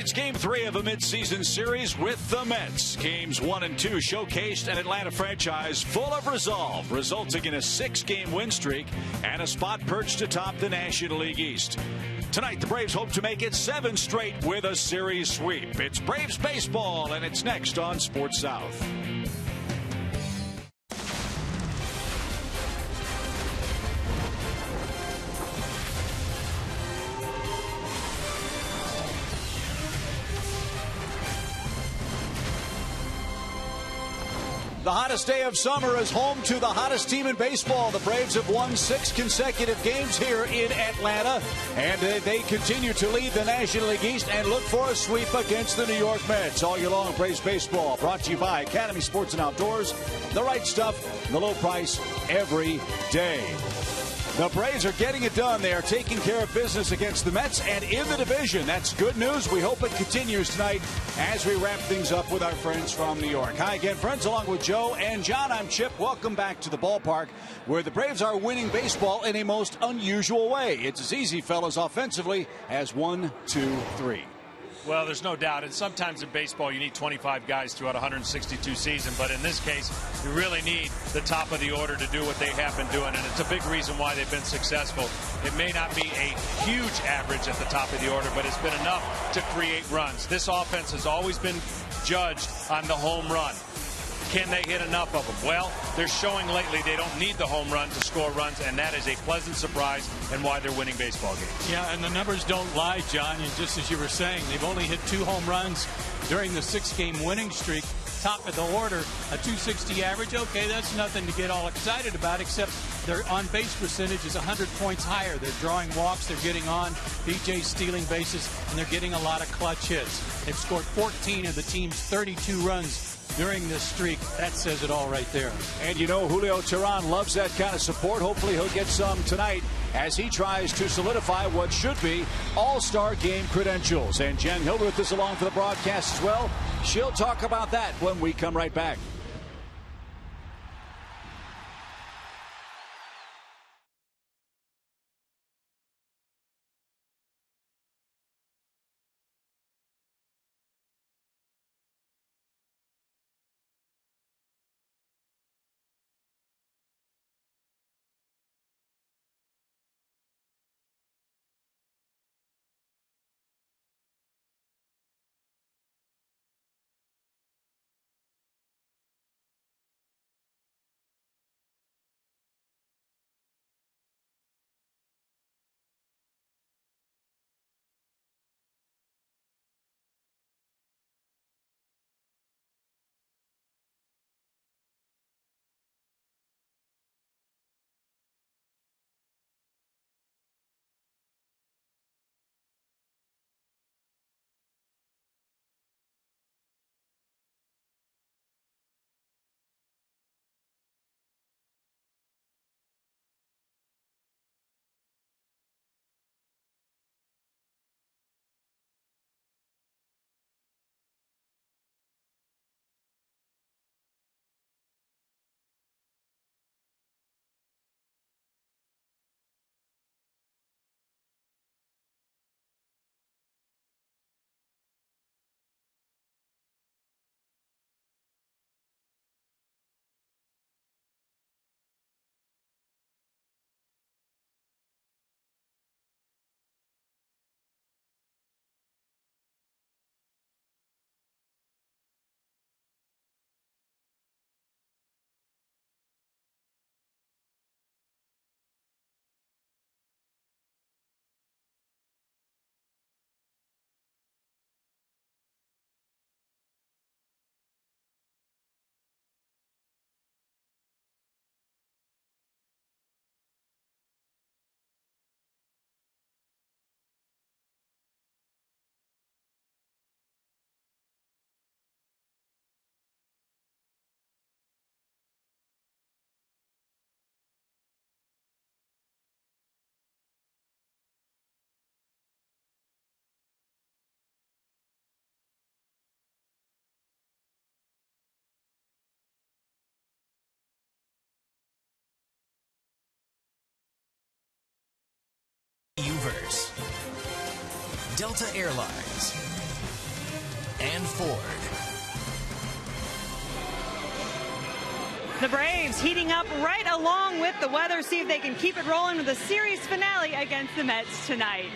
It's Game 3 of a midseason series with the Mets. Games 1 and 2 showcased an Atlanta franchise full of resolve, resulting in a 6-game win streak and a spot perched atop the National League East. Tonight, the Braves hope to make it 7 straight with a series sweep. It's Braves baseball, and it's next on Sports South. The hottest day of summer is home to the hottest team in baseball. The Braves have won 6 consecutive games here in Atlanta, and they continue to lead the National League East and look for a sweep against the New York Mets. All year long, Braves baseball brought to you by Academy Sports and Outdoors. The right stuff, the low price every day. The Braves are getting it done. They are taking care of business against the Mets and in the division. That's good news. We hope it continues tonight as we wrap things up with our friends from New York. Hi again, friends, along with Joe and John. I'm Chip. Welcome back to the ballpark where the Braves are winning baseball in a most unusual way. It's as easy, fellas, offensively as 1, 2, 3. Well, there's no doubt. And sometimes in baseball, you need 25 guys throughout 162 season. But in this case, you really need the top of the order to do what they have been doing. And it's a big reason why they've been successful. It may not be a huge average at the top of the order, but it's been enough to create runs. This offense has always been judged on the home run. Can they hit enough of them? Well, they're showing lately they don't need the home run to score runs, and that is a pleasant surprise and why they're winning baseball games. Yeah, and the numbers don't lie, John. And just as you were saying, they've only hit 2 home runs during the 6-game winning streak. Top of the order, a 260 average. Okay, that's nothing to get all excited about, except their on-base percentage is 100 points higher. They're drawing walks, they're getting on, BJ's stealing bases, and they're getting a lot of clutch hits. They've scored 14 of the team's 32 runs during this streak. That says it all right there. And you know, Julio Teheran loves that kind of support. Hopefully he'll get some tonight as he tries to solidify what should be all-star game credentials. And Jen Hildreth is along for the broadcast as well. She'll talk about that when we come right back. Delta Airlines, Ford. The Braves heating up right along with the weather. See if they can keep it rolling with a series finale against the Mets tonight.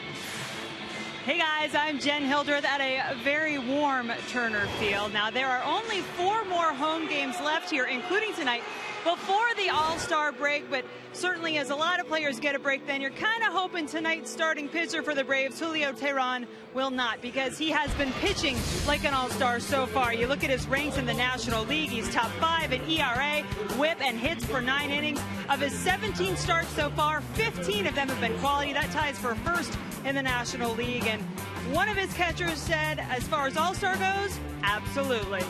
Hey guys, I'm Jen Hildreth at a very warm Turner Field. Now there are only 4 more home games left here, including tonight, before the All-Star break, but certainly as a lot of players get a break, then you're kind of hoping tonight's starting pitcher for the Braves, Julio Teheran, will not, because he has been pitching like an All-Star so far. You look at his ranks in the National League, he's top 5 in ERA, whip, and hits per 9 innings. Of his 17 starts so far, 15 of them have been quality. That ties for first in the National League, and one of his catchers said, as far as All-Star goes, absolutely.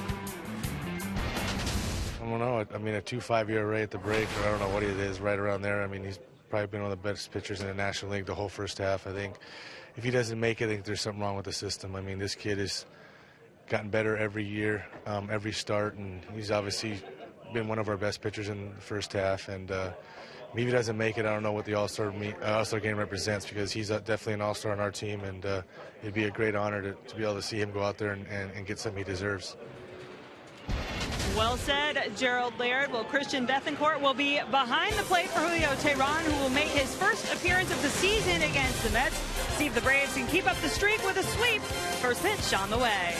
I don't know. I mean, a 2.5 ERA at the break, or I don't know what it is, right around there. I mean, he's probably been one of the best pitchers in the National League the whole first half. I think if he doesn't make it, I think there's something wrong with the system. I mean, this kid has gotten better every year, every start, and he's obviously been one of our best pitchers in the first half. And if he doesn't make it, I don't know what the All-Star game represents, because he's definitely an All-Star on our team, and it'd be a great honor to be able to see him go out there and get something he deserves. Well said, Gerald Laird. Well, Christian Bethancourt will be behind the plate for Julio Teheran, who will make his first appearance of the season against the Mets. See if the Braves can keep up the streak with a sweep. First pitch on the way.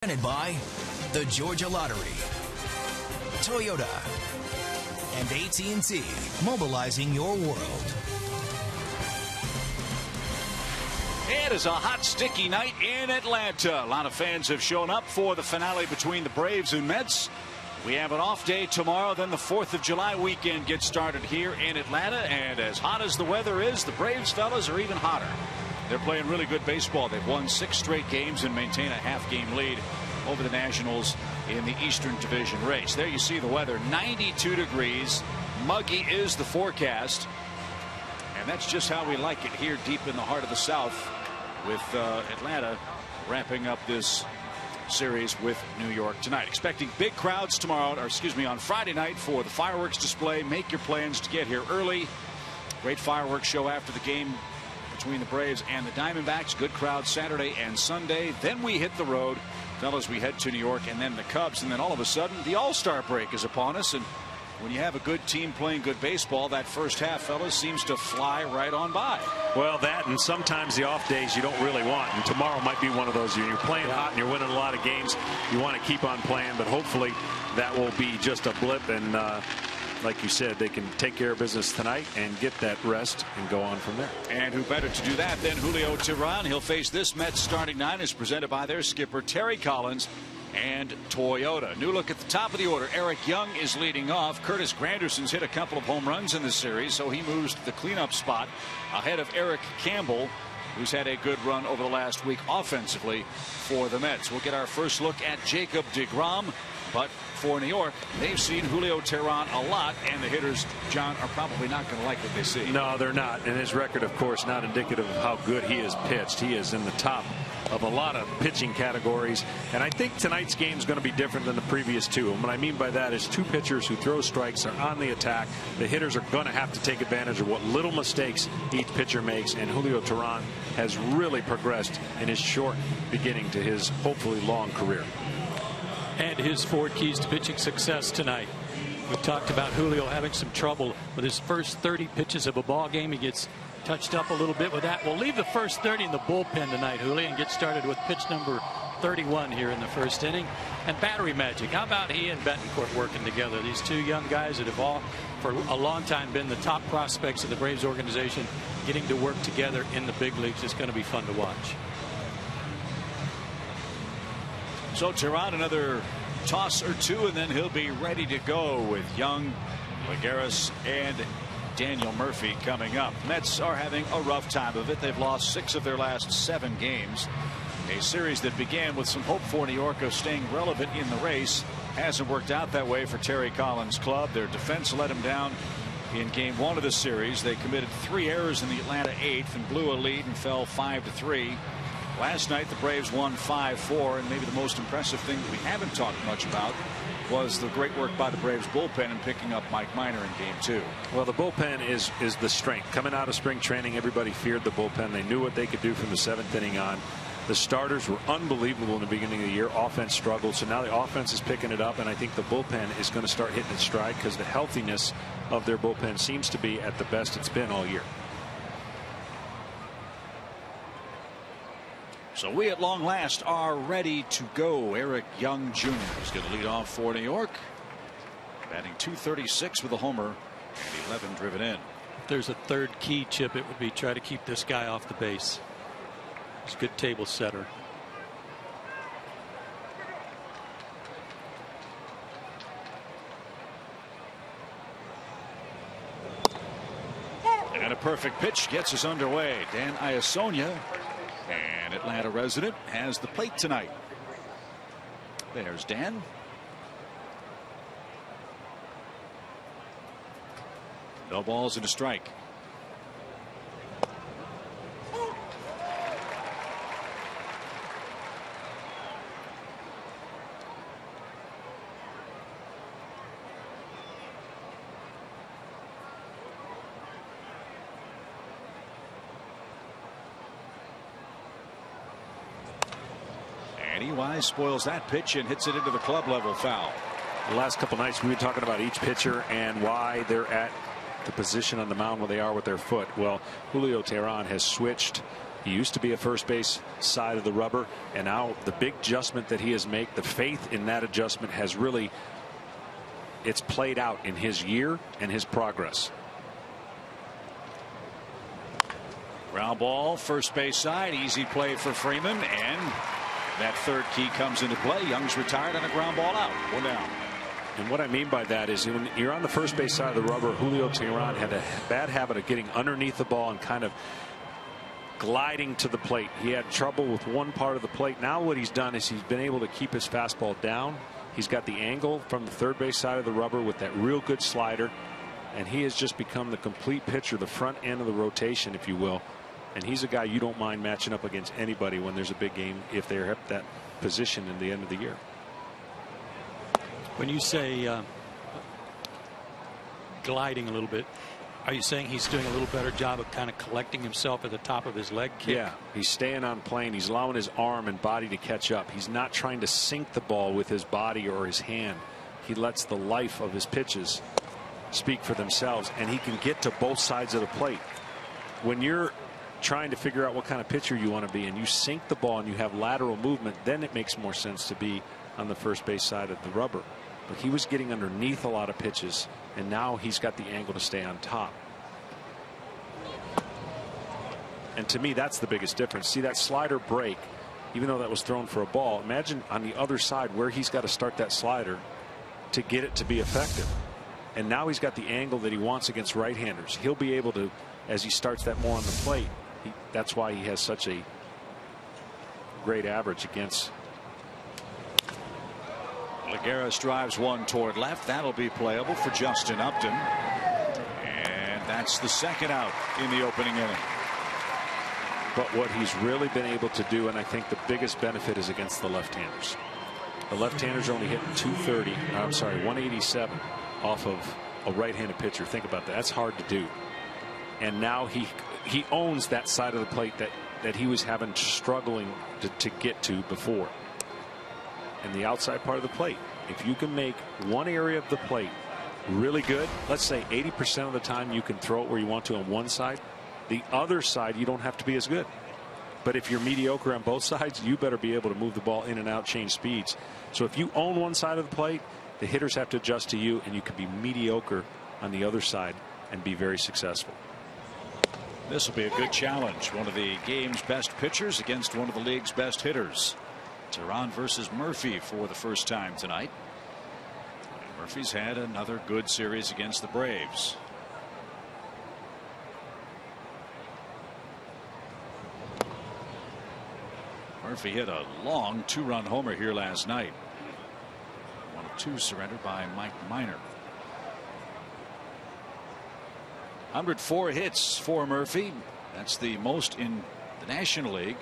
Presented by the Georgia Lottery, Toyota, and AT&T, mobilizing your world. It is a hot, sticky night in Atlanta. A lot of fans have shown up for the finale between the Braves and Mets. We have an off day tomorrow, then the 4th of July weekend gets started here in Atlanta. And as hot as the weather is, the Braves fellas are even hotter. They're playing really good baseball. They've won 6 straight games and maintain a half-game lead over the Nationals in the Eastern Division race. There you see the weather, 92 degrees. Muggy is the forecast. And that's just how we like it here deep in the heart of the South, with Atlanta wrapping up this series with New York tonight. Expecting big crowds tomorrow, or excuse me, on Friday night for the fireworks display. Make your plans to get here early. Great fireworks show after the game between the Braves and the Diamondbacks. Good crowd Saturday and Sunday. Then we hit the road. Fellas, we head to New York and then the Cubs. And then all of a sudden, the All-Star break is upon us. And when you have a good team playing good baseball, that first half, fellas, seems to fly right on by. Well, that and sometimes the off days you don't really want. And tomorrow might be one of those. You're playing hot and you're winning a lot of games. You want to keep on playing, but hopefully that will be just a blip. And like you said, they can take care of business tonight and get that rest and go on from there. And who better to do that than Julio Teheran? He'll face this Mets starting nine is presented by their skipper Terry Collins and Toyota. New look at the top of the order. Eric Young is leading off. Curtis Granderson's hit a couple of home runs in the series, so he moves to the cleanup spot ahead of Eric Campbell, who's had a good run over the last week offensively for the Mets. We'll get our first look at Jacob deGrom, but for New York, they've seen Julio Teheran a lot, and the hitters, John, are probably not going to like what they see. No, they're not. And his record, of course, not indicative of how good he has pitched. He is in the top of a lot of pitching categories. And I think tonight's game is going to be different than the previous two. And what I mean by that is two pitchers who throw strikes are on the attack. The hitters are going to have to take advantage of what little mistakes each pitcher makes. And Julio Teheran has really progressed in his short beginning to his hopefully long career. And his 4 keys to pitching success tonight. We talked about Julio having some trouble with his first 30 pitches of a ball game. He gets touched up a little bit with that. We'll leave the first 30 in the bullpen tonight, Julio, and get started with pitch number 31 here in the first inning. And battery magic. How about he and Betancourt working together? These two young guys that have all for a long time been the top prospects of the Braves organization, getting to work together in the big leagues is going to be fun to watch. So Teheran, another toss or two, and then he'll be ready to go with Young, Lagares, and Daniel Murphy coming up. Mets are having a rough time of it. They've lost 6 of their last 7 games. A series that began with some hope for New York of staying relevant in the race hasn't worked out that way for Terry Collins' club. Their defense let him down in game 1 of the series. They committed 3 errors in the Atlanta 8th and blew a lead and fell 5-3. Last night the Braves won 5-4, and maybe the most impressive thing that we haven't talked much about was the great work by the Braves bullpen in picking up Mike Minor in game 2. Well, the bullpen is the strength. Coming out of spring training, everybody feared the bullpen. They knew what they could do from the 7th inning on. The starters were unbelievable in the beginning of the year. Offense struggled, so now the offense is picking it up, and I think the bullpen is going to start hitting its stride because the healthiness of their bullpen seems to be at the best it's been all year. So we at long last are ready to go. Eric Young Jr. is going to lead off for New York, batting .236 with a homer and 11 driven in. If there's a third key, Chip, it would be try to keep this guy off the base. He's a good table setter. And a perfect pitch gets us underway. Dan Iasonia, an Atlanta resident, has the plate tonight. There's Dan. No balls and a strike. Wise spoils that pitch and hits it into the club level foul. The last couple nights we were talking about each pitcher and why they're at the position on the mound where they are with their foot. Well, Julio Teheran has switched. He used to be a first base side of the rubber, and now the big adjustment that he has made, the faith in that adjustment has really, it's played out in his year and his progress. Ground ball, first base side, easy play for Freeman, and that third key comes into play. Young's retired on a ground ball out. 1 down. And what I mean by that is when you're on the first base side of the rubber, Julio Teheran had a bad habit of getting underneath the ball and kind of gliding to the plate. He had trouble with one part of the plate. Now what he's done is he's been able to keep his fastball down. He's got the angle from the third base side of the rubber with that real good slider, and he has just become the complete pitcher, the front end of the rotation, if you will. And he's a guy you don't mind matching up against anybody when there's a big game if they're at that position in the end of the year. When you say gliding a little bit, are you saying he's doing a little better job of kind of collecting himself at the top of his leg kick? Yeah, he's staying on plane. He's allowing his arm and body to catch up. He's not trying to sink the ball with his body or his hand. He lets the life of his pitches speak for themselves, and he can get to both sides of the plate. When you're trying to figure out what kind of pitcher you want to be and you sink the ball and you have lateral movement, then it makes more sense to be on the first base side of the rubber. but he was getting underneath a lot of pitches, and now he's got the angle to stay on top. And to me, that's the biggest difference. See that slider break, even though that was thrown for a ball. Imagine on the other side where he's got to start that slider to get it to be effective. And now he's got the angle that he wants against right-handers. He'll be able to, as he starts that more on the plate, that's why he has such a great average against. Lagares drives one toward left. That'll be playable for Justin Upton. And that's the second out in the opening inning. But what he's really been able to do, and I think the biggest benefit, is against the left-handers. The left-handers are only hitting 187 off of a right-handed pitcher. Think about that. That's hard to do. And now he owns that side of the plate that he was struggling to get to before. And the outside part of the plate. If you can make one area of the plate really good, let's say 80% of the time you can throw it where you want to on one side. The other side, you don't have to be as good. But if you're mediocre on both sides, you better be able to move the ball in and out, change speeds. So if you own one side of the plate, the hitters have to adjust to you, and you can be mediocre on the other side and be very successful. This will be a good challenge. One of the game's best pitchers against one of the league's best hitters. Teheran versus Murphy for the first time tonight. And Murphy's had another good series against the Braves. Murphy hit a long 2-run homer here last night. 1 of 2 surrendered by Mike Minor. 104 hits for Murphy. That's the most in the National League,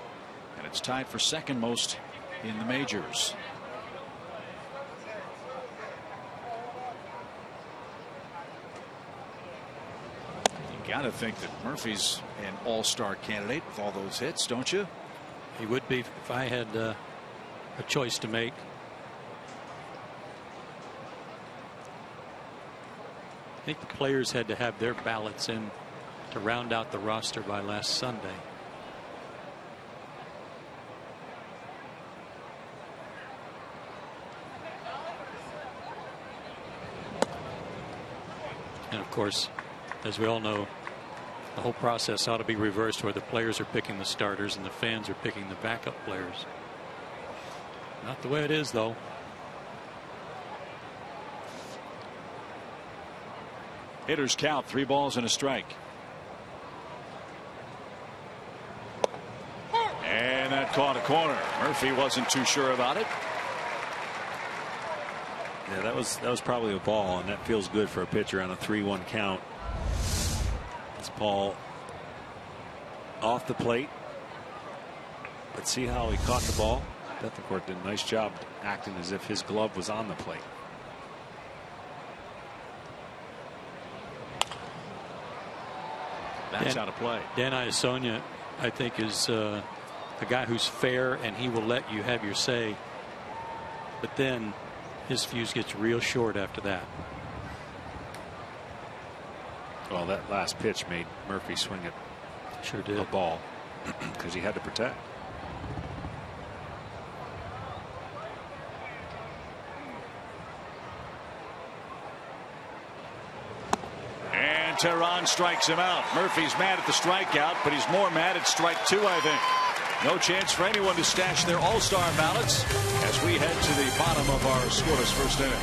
and it's tied for second most in the majors. You got to think that Murphy's an all-star candidate with all those hits, don't you? He would be if I had a choice to make. I think the players had to have their ballots in to round out the roster by last Sunday. And of course, as we all know, the whole process ought to be reversed, where the players are picking the starters and the fans are picking the backup players. Not the way it is, though. Hitters count 3 balls and a strike. And that caught a corner. Murphy wasn't too sure about it. Yeah, that was probably a ball, and that feels good for a pitcher on a 3-1 count. This ball off the plate. Let's see how he caught the ball. Bethencourt did a nice job acting as if his glove was on the plate. That's out of play. Dan Iasonia, I think, is a guy who's fair, and he will let you have your say. But then his fuse gets real short after that. Well, that last pitch made Murphy swing it. Sure did. A ball because he had to protect. And Teheran strikes him out. Murphy's mad at the strikeout, but he's more mad at strike 2, I think. No chance for anyone to stash their all-star ballots as we head to the bottom of our scoreless first inning.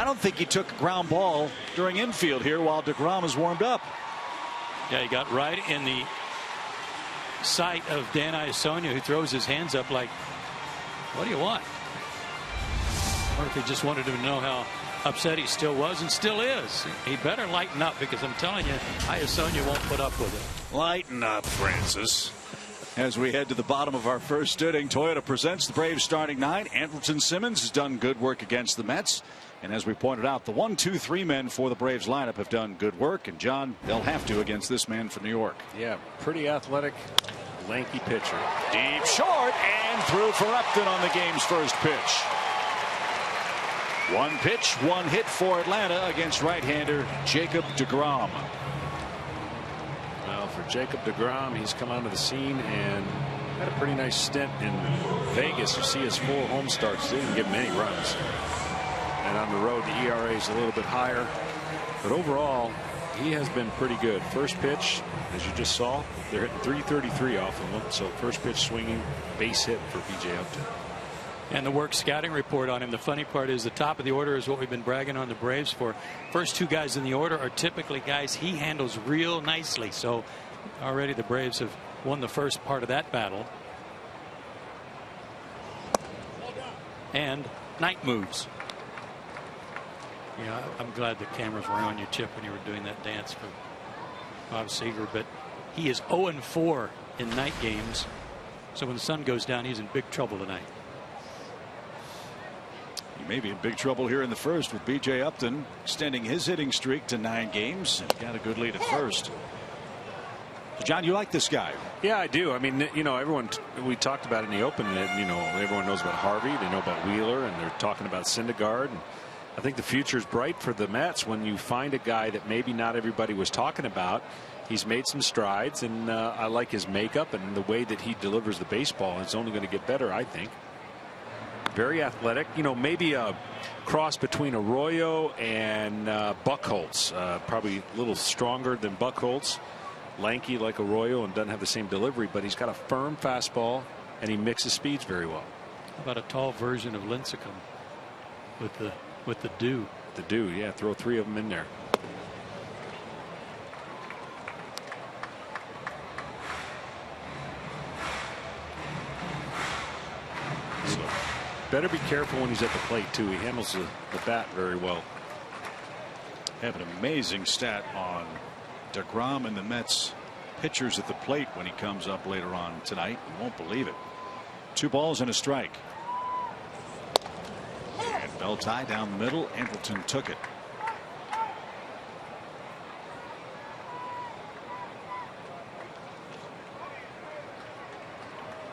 I don't think he took a ground ball during infield here while DeGrom is warmed up. Yeah, he got right in the sight of Dan Iasonia, who throws his hands up like, what do you want? Murphy just wanted him to know how upset he still was and still is. He better lighten up, because I'm telling you, Iasonia won't put up with it. Lighten up, Francis. As we head to the bottom of our first inning, Toyota presents the Braves starting nine. Andrelton Simmons has done good work against the Mets. And as we pointed out, the 1-2-3 men for the Braves lineup have done good work. And John, they'll have to against this man for New York. Yeah, pretty athletic, lanky pitcher. Deep short and through for Upton on the game's first pitch. One pitch, one hit for Atlanta against right-hander Jacob deGrom. Well, for Jacob deGrom, he's come onto the scene and had a pretty nice stint in Vegas. You see his 4 home starts. They didn't give him any runs. And on the road, the ERA is a little bit higher. But overall, he has been pretty good. First pitch, as you just saw, they're hitting 333 off of him. So first pitch swinging, base hit for B.J. Upton. And the work scouting report on him. The funny part is the top of the order is what we've been bragging on the Braves for. First 2 guys in the order are typically guys he handles real nicely. So already the Braves have won the first part of that battle. And Knight moves. Yeah, I'm glad the cameras were on you, Chip, when you were doing that dance for Bob Seger. But he is 0-4 in night games. So when the sun goes down, he's in big trouble tonight. He may be in big trouble here in the first with B.J. Upton extending his hitting streak to 9 games and got a good lead at first. So John, you like this guy? Yeah, I do. I mean, you know, everyone, we talked about it in the open, and, you know, everyone knows about Harvey, they know about Wheeler, and they're talking about Syndergaard. And I think the future is bright for the Mets when you find a guy that maybe not everybody was talking about. He's made some strides, and I like his makeup and the way that he delivers the baseball. It's only going to get better, I think. Very athletic, you know, maybe a cross between Arroyo and Buchholz. Probably a little stronger than Buchholz, lanky like Arroyo, and doesn't have the same delivery, but he's got a firm fastball and he mixes speeds very well. How about a tall version of Lincecum with the dew? The dew, yeah, throw 3 of them in there. Better be careful when he's at the plate, too. He handles the bat very well. Have an amazing stat on deGrom and the Mets pitchers at the plate when he comes up later on tonight. You won't believe it. 2 balls and a strike. And bell tie down the middle. Andrelton took it.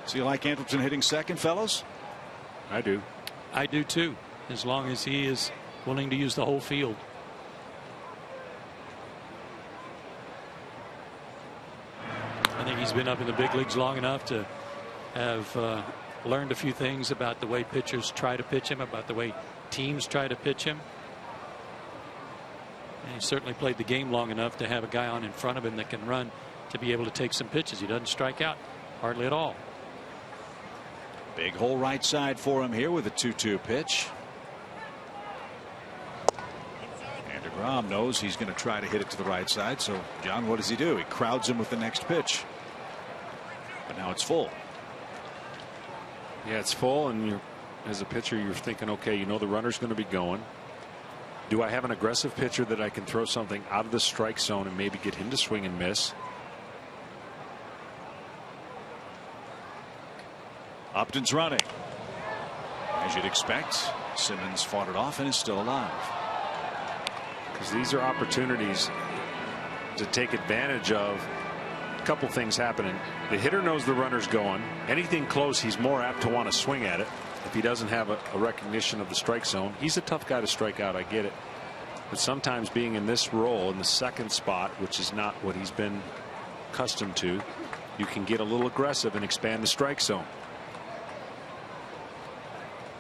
So you like Andrelton hitting second, fellas? I do. I do too, as long as he is willing to use the whole field. I think he's been up in the big leagues long enough to have learned a few things about the way pitchers try to pitch him, about the way teams try to pitch him. And he certainly played the game long enough to have a guy on in front of him that can run to be able to take some pitches. He doesn't strike out hardly at all. Big hole right side for him here with a 2-2 pitch. And deGrom knows he's going to try to hit it to the right side. So, John, what does he do? He crowds him with the next pitch. But now it's full. Yeah, it's full, and as a pitcher, you're thinking, okay, you know the runner's going to be going. Do I have an aggressive pitcher that I can throw something out of the strike zone and maybe get him to swing and miss? Upton's running. As you'd expect, Simmons fought it off and is still alive. Because these are opportunities to take advantage of. A couple things happening. The hitter knows the runner's going. Anything close, he's more apt to want to swing at it if he doesn't have a recognition of the strike zone. He's a tough guy to strike out, I get it. But sometimes being in this role in the second spot, which is not what he's been accustomed to, you can get a little aggressive and expand the strike zone.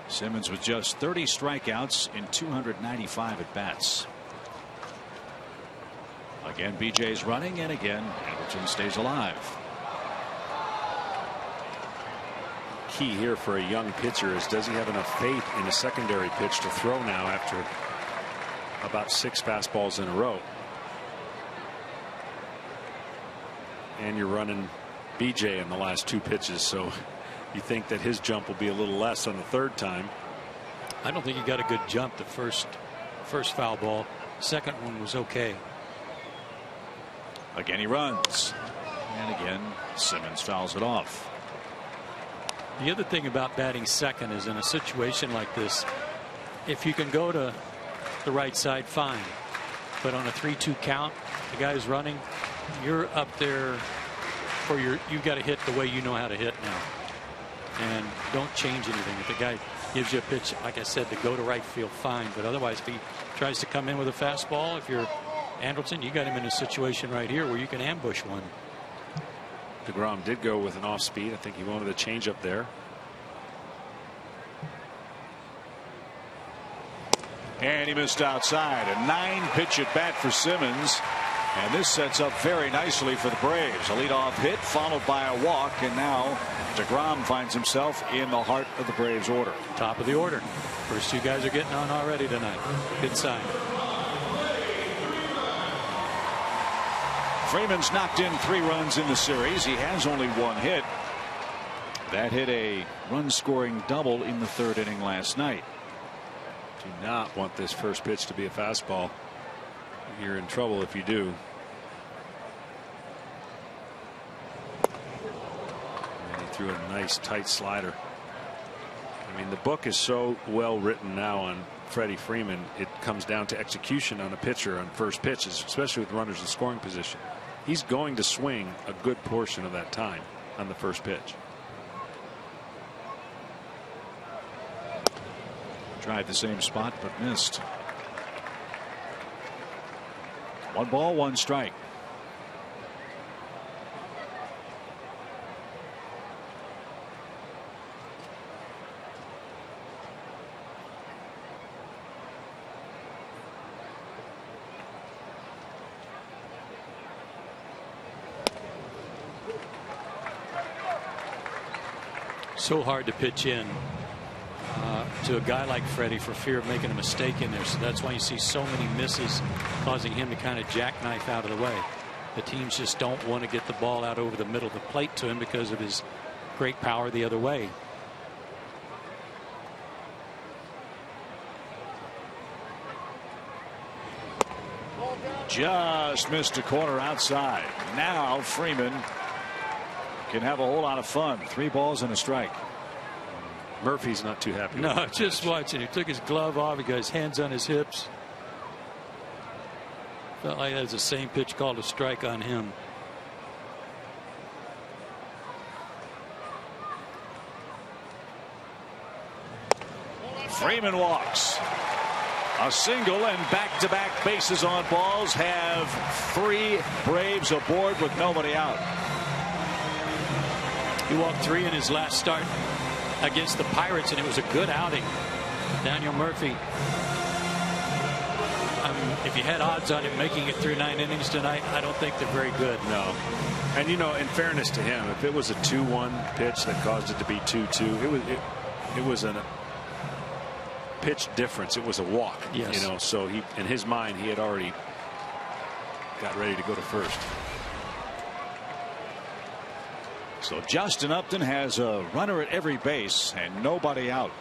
Simmons with just 30 strikeouts in 295 at bats. Again, BJ's running, and again, Andrelton stays alive. Key here for a young pitcher is, does he have enough faith in a secondary pitch to throw now after about 6 fastballs in a row. And you're running BJ in the last 2 pitches, so you think that his jump will be a little less on the 3rd time. I don't think he got a good jump the first foul ball. Second one was okay. Again he runs, and again Simmons fouls it off. The other thing about batting second is in a situation like this, if you can go to the right side, fine, but on a 3-2 count, the guy's running, you're up there for you've got to hit the way you know how to hit now, and don't change anything. If the guy gives you a pitch, like I said, to go to right field, fine, but otherwise if he tries to come in with a fastball, if you're Andrelton, you got him in a situation right here where you can ambush one. DeGrom did go with an off speed. I think he wanted a change up there. And he missed outside. A 9-pitch at bat for Simmons. And this sets up very nicely for the Braves. A leadoff hit followed by a walk, and now DeGrom finds himself in the heart of the Braves order. Top of the order. First 2 guys are getting on already tonight. Good sign. Freeman's knocked in 3 runs in the series. He has only 1 hit. That hit a run-scoring double in the 3rd inning last night. Do not want this first pitch to be a fastball. You're in trouble if you do. And he threw a nice tight slider. I mean, the book is so well written now on Freddie Freeman. It comes down to execution on a pitcher on first pitches, especially with runners in scoring position. He's going to swing a good portion of that time on the first pitch. Tried the same spot but missed. 1 ball, 1 strike. So hard to pitch in to a guy like Freddie for fear of making a mistake in there. So that's why you see so many misses, causing him to kind of jackknife out of the way. The teams just don't want to get the ball out over the middle of the plate to him because of his great power the other way. Just missed a corner outside. Now Freeman can have a whole lot of fun. 3 balls and a strike. Murphy's not too happy. No, just watching. He took his glove off. He got his hands on his hips. Felt like that was the same pitch called a strike on him. Freeman walks. A single and back-to-back bases on balls have 3 Braves aboard with nobody out. He walked 3 in his last start against the Pirates, and it was a good outing. Daniel Murphy, if you had odds on him making it through 9 innings tonight, I don't think they're very good. No. And, you know, in fairness to him, if it was a 2-1 pitch that caused it to be 2-2, it was a pitch difference. It was a walk. Yes. You know, so he, in his mind, he had already got ready to go to first. So Justin Upton has a runner at every base and nobody out.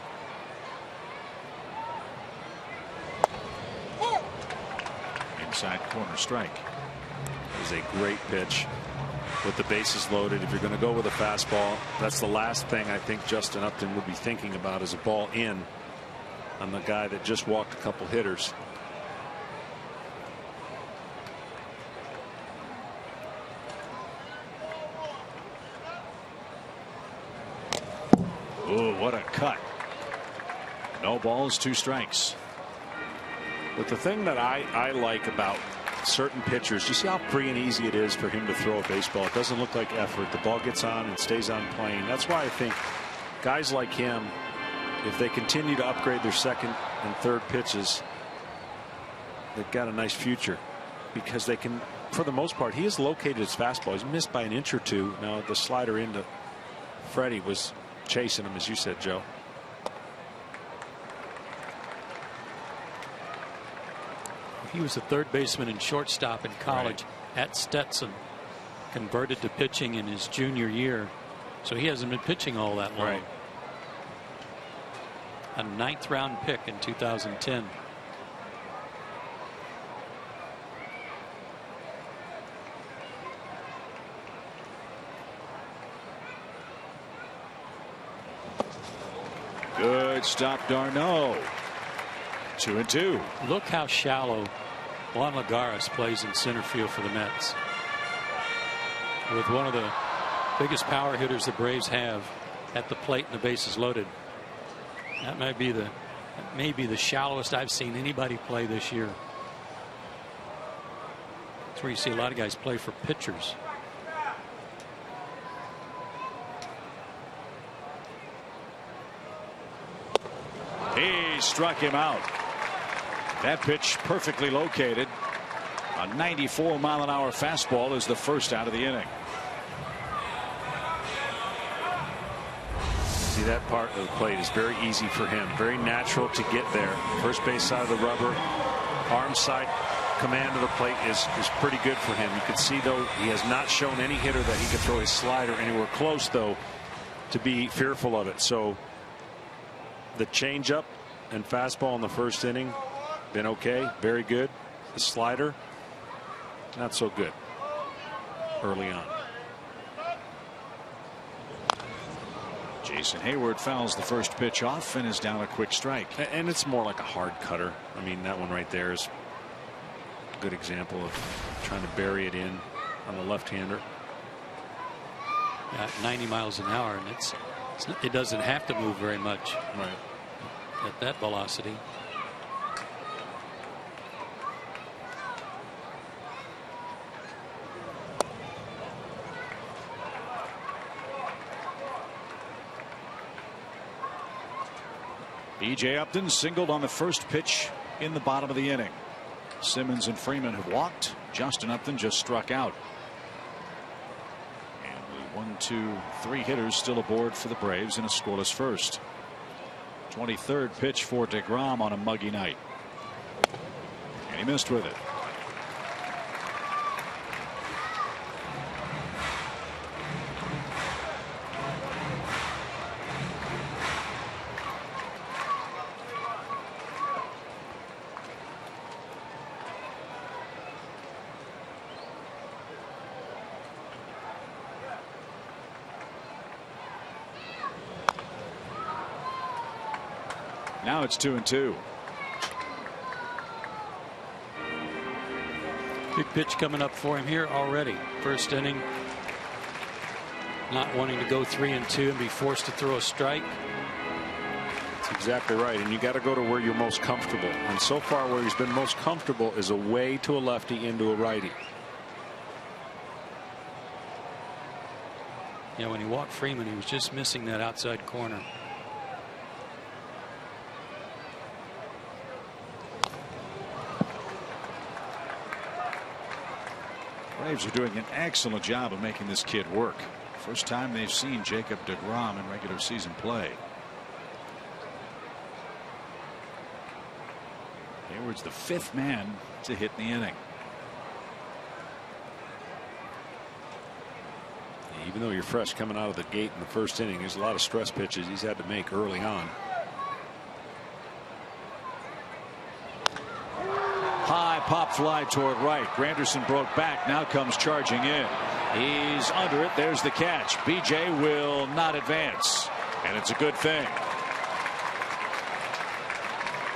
Inside corner strike. It was a great pitch with the bases loaded. If you're going to go with a fastball, that's the last thing I think Justin Upton would be thinking about, is a ball in on the guy that just walked a couple hitters. Oh, what a cut. No balls, 2 strikes. But the thing that I like about certain pitchers, you see how free and easy it is for him to throw a baseball. It doesn't look like effort. The ball gets on and stays on plane. That's why I think guys like him, if they continue to upgrade their second and third pitches, they've got a nice future, because they can, for the most part, he has located his fastball. He's missed by an inch or 2. Now the slider into Freddie was chasing him, as you said, Joe. He was a third baseman and shortstop in college at Stetson. Converted to pitching in his junior year. So he hasn't been pitching all that long. Right. A 9th round pick in 2010. Good stop, d'Arnaud. 2-2. Look how shallow Juan Lagares plays in center field for the Mets. With one of the biggest power hitters the Braves have at the plate and the bases loaded. That may be the shallowest I've seen anybody play this year. That's where you see a lot of guys play for pitchers. He struck him out. That pitch perfectly located. A 94-mile-an-hour fastball is the first out of the inning. See, that part of the plate is very easy for him. Very natural to get there. First base side of the rubber. Arm side command of the plate is pretty good for him. You can see, though, he has not shown any hitter that he could throw his slider anywhere close, though, to be fearful of it. So the changeup and fastball in the first inning, been okay, very good. The slider, not so good early on. Jason Hayward fouls the first pitch off and is down a quick strike. And it's more like a hard cutter. I mean, that one right there is a good example of trying to bury it in on the left-hander. At 90 miles an hour, and it doesn't have to move very much. Right. At that velocity. B.J. Upton singled on the first pitch in the bottom of the inning. Simmons and Freeman have walked. Justin Upton just struck out. And 1, 2, 3 hitters still aboard for the Braves in a scoreless first. 23rd pitch for DeGrom on a muggy night. And he missed with it. Now it's 2-2. Big pitch coming up for him here already. First inning. Not wanting to go 3-2 and be forced to throw a strike. That's exactly right. And you got to go to where you're most comfortable. And so far, where he's been most comfortable is away to a lefty into a righty. Yeah, when he walked Freeman, he was just missing that outside corner. Braves are doing an excellent job of making this kid work. First time they've seen Jacob deGrom in regular season play. Hayward's the 5th man to hit in the inning. Even though you're fresh coming out of the gate in the first inning, there's a lot of stress pitches he's had to make early on. High pop fly toward right. Granderson broke back. Now comes charging in. He's under it. There's the catch. BJ will not advance. And it's a good thing.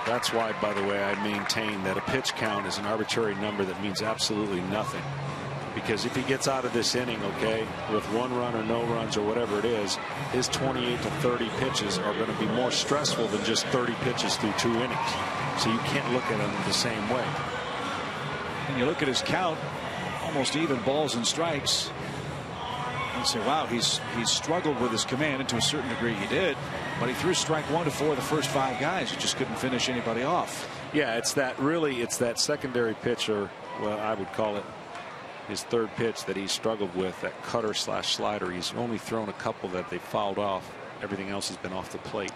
That's why, by the way, I maintain that a pitch count is an arbitrary number that means absolutely nothing. Because if he gets out of this inning, okay, with 1 run or no runs or whatever it is, his 28 to 30 pitches are going to be more stressful than just 30 pitches through 2 innings. So you can't look at them the same way. And you look at his count, almost even balls and strikes. And say, wow, he's struggled with his command, and to a certain degree he did. But he threw strike 1 to 4 of the first 5 guys. He just couldn't finish anybody off. Yeah, it's that secondary pitch, or well, I would call it his third pitch that he struggled with, that cutter slash slider. He's only thrown a couple that they fouled off. Everything else has been off the plate.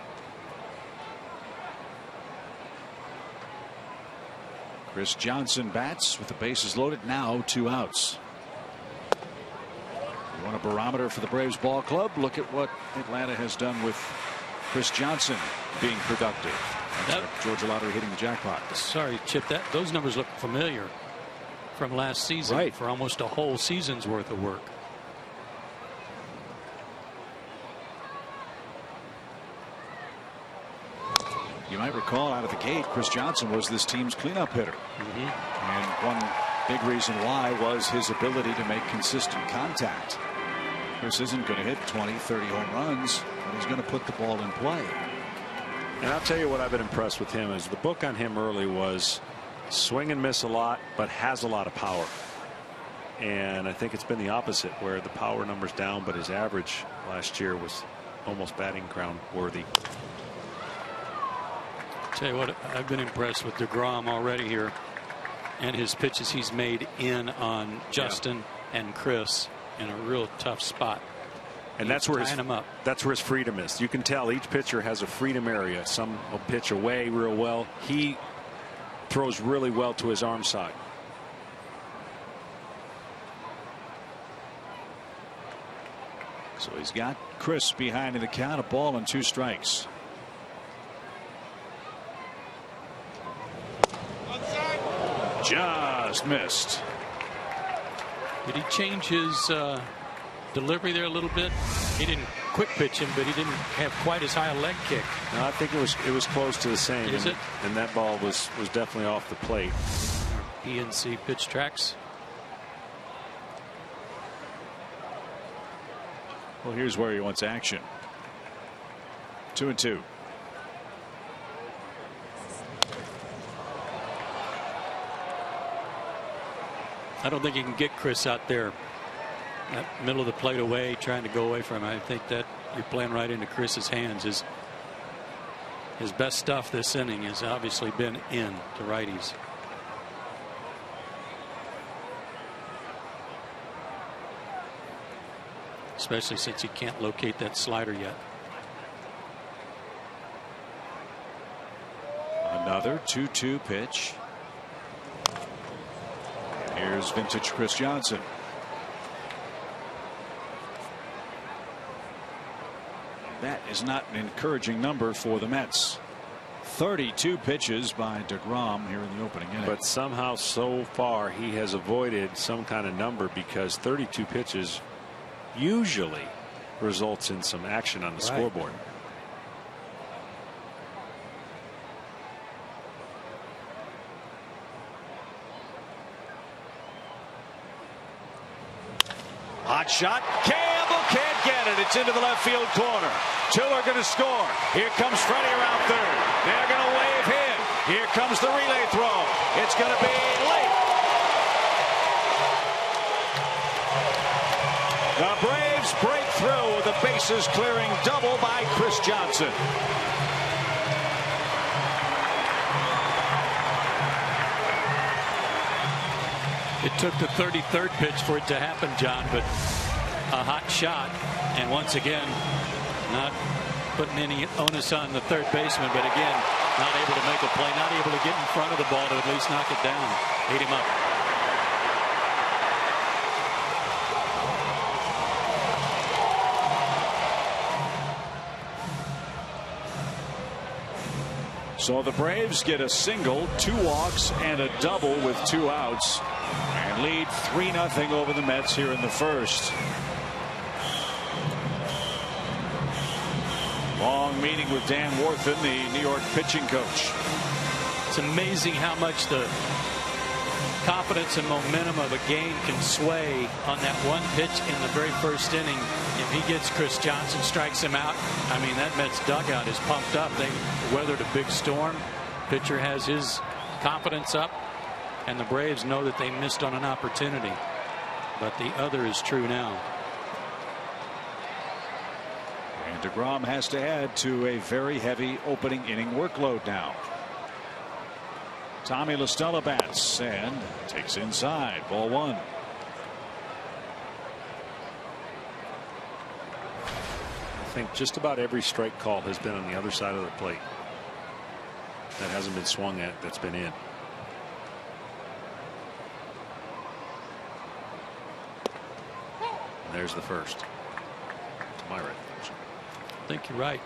Chris Johnson bats with the bases loaded. Now 2 outs. You want a barometer for the Braves ball club? Look at what Atlanta has done with Chris Johnson being productive. Georgia Lottery hitting the jackpot. Sorry, Chip, those numbers look familiar from last season, right, for almost a whole season's worth of work. You might recall out of the gate, Chris Johnson was this team's cleanup hitter. And one big reason why was his ability to make consistent contact. Chris isn't going to hit 20, 30 home runs, but he's going to put the ball in play. And I'll tell you what I've been impressed with him is the book on him early was swing and miss a lot, but has a lot of power. And I think it's been the opposite, where the power number's down, but his average last year was almost batting crown worthy. Tell you what, I've been impressed with DeGrom already here, and his pitches he's made in on Justin and Chris in a real tough spot. And that's where his freedom is. You can tell each pitcher has a freedom area. Some will pitch away real well. He throws really well to his arm side. So he's got Chris behind in the count, 1-2 strikes. Just missed. Did he change his delivery there a little bit? He didn't quick pitch him, but he didn't have quite as high a leg kick. No, I think it was close to the same. Is it? And that ball was definitely off the plate. PNC pitch tracks. Well, here's where he wants action. 2-2. I don't think you can get Chris out there that middle of the plate away, trying to go away from him. I think that you're playing right into Chris's hands. His best stuff this inning has obviously been in to righties. Especially since he can't locate that slider yet. Another 2-2 pitch. Here's vintage Chris Johnson. That is not an encouraging number for the Mets. 32 pitches by DeGrom here in the opening inning. But somehow so far he has avoided some kind of number, because 32 pitches usually results in some action on the scoreboard. Hot shot. Campbell can't get it. It's into the left field corner. Two are going to score. Here comes Freddie around third. They're going to wave him. Here comes the relay throw. It's going to be late. The Braves break through with a bases clearing double by Chris Johnson. It took the 33rd pitch for it to happen, John, but a hot shot, and once again not putting any onus on the third baseman, but again not able to make a play, not able to get in front of the ball to at least knock it down, eat him up. So the Braves get a single, 2 walks, and a double with 2 outs, and lead 3-0 over the Mets here in the first. Long meeting with Dan Warthen, the New York pitching coach. It's amazing how much the confidence and momentum of a game can sway on that one pitch in the very first inning. If he gets Chris Johnson, strikes him out, I mean, that Mets dugout is pumped up. They weathered a big storm. Pitcher has his confidence up, and the Braves know that they missed on an opportunity. But the other is true now. And DeGrom has to add to a very heavy opening inning workload now. Tommy La Stella bats and takes inside. Ball 1. I think just about every strike call has been on the other side of the plate that hasn't been swung at, that's been in. there's the first. To my recollection. I think you're right.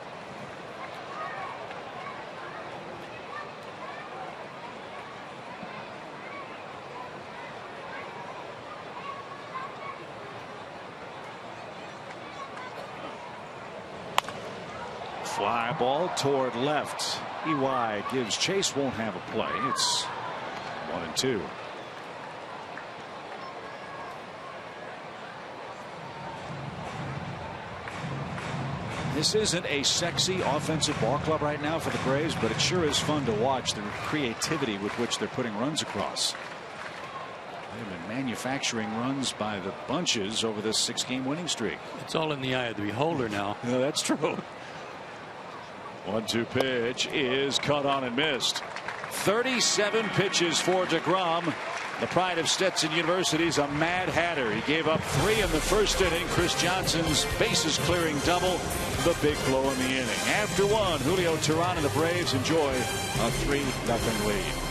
Fly ball toward left. EY gives chase, won't have a play. It's 1-2. This isn't a sexy offensive ball club right now for the Braves, but it sure is fun to watch the creativity with which they're putting runs across. They've been manufacturing runs by the bunches over this 6-game winning streak. It's all in the eye of the beholder now. Yeah, that's true. 1-2 pitch is cut on and missed. 37 pitches for DeGrom. The pride of Stetson University is a Mad Hatter. He gave up 3 in the first inning. Chris Johnson's bases clearing double, the big blow in the inning. After 1, Julio Teheran and the Braves enjoy a 3-0 lead.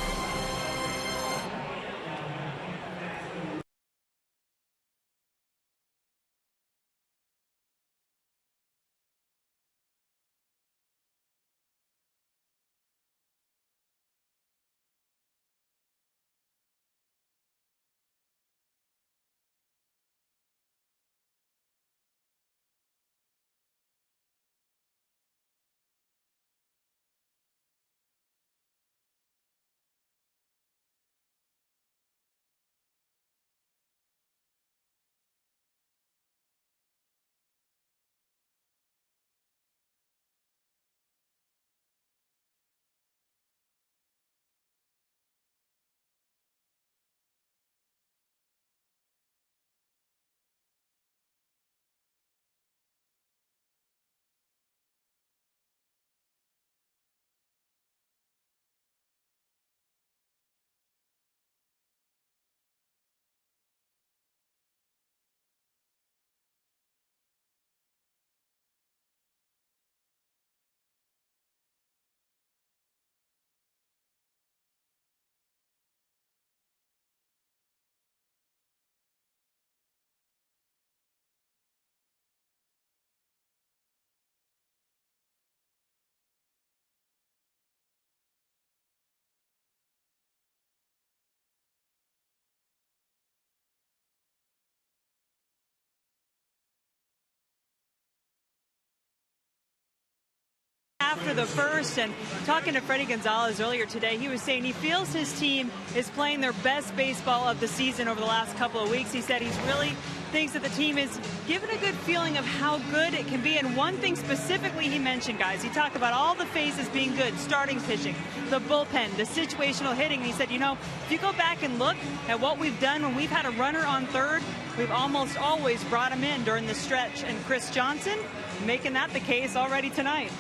After the first, and talking to Freddie Gonzalez earlier today, he was saying he feels his team is playing their best baseball of the season over the last couple of weeks. He said he's really thinks that the team is given a good feeling of how good it can be. And one thing specifically he mentioned, guys, he talked about all the phases being good: starting pitching, the bullpen, the situational hitting. And he said, you know, if you go back and look at what we've done when we've had a runner on third, we've almost always brought him in during the stretch. And Chris Johnson making that the case already tonight.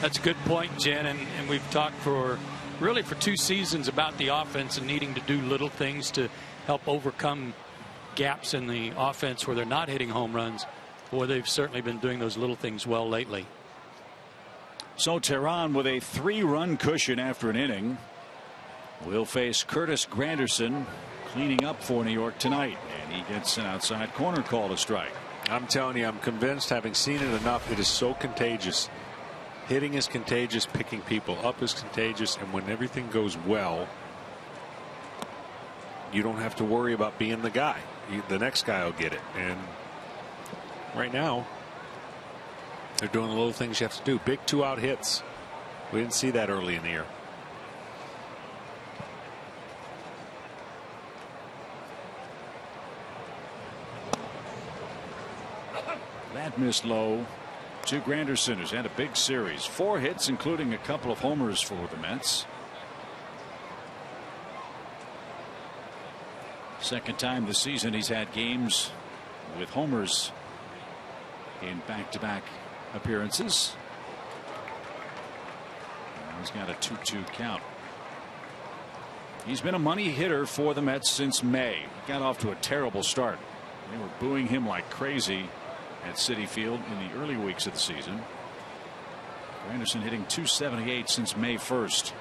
That's a good point, Jen, and we've talked for 2 seasons about the offense and needing to do little things to help overcome gaps in the offense where they're not hitting home runs. Boy, they've certainly been doing those little things well lately. So Teheran with a 3-run cushion after an inning will face Curtis Granderson cleaning up for New York tonight, and he gets an outside corner call to strike. I'm telling you, I'm convinced, having seen it enough, it is so contagious. Hitting is contagious, picking people up is contagious, and when everything goes well, you don't have to worry about being the guy. The next guy will get it. And right now, they're doing the little things you have to do. Big 2-out hits. We didn't see that early in the year. That missed low to Granderson, who's had a big series. 4 hits, including a couple of homers for the Mets. Second time this season he's had games with homers in back-to-back appearances. And he's got a 2-2 count. He's been a money hitter for the Mets since May. He got off to a terrible start. They were booing him like crazy at Citi Field in the early weeks of the season. Granderson hitting .278 since May 1st.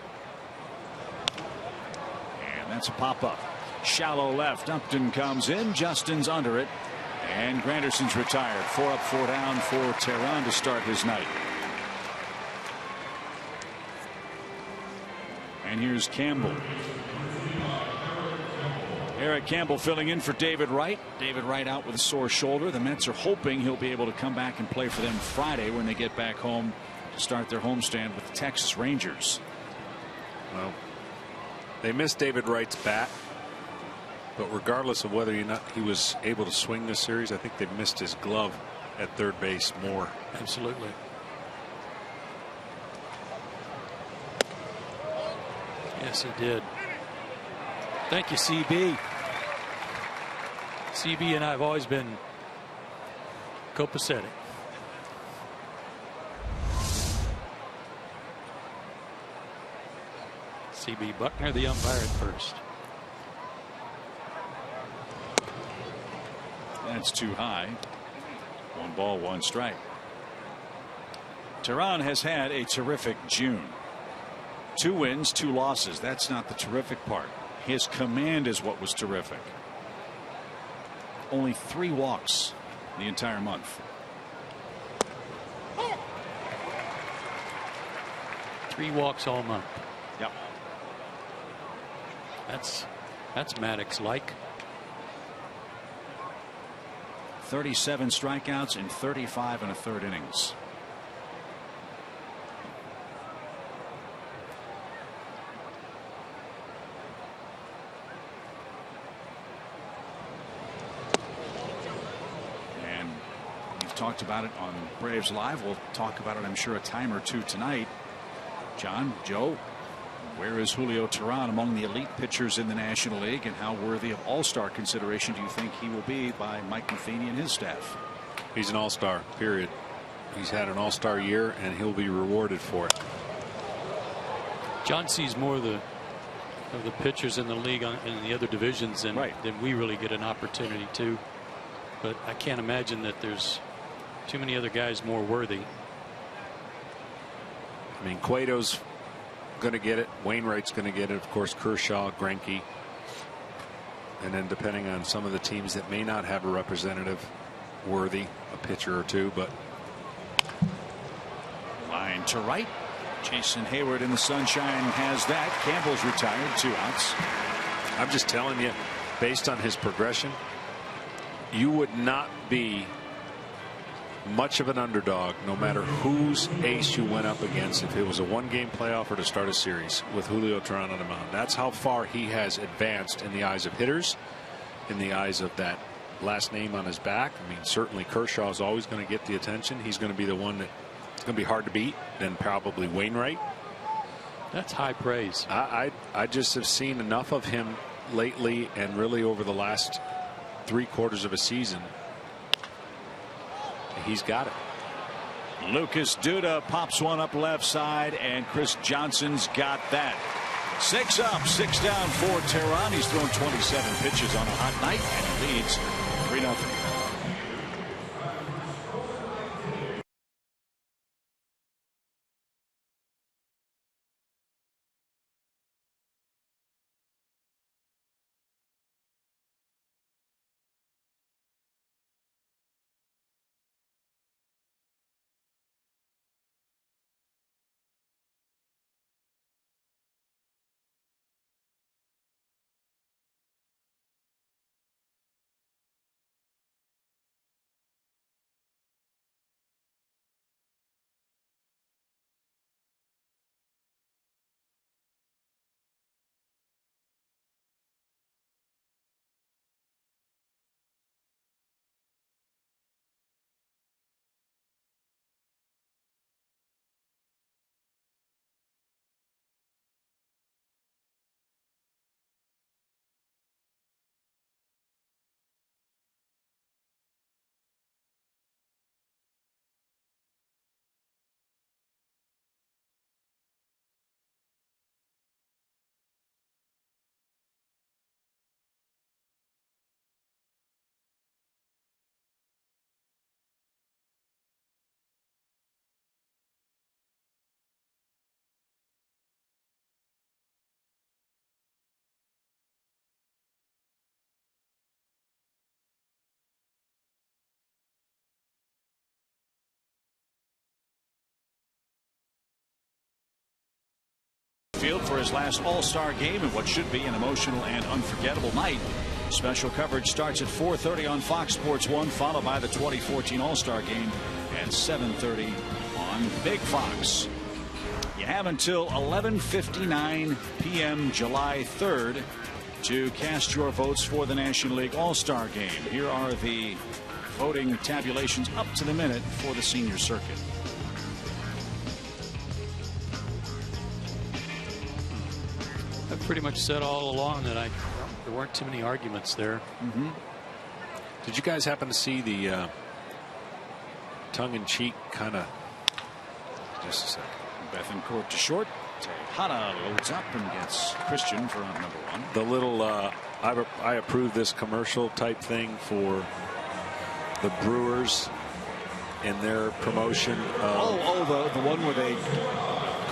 And that's a pop-up. Shallow left. Upton comes in. Justin's under it. And Granderson's retired. 4 up, 4 down for Tehran to start his night. And here's Campbell. Eric Campbell filling in for David Wright. David Wright out with a sore shoulder. The Mets are hoping he'll be able to come back and play for them Friday when they get back home to start their homestand with the Texas Rangers. Well, they missed David Wright's bat, but regardless of whether or not he was able to swing this series, I think they missed his glove at third base more. Absolutely. Yes, he did. Thank you, CB. CB and I have always been copacetic. CB Buckner, the umpire at first. That's too high. 1 ball, 1 strike. Tehran has had a terrific June. 2 wins, 2 losses. That's not the terrific part. His command is what was terrific. Only 3 walks the entire month. 3 walks all month. Yep. That's Maddox like. 37 strikeouts in 35 1/3 innings. And we've talked about it on Braves Live. We'll talk about it, I'm sure, a time or two tonight. John, Joe, where is Julio Tehran among the elite pitchers in the National League, and how worthy of all-star consideration do you think he will be by Mike Matheny and his staff? He's an all-star, period. He's had an all-star year, and he'll be rewarded for it. John sees more of the pitchers in the league in the other divisions than we really get an opportunity to. But I can't imagine that there's too many other guys more worthy. I mean, Cueto's going to get it. Wainwright's going to get it. Of course, Kershaw, Greinke. And then depending on some of the teams that may not have a representative worthy, a pitcher or two, but. Line to right. Jason Hayward in the sunshine has that. Campbell's retired. 2 outs. I'm just telling you, based on his progression, you would not be much of an underdog no matter whose ace you went up against if it was a 1-game playoff or to start a series with Julio Tehran on the mound. That's how far he has advanced in the eyes of hitters, in the eyes of that last name on his back. I mean, certainly Kershaw is always going to get the attention. He's going to be the one that it's going to be hard to beat. Then probably Wainwright. That's high praise. I just have seen enough of him lately, and really over the last 3/4 of a season. He's got it. Lucas Duda pops one up left side, and Chris Johnson's got that. 6 up, 6 down for Tehran. He's thrown 27 pitches on a hot night, and he leads 3-0. field for his last All-Star game in what should be an emotional and unforgettable night. Special coverage starts at 4:30 on Fox Sports 1, followed by the 2014 All-Star game at 7:30 on Big Fox. You have until 11:59 p.m. July 3rd to cast your votes for the National League All-Star game. Here are the voting tabulations up to the minute for the senior circuit. I've pretty much said all along that there weren't too many arguments there. Did you guys happen to see the tongue-in-cheek kind of? Just a second. Bethancourt to short. Tejada loads up and gets Christian for number 1. The little I approve this commercial type thing for the Brewers in their promotion. The one where they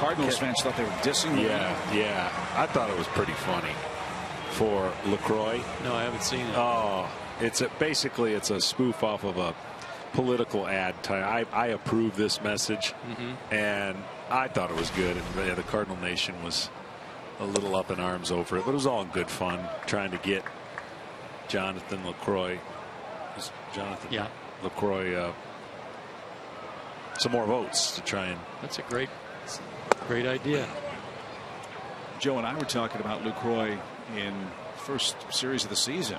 Cardinals fans thought they were dissing. Yeah. I thought it was pretty funny for LaCroix. No, I haven't seen it. Oh, basically it's a spoof off of a political ad. I approve this message, and I thought it was good. And the Cardinal Nation was a little up in arms over it, but it was all in good fun, trying to get Jonathan LaCroix. LaCroix some more votes to try and. That's a great idea. Joe and I were talking about LaCroix in first series of the season.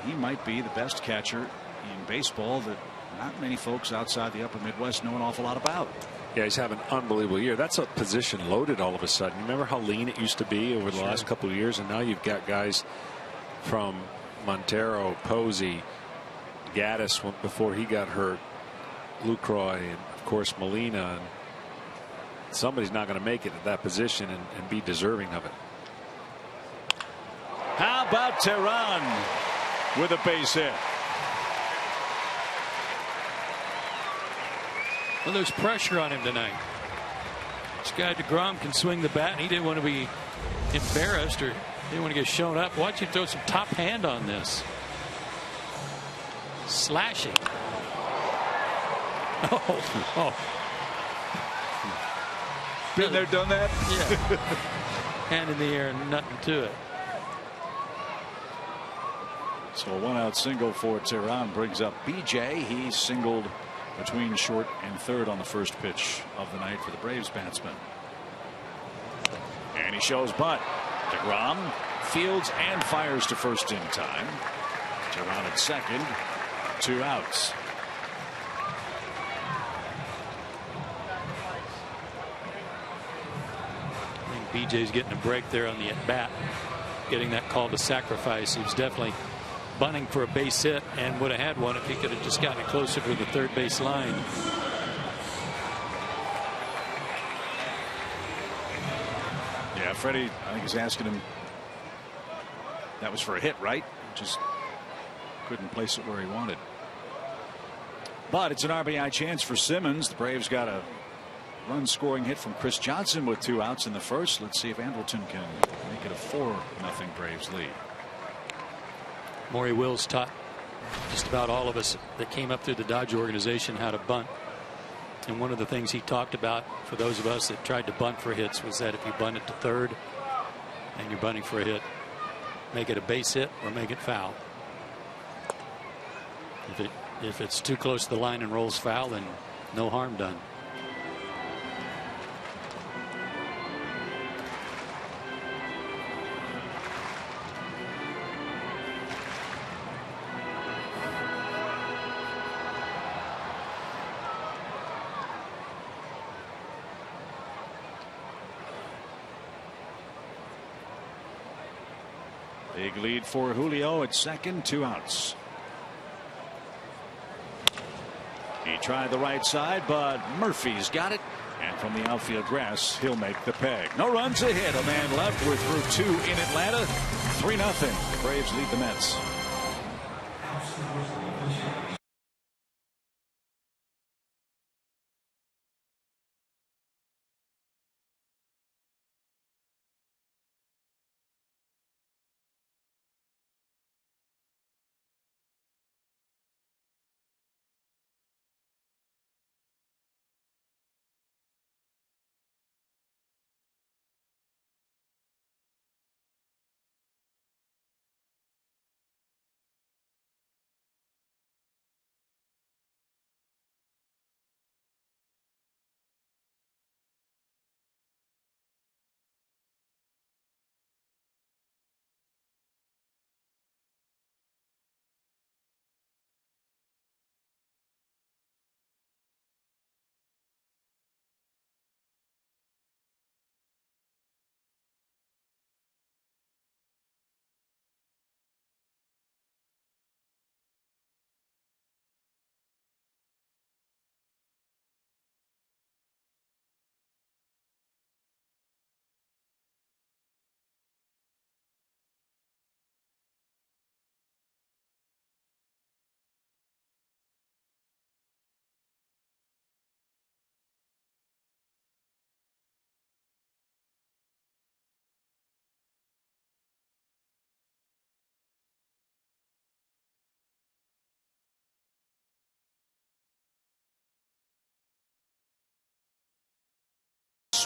He might be the best catcher in baseball that not many folks outside the upper Midwest know an awful lot about. Yeah, he's having an unbelievable year. That's a position loaded all of a sudden. You remember how lean it used to be over the last couple of years, and now you've got guys from Montero, Posey, Gaddis before he got hurt, LaCroix, and of course Molina. And somebody's not going to make it at that position and be deserving of it. How about Tehran with a base hit? Well, there's pressure on him tonight. This guy DeGrom can swing the bat, and he didn't want to be embarrassed or didn't want to get shown up. Watch him throw some top hand on this. Slashing. Oh. Been there, done that? Yeah. Hand in the air, nothing to it. So a 1-out single for Tehran brings up BJ. He singled between short and third on the first pitch of the night for the Braves batsman. And he shows bunt. DeGrom fields and fires to first in time. Tehran at second. 2 outs. I think BJ's getting a break there on the at bat, getting that call to sacrifice. He was definitely bunting for a base hit and would have had one if he could have just gotten it closer to the third base line. Yeah, Freddie, I think he's asking him. That was for a hit, right? Just couldn't place it where he wanted. But it's an RBI chance for Simmons. The Braves got a run scoring hit from Chris Johnson with 2 outs in the first. Let's see if Andrelton can make it a 4-0 Braves lead. Maury Wills taught just about all of us that came up through the Dodger organization how to bunt. And one of the things he talked about for those of us that tried to bunt for hits was that if you bunt it to third and you're bunting for a hit, make it a base hit or make it foul. If it's too close to the line and rolls foul, then no harm done. Big lead for Julio at second, 2 outs. He tried the right side, but Murphy's got it. And from the outfield grass, he'll make the peg. No runs, a hit. A man left. We're through 2 in Atlanta. 3-0. Braves lead the Mets.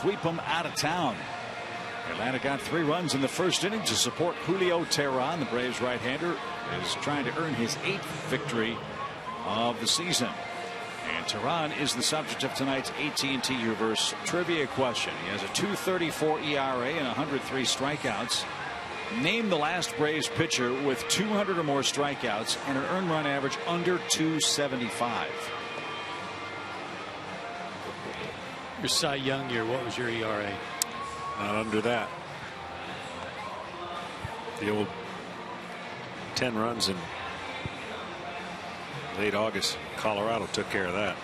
sweep them out of town. Atlanta got 3 runs in the first inning to support Julio Teheran. The Braves right-hander is trying to earn his 8th victory of the season. And Teheran is the subject of tonight's AT&T Universe trivia question. He has a 2.34 ERA and 103 strikeouts. Name the last Braves pitcher with 200 or more strikeouts and an earned run average under 275. Your Cy Young year, what was your ERA? Not under that. The old 10 runs in late August. Colorado took care of that.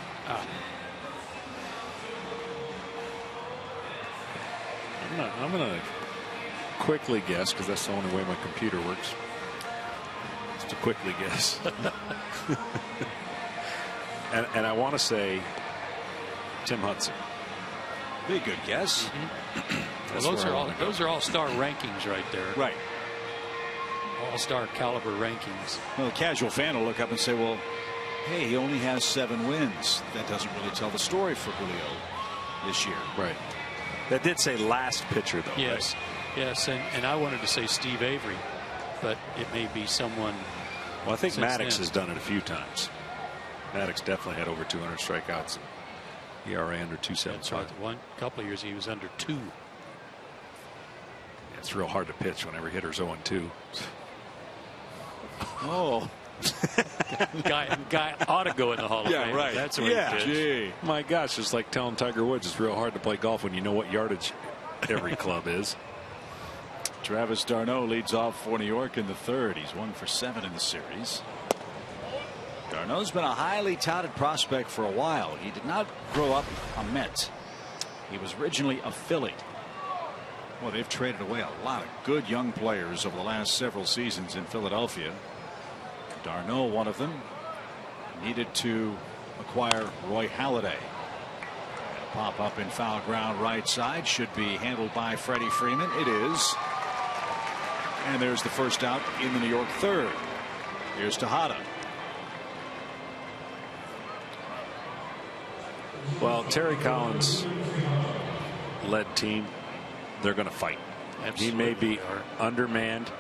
I'm gonna quickly guess, because that's the only way my computer works. Just to quickly guess. and I want to say Tim Hudson. Be a good guess. Well, those are all-star rankings right there. Right. All-star caliber rankings. Well, a casual fan will look up and say, well, hey, he only has 7 wins. That doesn't really tell the story for Julio this year. Right. That did say last pitcher, though. Yes. Right? Yes, and I wanted to say Steve Avery, but it may be someone. Well, I think Maddox has done it a few times. Maddox definitely had over 200 strikeouts. ERA under 275. One couple of years he was under 2. Yeah, it's real hard to pitch whenever hitter's 0-2. Oh. guy ought to go in the Hall of Fame. Yeah, right. That's what he Gee. My gosh, it's like telling Tiger Woods it's real hard to play golf when you know what yardage every club is. Travis d'Arnaud leads off for New York in the 3rd. He's 1 for 7 in the series. D'Arnaud's been a highly touted prospect for a while. He did not grow up a Met. He was originally a Philly. Well, they've traded away a lot of good young players over the last several seasons in Philadelphia. d'Arnaud, one of them, needed to acquire Roy Halladay. A pop up in foul ground right side, should be handled by Freddie Freeman. It is. And there's the first out in the New York 3rd. Here's Tejada. Well, Terry Collins led team. They're going to fight. Absolutely. He may be undermanned,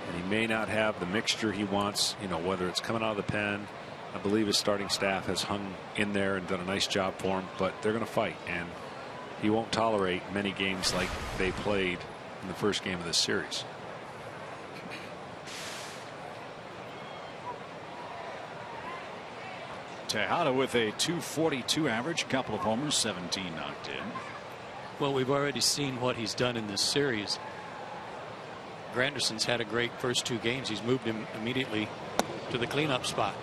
and he may not have the mixture he wants, you know, whether it's coming out of the pen. I believe his starting staff has hung in there and done a nice job for him, but they're going to fight, and he won't tolerate many games like they played in the first game of this series. Tejada with a .242 average, couple of homers, 17 knocked in. Well, we've already seen what he's done in this series. Granderson's had a great first 2 games. He's moved him immediately to the cleanup spot.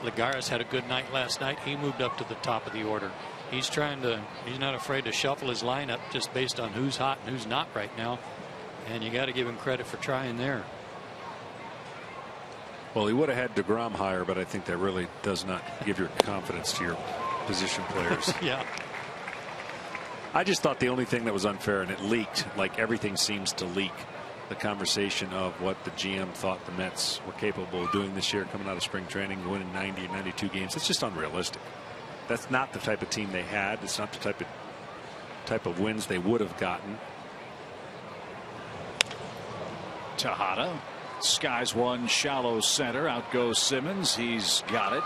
Lagares had a good night last night. He moved up to the top of the order. He's not afraid to shuffle his lineup just based on who's hot and who's not right now. And you got to give him credit for trying there. Well, he would have had DeGrom higher, but I think that really does not give your confidence to your position players. Yeah. I just thought the only thing that was unfair, and it leaked, like everything seems to leak, the conversation of what the GM thought the Mets were capable of doing this year coming out of spring training, winning 90 or 92 games. It's just unrealistic. That's not the type of team they had. It's not the type of wins they would have gotten. Tejada skies one shallow center. Out goes Simmons. He's got it.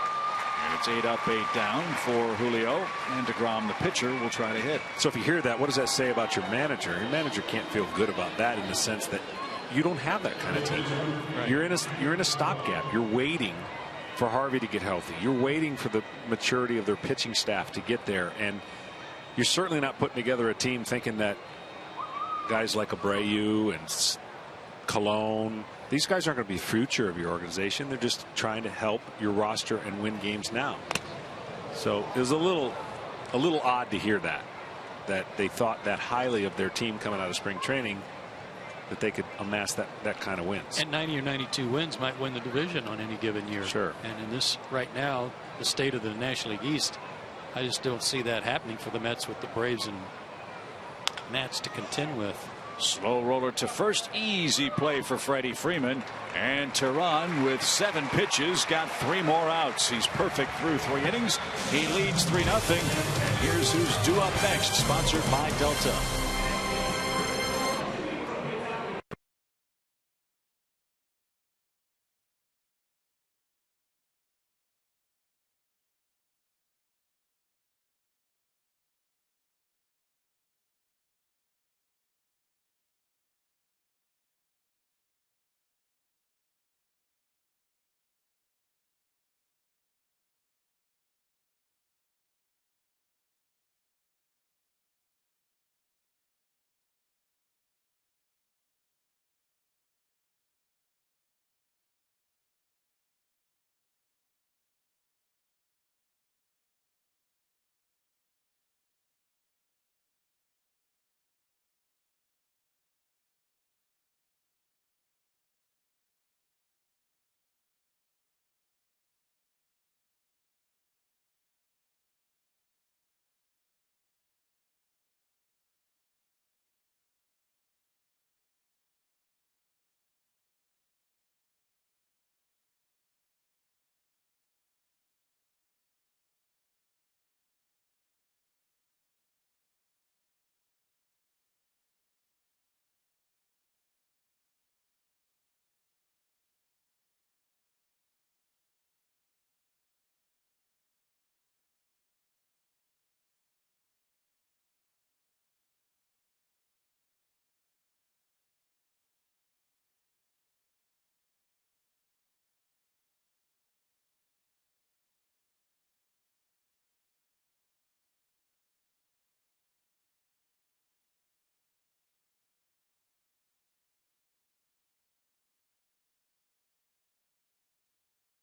And it's 8 up, 8 down for Julio. And DeGrom, the pitcher, will try to hit. So if you hear that, what does that say about your manager? Your manager can't feel good about that in the sense that you don't have that kind of team. Right. You're in a stopgap. You're waiting for Harvey to get healthy. You're waiting for the maturity of their pitching staff to get there. And you're certainly not putting together a team thinking that guys like Abreu and Colon, these guys aren't going to be the future of your organization. They're just trying to help your roster and win games now. So it was a little odd to hear that they thought that highly of their team coming out of spring training, that they could amass that kind of wins. And 90 or 92 wins might win the division on any given year. Sure. And in this right now, the state of the National League East, I just don't see that happening for the Mets with the Braves and Nats to contend with. Slow roller to first. Easy play for Freddie Freeman. And Tehran with 7 pitches got 3 more outs. He's perfect through 3 innings. He leads 3-0. Here's who's due up next. Sponsored by Delta.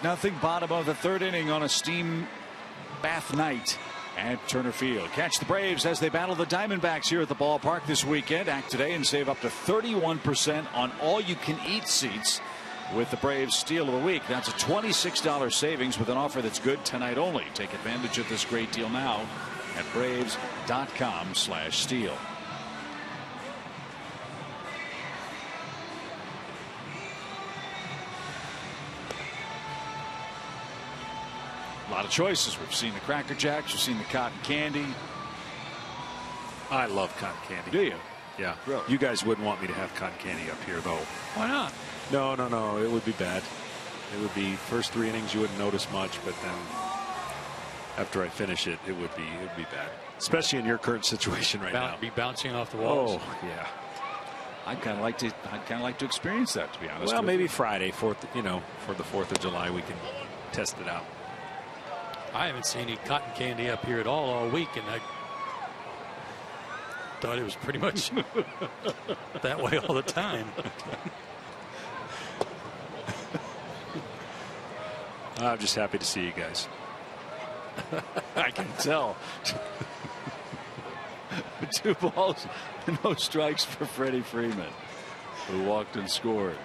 Nothing, bottom of the 3rd inning on a steam bath night at Turner Field. Catch the Braves as they battle the Diamondbacks here at the ballpark this weekend. Act today and save up to 31% on all-you-can-eat seats with the Braves Steal of the Week. That's a $26 savings with an offer that's good tonight only. Take advantage of this great deal now at braves.com/steal. A lot of choices. We've seen the Cracker Jacks. We've seen the cotton candy. I love cotton candy. Do you? Yeah. Really? You guys wouldn't want me to have cotton candy up here, though. Why not? No. It would be bad. It would be first 3 innings you wouldn't notice much, but then after I finish it, it would be bad. Especially in your current situation right now. Be bouncing off the walls. Oh yeah. I'd kind of like to experience that, to be honest. Well, maybe Friday, for the 4th of July, we can test it out. I haven't seen any cotton candy up here at all week, and I thought it was pretty much that way all the time. I'm just happy to see you guys. I can tell. 2 balls, no strikes for Freddie Freeman, who walked and scored.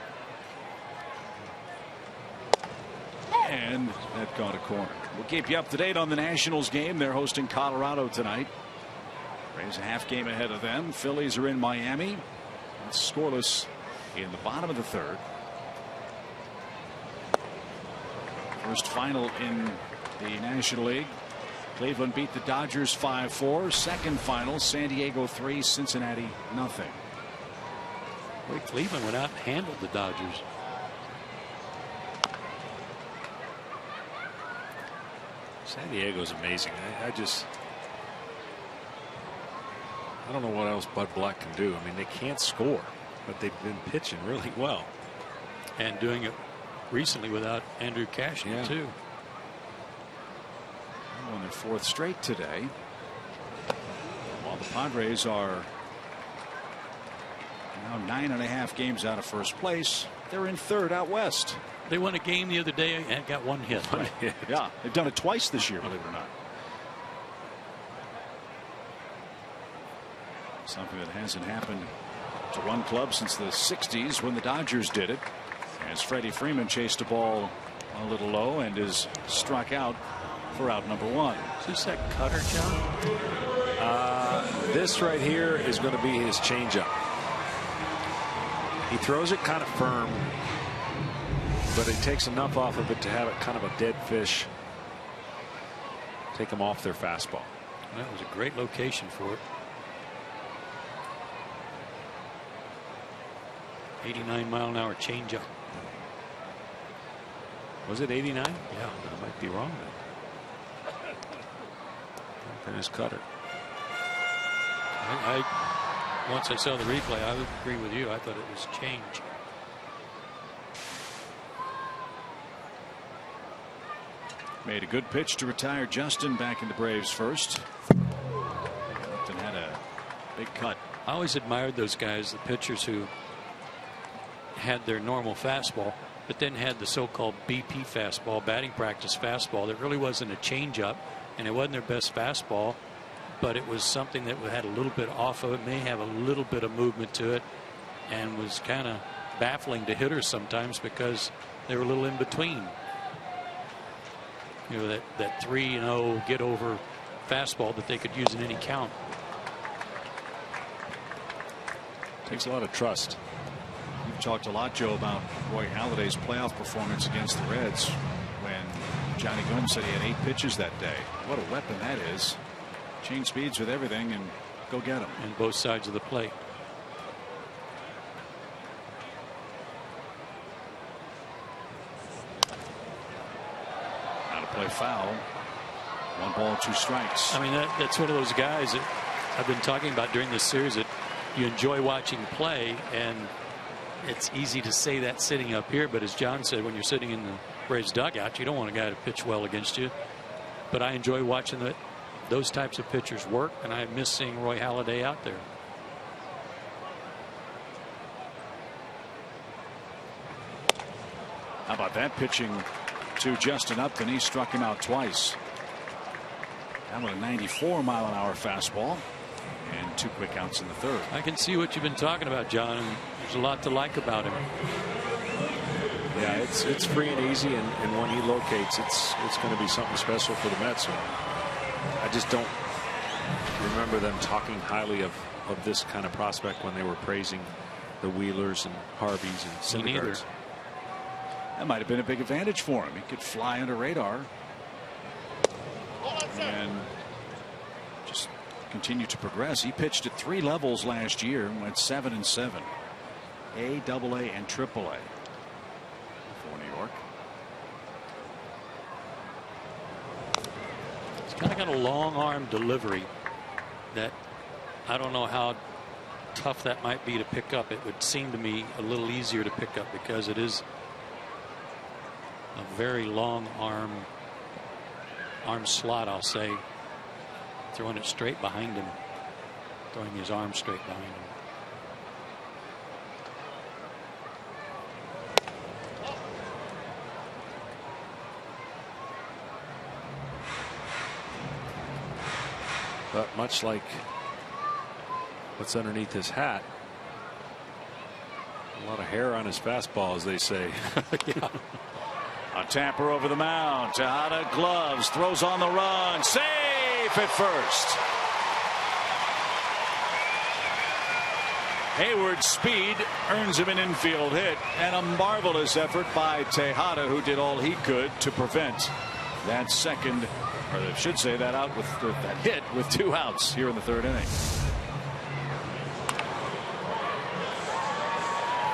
And that caught a corner. We'll keep you up to date on the Nationals game. They're hosting Colorado tonight. Braves a half game ahead of them. Phillies are in Miami. It's scoreless in the bottom of the 3rd. First final in the National League. Cleveland beat the Dodgers 5-4. Second final, San Diego 3, Cincinnati nothing. Boy, Cleveland went out and handled the Dodgers. San Diego's amazing. I don't know what else Bud Black can do. I mean, they can't score, but they've been pitching really well. And doing it recently without Andrew Cashner, too. On their 4th straight today. While the Padres are now 9.5 games out of first place, they're in 3rd out west. They won a game the other day and got 1 hit. Right? Yeah, they've done it twice this year, believe it or not. Something that hasn't happened to one club since the 60s when the Dodgers did it. As Freddie Freeman chased a ball a little low and is struck out for out number 1. Is this that cutter, John? This right here is going to be his changeup. He throws it kind of firm, but it takes enough off of it to have it kind of a dead fish. Take them off their fastball. That was a great location for it. 89-mile-an-hour changeup. Was it 89? Yeah, I might be wrong then. And his cutter. Once I saw the replay, I would agree with you. I thought it was change. Made a good pitch to retire Justin back in the Braves first. Upton had a big cut. I always admired those guys, the pitchers who had their normal fastball, but then had the so-called BP fastball, batting practice fastball. That really wasn't a changeup, and it wasn't their best fastball, but it was something that had a little bit off of it, may have a little bit of movement to it, and was kind of baffling to hitters sometimes because they were a little in between. You know, that 3-0 get over fastball that they could use in any count. Takes a lot of trust. You've talked a lot, Joe, about Roy Halladay's playoff performance against the Reds when Johnny Gomes said he had 8 pitches that day. What a weapon that is. Change speeds with everything and go get them. And both sides of the plate. Out of play foul. 1 ball, 2 strikes. I mean, that's one of those guys that I've been talking about during this series that you enjoy watching play, and it's easy to say that sitting up here, but as John said, when you're sitting in the Braves dugout, you don't want a guy to pitch well against you. But I enjoy watching those types of pitchers work, and I miss seeing Roy Halladay out there. How about that pitching to Justin Upton? He struck him out twice. That was a 94-mile-an-hour fastball. And 2 quick outs in the 3rd. I can see what you've been talking about, John, and there's a lot to like about him. Yeah, it's free and easy, and when he locates, it's going to be something special for the Mets. I just don't remember them talking highly of this kind of prospect when they were praising the Wheelers and Harveys and Syndergaards. That might have been a big advantage for him. He could fly under radar and just continue to progress. He pitched at 3 levels last year and went 7-7. A, AA, and AAA for New York. He's kind of got a long arm delivery that I don't know how tough that might be to pick up. It would seem to me a little easier to pick up because it is a very long arm slot, I'll say. Throwing it straight behind him, throwing his arm straight behind him. But much like what's underneath his hat, a lot of hair on his fastball, as they say. Yeah. A tapper over the mound. Tejada gloves, throws on the run, safe at first. Hayward's speed earns him an infield hit, and a marvelous effort by Tejada, who did all he could to prevent that second, or I should say that out with that hit with 2 outs here in the 3rd inning.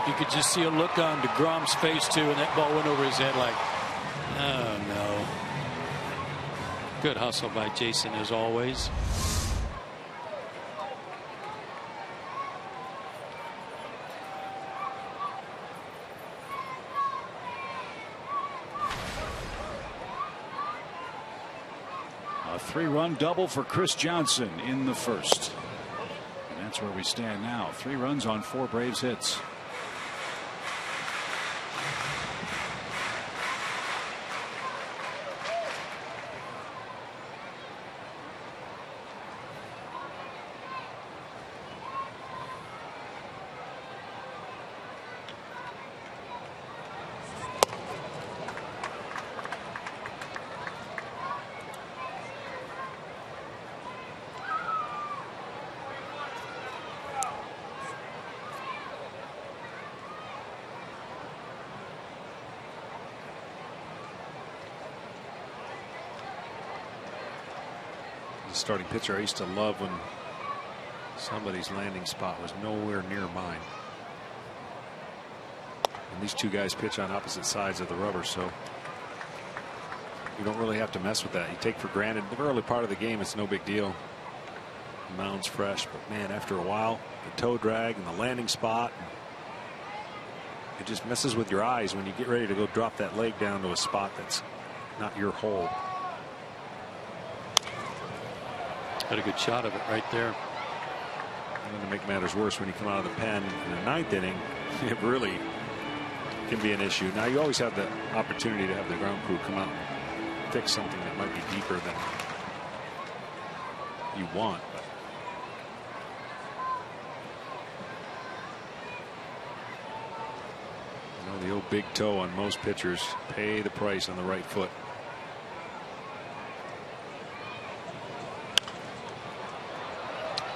You could just see a look on DeGrom's face too, and that ball went over his head like, oh no. Good hustle by Jason as always. A 3-run double for Chris Johnson in the 1st. And that's where we stand now. 3 runs on 4 Braves hits. starting pitcher. I used to love when somebody's landing spot was nowhere near mine. And these two guys pitch on opposite sides of the rubber, so you don't really have to mess with that. You take for granted the early part of the game, it's no big deal. The mound's fresh, but man, after a while, the toe drag and the landing spot, it just messes with your eyes when you get ready to go drop that leg down to a spot that's not your hole. Got a good shot of it right there. And to make matters worse, when you come out of the pen in the ninth inning, it really can be an issue. Now, you always have the opportunity to have the ground crew come out and fix something that might be deeper than you want. But you know, the old big toe on most pitchers pay the price on the right foot.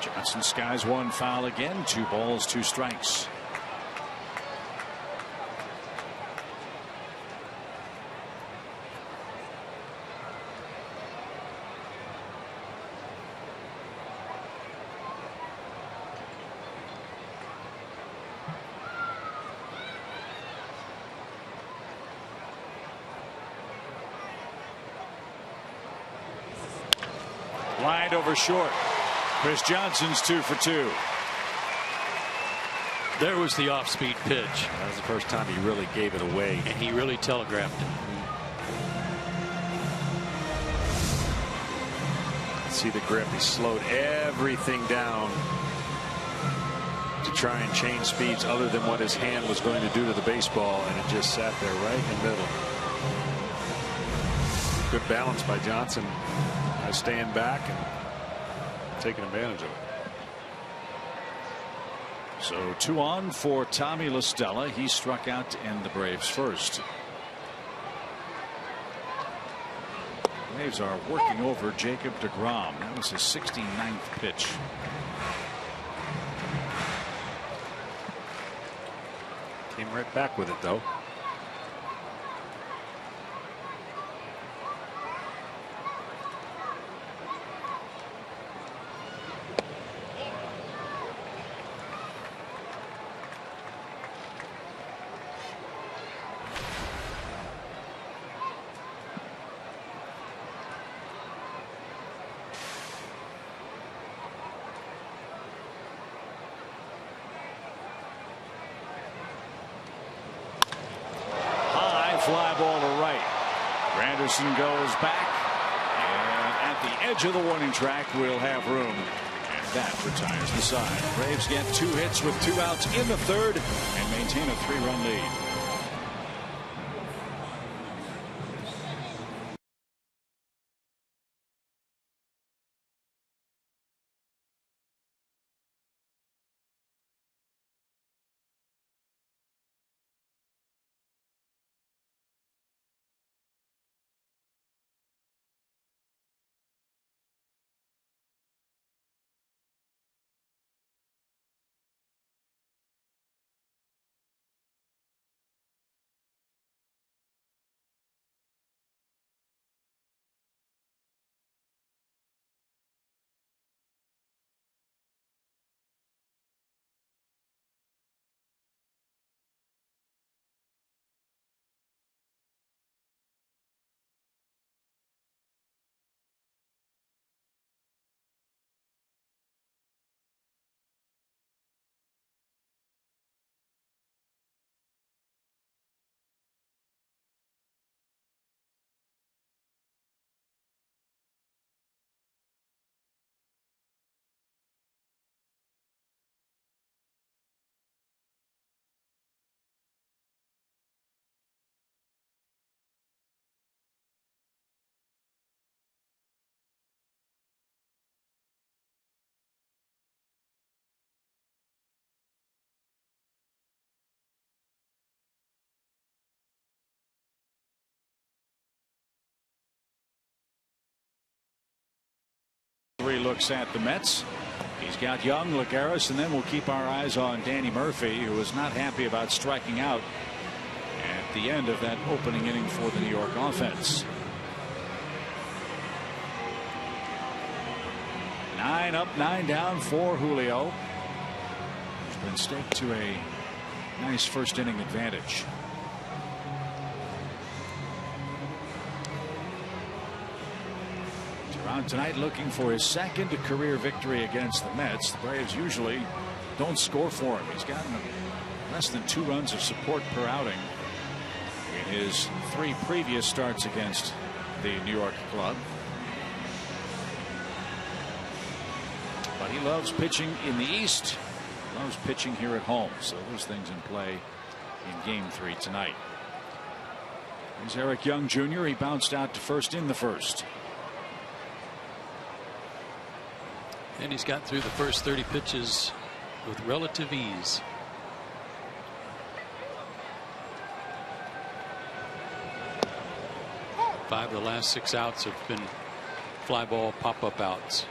Johnson skies one foul again. 2 balls, 2 strikes. Lined over short. Chris Johnson's 2 for 2. There was the off-speed pitch. That was the first time he really gave it away. And he really telegraphed it. See the grip. He slowed everything down to try and change speeds other than what his hand was going to do to the baseball, and it just sat there right in the middle. Good balance by Johnson. Staying back and taking advantage of it. So 2 on for Tommy La Stella. He struck out to end the Braves first. Braves are working over Jacob deGrom. That was his 69th pitch. Came right back with it, though. Fly ball to right. Granderson goes back, and at the edge of the warning track we'll have room, and that retires the side. Braves get 2 hits with 2 outs in the 3rd and maintain a 3-run lead. Looks at the Mets. He's got Young, Lagares, and then we'll keep our eyes on Danny Murphy, who was not happy about striking out at the end of that opening inning for the New York offense. 9 up, 9 down for Julio. He's been staked to a nice first inning advantage. Teheran tonight looking for his second career victory against the Mets. The Braves usually don't score for him. He's gotten less than 2 runs of support per outing in his 3 previous starts against the New York club. But he loves pitching in the East, loves pitching here at home. So those things in play in Game 3 tonight. Here's Eric Young Jr. He bounced out to first in the first. And he's got through the first 30 pitches with relative ease. Five of the last 6 outs have been fly ball pop-up outs.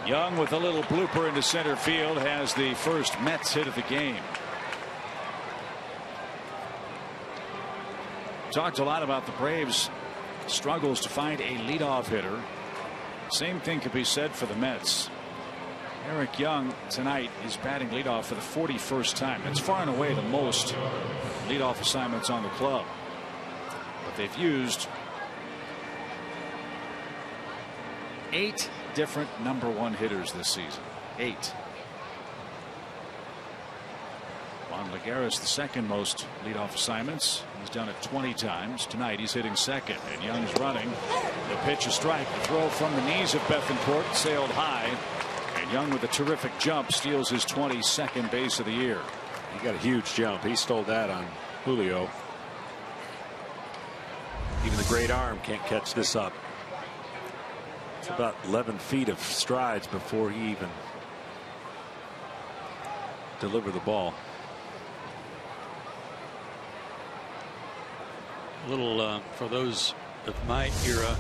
Young with a little blooper into center field has the first Mets hit of the game. Talked a lot about the Braves' struggles to find a leadoff hitter. Same thing could be said for the Mets. Eric Young tonight is batting leadoff for the 41st time. That's far and away the most leadoff assignments on the club. But they've used 8 different number 1 hitters this season. 8. Juan Lagares, the second most leadoff assignments. He's done it 20 times. Tonight he's hitting second, and Young's running. The pitch, a strike. The throw from the knees of Bethancourt sailed high, and Young with a terrific jump steals his 22nd base of the year. He got a huge jump. He stole that on Julio. Even the great arm can't catch this up. It's about 11 feet of strides before he even delivered the ball. A little for those of my era,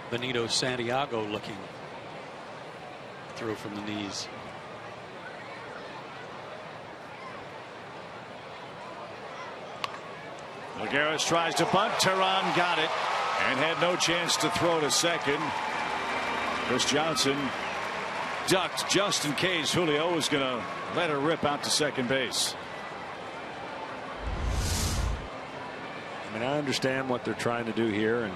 Benito Santiago looking throw from the knees. Lagares tries to bunt. Teheran got it and had no chance to throw to second. Chris Johnson ducked just in case Julio was going to let her rip out to second base. I mean, I understand what they're trying to do here, and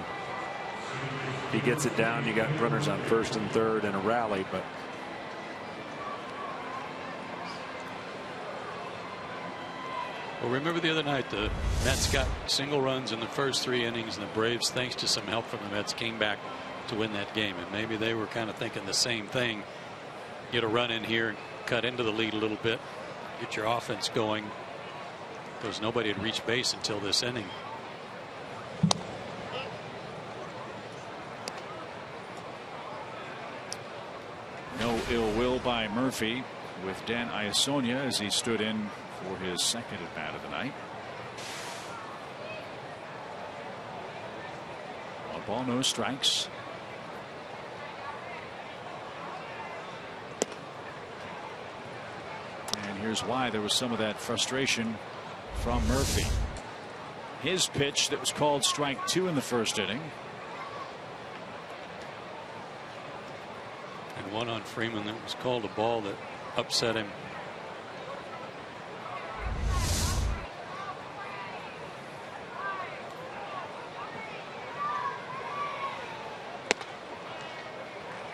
if he gets it down, you got runners on first and third and a rally, but well, remember the other night the Mets got single runs in the first 3 innings, and the Braves, thanks to some help from the Mets, came back to win that game. And maybe they were kind of thinking the same thing. Get a run in here and cut into the lead a little bit, get your offense going, because nobody had reached base until this inning. No ill will by Murphy with Dan Iasonia as he stood in for his second at bat of the night. 1 ball, no strikes. And here's why there was some of that frustration from Murphy. His pitch that was called strike 2 in the first inning. And one on Freeman that was called a ball that upset him.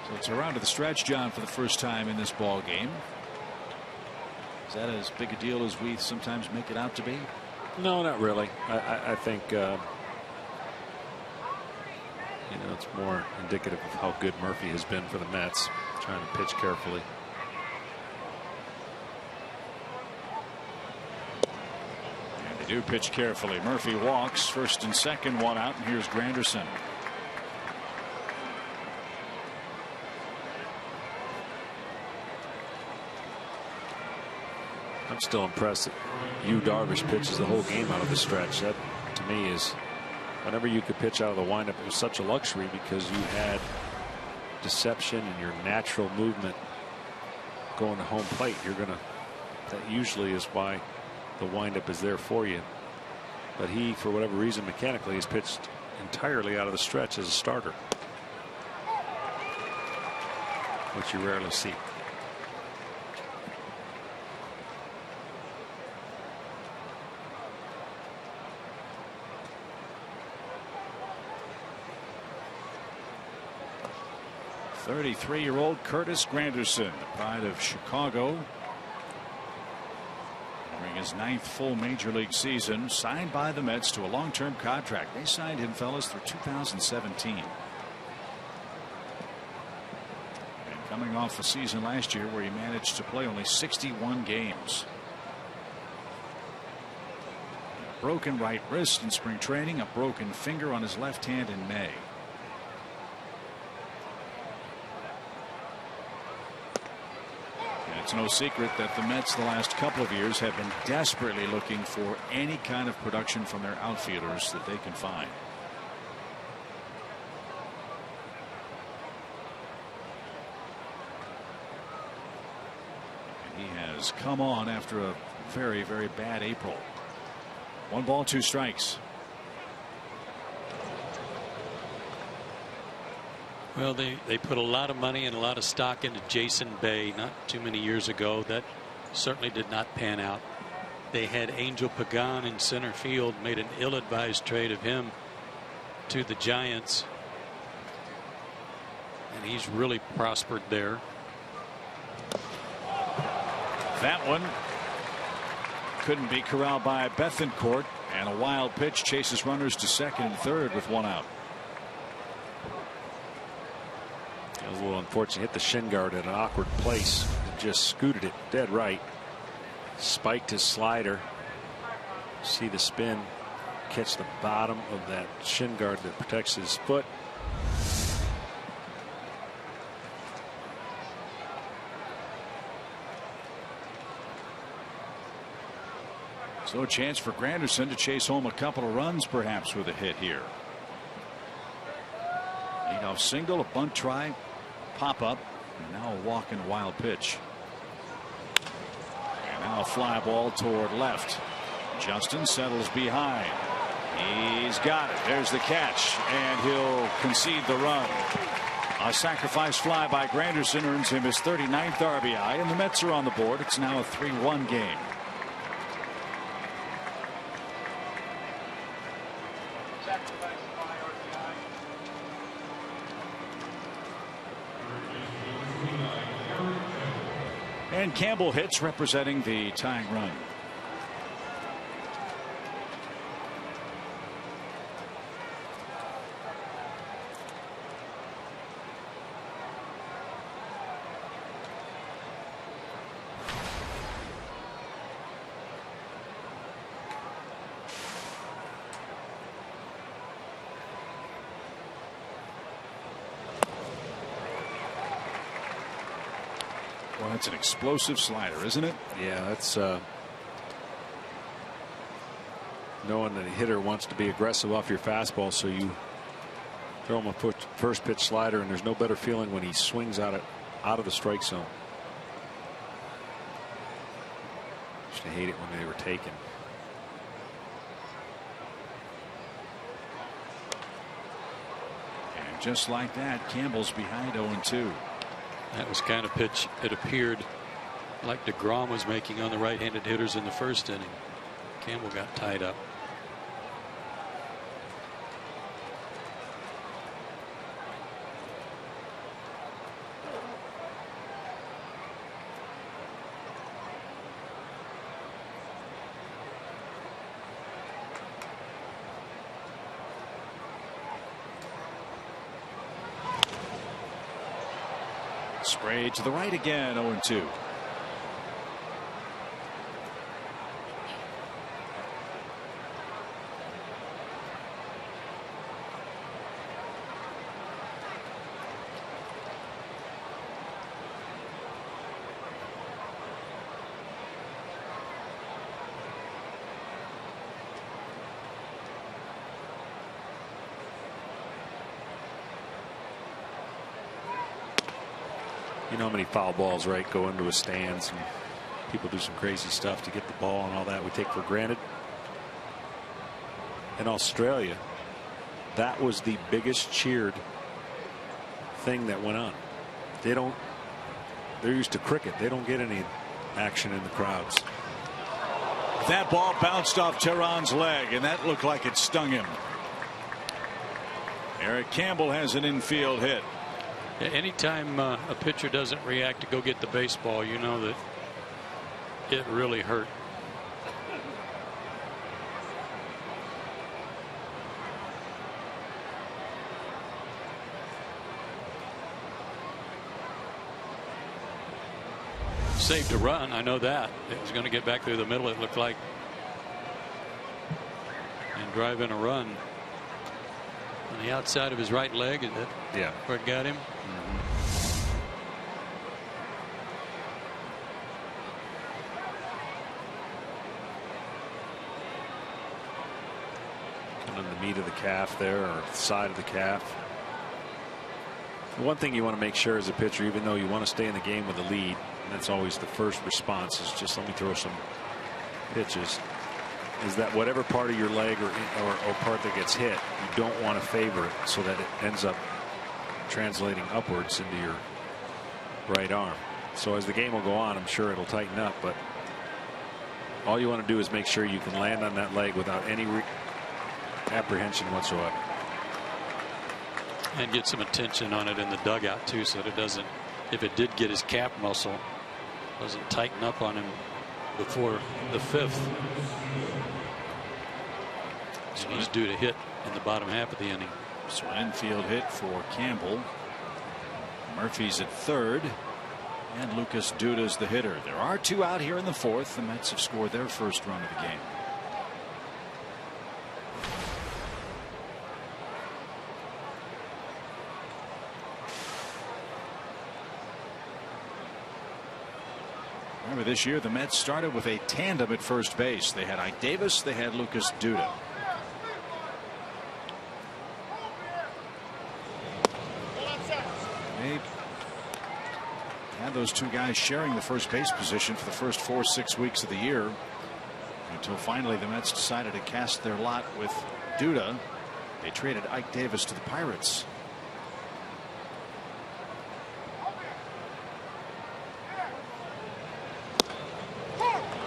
So it's around to the stretch, John, for the first time in this ball game. Is that as big a deal as we sometimes make it out to be? no, not really. I think it's more indicative of how good Murphy has been for the Mets, trying to pitch carefully. And they do pitch carefully. Murphy walks, first and second, 1 out, and here's Granderson. I'm still impressed that Darvish pitches the whole game out of the stretch. That, to me, is whenever you could pitch out of the windup, it was such a luxury because you had deception and your natural movement going to home plate, that usually is why the windup is there for you. But he, for whatever reason, mechanically has pitched entirely out of the stretch as a starter, which you rarely see. .33-year-old Curtis Granderson, the pride of Chicago, during his 9th full major league season, signed by the Mets to a long-term contract. They signed him, fellas, through 2017. And coming off a season last year where he managed to play only 61 games. A broken right wrist in spring training, a broken finger on his left hand in May. It's no secret that the Mets the last couple of years have been desperately looking for any kind of production from their outfielders that they can find. And he has come on after a very, very bad April. 1 ball, 2 strikes. Well, they put a lot of money and a lot of stock into Jason Bay not too many years ago. That certainly did not pan out. They had Angel Pagan in center field, made an ill-advised trade of him to the Giants, and he's really prospered there. That one couldn't be corralled by Bethancourt, and a wild pitch chases runners to second and third with 1 out. It was a little unfortunate. Hit the shin guard at an awkward place and just scooted it dead right. Spiked his slider. See the spin catch the bottom of that shin guard that protects his foot. So a chance for Granderson to chase home a couple of runs perhaps with a hit here. Leadoff single, a bunt try, pop up, and now a walk and a wild pitch. And now a fly ball toward left. Justin settles behind. He's got it. There's the catch, and he'll concede the run. A sacrifice fly by Granderson earns him his 39th RBI, and the Mets are on the board. It's now a 3-1 game. And Campbell hits, representing the tying run. Well, that's an explosive slider, isn't it? Yeah, that's knowing that a hitter wants to be aggressive off your fastball, so you throw him a first pitch slider, and there's no better feeling when he swings out of the strike zone. Used to hate it when they were taken. And just like that, Campbell's behind 0-2. That was kind of pitch it appeared like DeGrom was making on the right-handed hitters in the first inning. Campbell got tied up. Sprayed to the right again, 0-2. You know how many foul balls, right, go into a stands, and people do some crazy stuff to get the ball and all that we take for granted. In Australia, that was the biggest cheered thing that went on. They're used to cricket. They don't get any action in the crowds. That ball bounced off Teheran's leg, and that looked like it stung him. Eric Campbell has an infield hit. Anytime a pitcher doesn't react to go get the baseball, you know that it really hurt. Saved a run, I know that. It was going to get back through the middle, it looked like, and drive in a run on the outside of his right leg. Is that where it got him? Kind of the meat of the calf there, or the side of the calf. The one thing you want to make sure as a pitcher, even though you want to stay in the game with a lead, and that's always the first response, is just let me throw some pitches, is that whatever part of your leg or part that gets hit, you don't want to favor it so that it ends up translating upwards into your right arm. So as the game will go on, I'm sure it'll tighten up, but all you want to do is make sure you can land on that leg without any apprehension whatsoever. And get some attention on it in the dugout too, so that it doesn't, if it did get his calf muscle, doesn't tighten up on him before the fifth. So he's due to hit in the bottom half of the inning. So an infield hit for Campbell. Murphy's at third, and Lucas Duda's the hitter. There are two out here in the fourth. The Mets have scored their first run of the game. Remember, this year the Mets started with a tandem at first base. They had Ike Davis, they had Lucas Duda. They had those two guys sharing the first base position for the first 4-6 weeks of the year, until finally the Mets decided to cast their lot with Duda. They traded Ike Davis to the Pirates.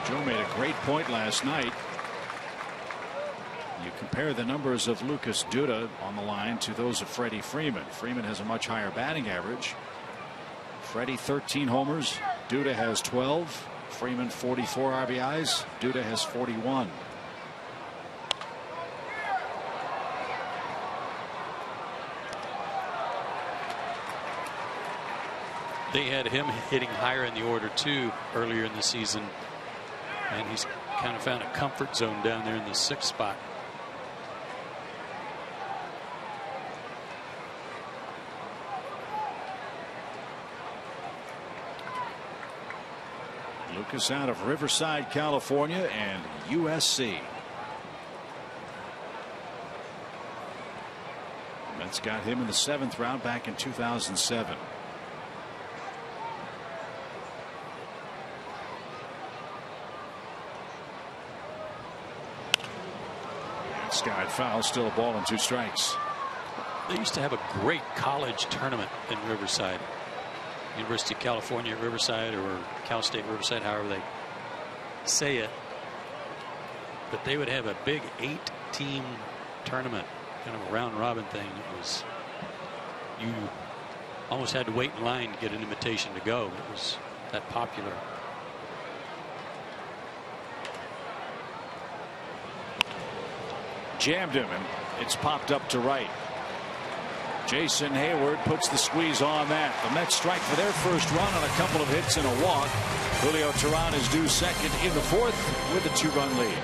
Joe made a great point last night. You compare the numbers of Lucas Duda on the line to those of Freddie Freeman. Freeman has a much higher batting average. Freddie 13 homers. Duda has 12. Freeman 44 RBIs. Duda has 41. They had him hitting higher in the order too earlier in the season, and he's kind of found a comfort zone down there in the 6th spot. Lucas out of Riverside, California, and USC. Mets got him in the 7th round back in 2007. Skied foul, still a ball and 2 strikes. They used to have a great college tournament in Riverside. University of California at Riverside, or Cal State Riverside, however they say it. But they would have a big 8-team tournament, kind of a round robin thing. It was, you almost had to wait in line to get an invitation to go. It was that popular. Jammed him, and it's popped up to right. Jason Hayward puts the squeeze on that. The Mets strike for their first run on a couple of hits and a walk. Julio Teheran is due second in the 4th with a 2-run lead.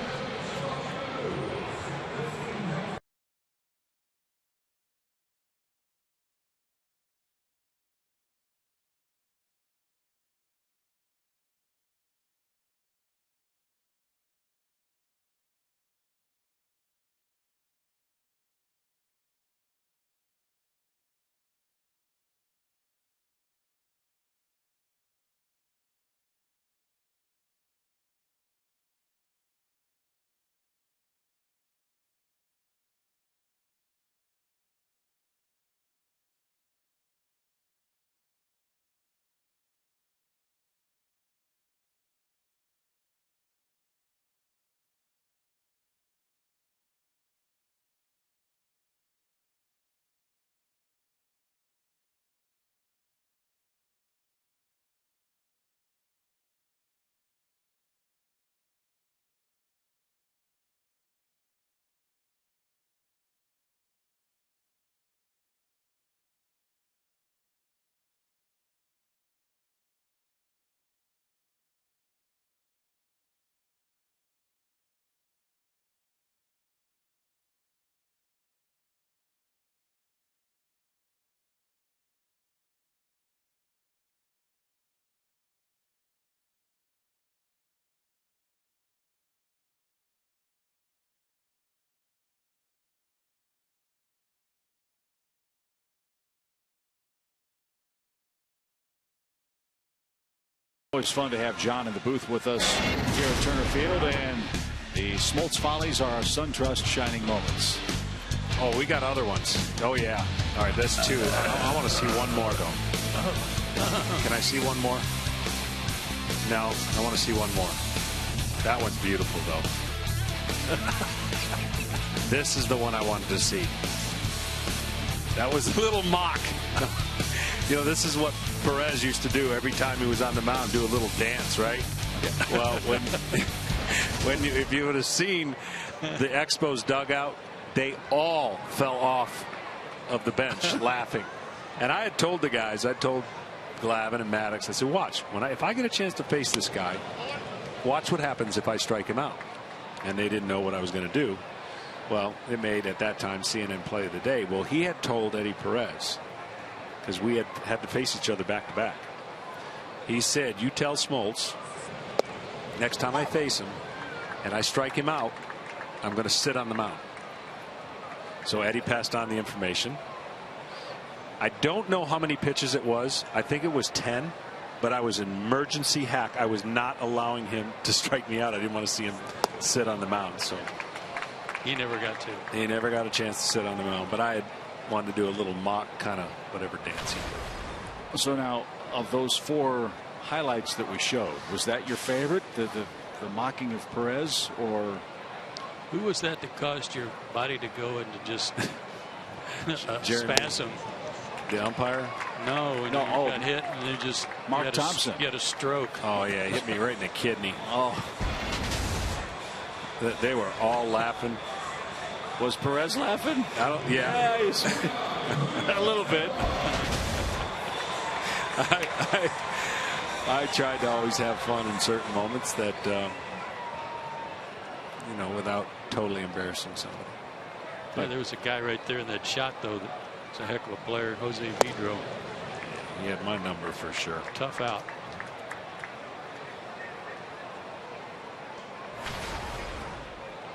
Always fun to have John in the booth with us here at Turner Field, and the Smoltz Follies are our SunTrust shining moments. Oh, we got other ones. Oh, yeah. All right, that's 2. I want to see one more, though. Can I see one more? No, I want to see one more. That one's beautiful, though. This is the one I wanted to see. That was a little mock. You know, this is what Perez used to do every time he was on the mound, do a little dance, right? Well, if you would have seen the Expos dugout, they all fell off of the bench laughing. And I had told the guys, I told Glavine and Maddox, I said, watch, if I get a chance to face this guy, watch what happens if I strike him out. And they didn't know what I was going to do. Well, it made, at that time, CNN Play of the Day. Well, he had told Eddie Perez, because we had to face each other back to back. He said, you tell Smoltz, next time I face him and I strike him out, I'm going to sit on the mound. So Eddie passed on the information. I don't know how many pitches it was. I think it was 10, but I was an emergency hack. I was not allowing him to strike me out. I didn't want to see him sit on the mound. So he never got to. He never got a chance to sit on the mound, but I had wanted to do a little mock kind of whatever dance he did. So now, of those 4 highlights that we showed, was that your favorite, the mocking of Perez, or who was that caused your body to go into just spasm? The umpire? No, when you got hit and then just Mark Thompson. You had a stroke. Oh yeah, he hit me right in the kidney. Oh, they were all laughing. Was Perez laughing? Yeah. A little bit. I tried to always have fun in certain moments that, you know, without totally embarrassing somebody. But there was a guy right there in that shot, though, that's a heck of a player, Jose Vidro. He had my number for sure. Tough out.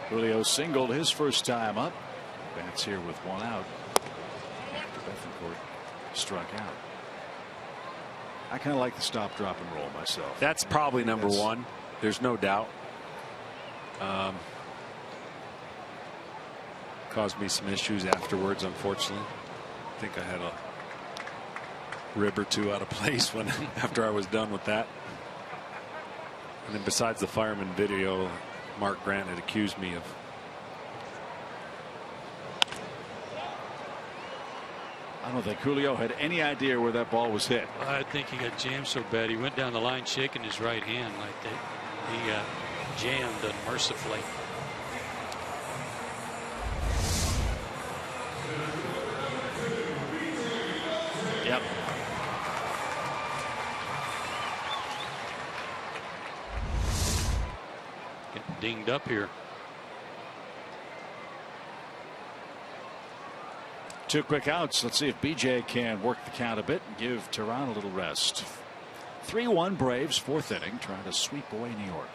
Julio singled his first time up. Bats here with 1 out after Bethencourt struck out. I kind of like the stop, drop, and roll myself. That's probably number 1. There's no doubt. Caused me some issues afterwards, unfortunately. I think I had a rib or 2 out of place after I was done with that. And then besides the fireman video, Mark Grant had accused me of I don't think Julio had any idea where that ball was hit. I think he got jammed so bad he went down the line shaking his right hand like that. He got jammed unmercifully. Yep. Getting dinged up here. 2 quick outs. Let's see if BJ can work the count a bit and give Tehran a little rest. 3-1 Braves, 4th inning, trying to sweep away New York.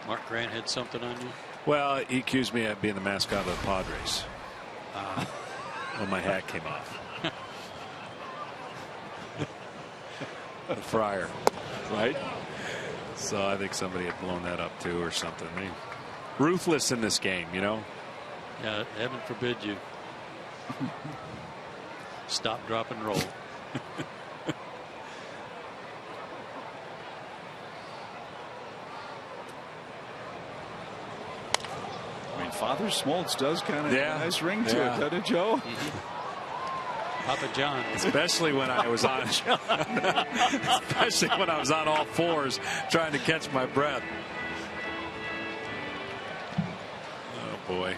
Mark Grant had something on you? Well, he accused me of being the mascot of the Padres. When my hat came off. The Friar. Right? So I think somebody had blown that up too or something. I mean, ruthless in this game, you know. Yeah, heaven forbid you stop, drop, and roll. I mean, Father Smoltz does kind of have a nice ring to it, doesn't it, Joe? Papa John. Especially when I was on especially when I was on all fours trying to catch my breath. Oh boy.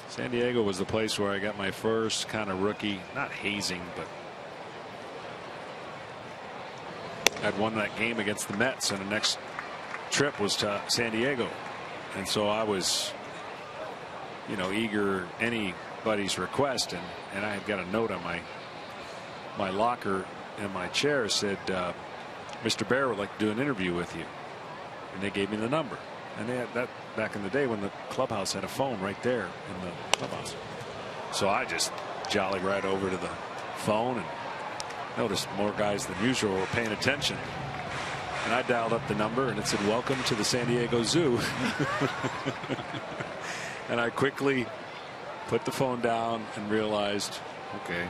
San Diego was the place where I got my first kind of rookie, not hazing, but I'd won that game against the Mets, and the next trip was to San Diego, and so I was, you know, eager anybody's request, and I had got a note on my locker in my chair said Mr. Bear would like to do an interview with you, and they gave me the number, and they had that back in the day when the clubhouse had a phone right there in the clubhouse, so I just jolly right over to the phone and noticed more guys than usual were paying attention. And I dialed up the number and it said, "Welcome to the San Diego Zoo." And I quickly put the phone down and realized, okay,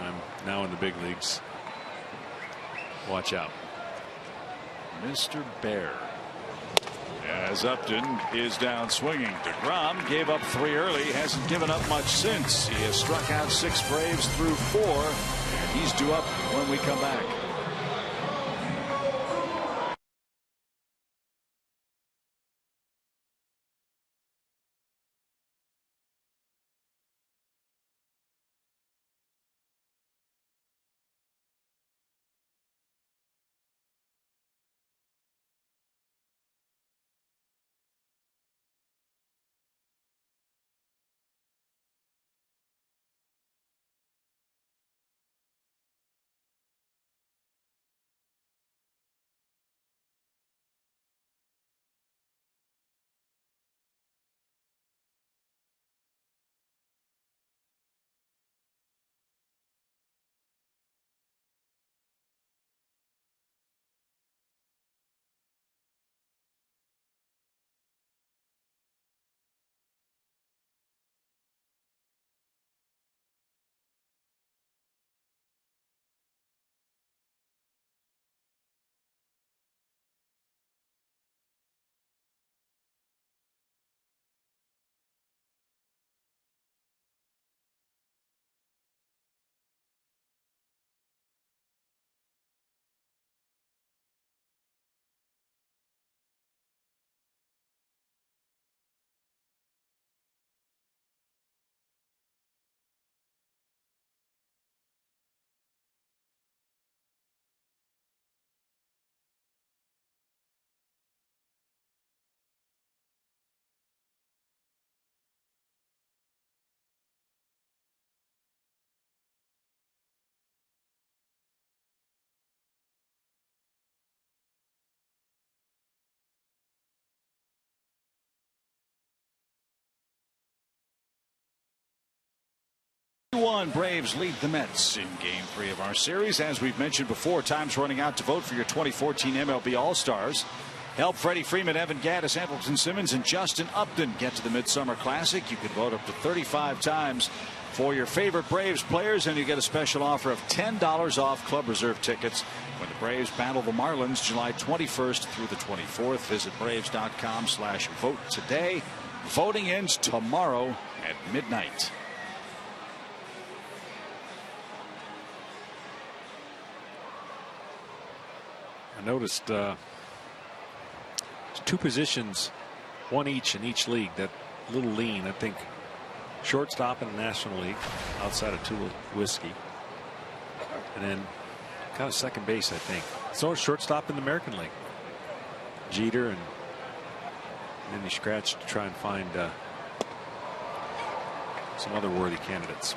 I'm now in the big leagues. Watch out. Mr. Bear. As Upton is down swinging. DeGrom gave up 3 early, hasn't given up much since. He has struck out 6 Braves through 4, and he's due up when we come back. Braves lead the Mets in Game 3 of our series. As we've mentioned before, time's running out to vote for your 2014 MLB All-Stars. Help Freddie Freeman, Evan Gattis, Andrelton Simmons, and Justin Upton get to the Midsummer Classic. You can vote up to 35 times for your favorite Braves players, and you get a special offer of $10 off club reserve tickets when the Braves battle the Marlins July 21st through the 24th. Visit Braves.com/vote today. Voting ends tomorrow at midnight. I noticed 2 positions, 1 each in each league. That little lean, I think, shortstop in the National League outside of Tulowitzki, and then kind of second base, I think. So shortstop in the American League, Jeter, and then you scratch to try and find some other worthy candidates.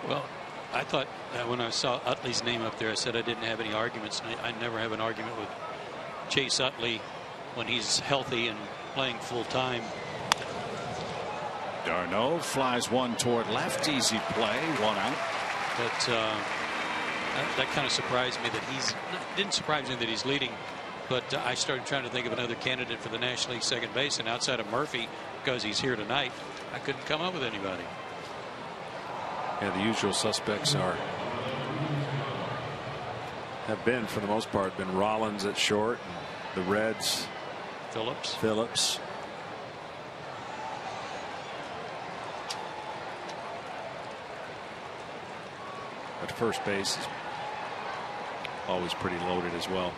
Well, I thought when I saw Utley's name up there, I said I didn't have any arguments. And I never have an argument with Chase Utley when he's healthy and playing full time. Darno flies one toward left. Easy play. 1 out. But that kind of surprised me that didn't surprise me that he's leading. But I started trying to think of another candidate for the National League second base, and outside of Murphy, because he's here tonight, I couldn't come up with anybody. Yeah, the usual suspects have been, for the most part, been Rollins at short, and the Reds, Phillips. But first base is always pretty loaded as well.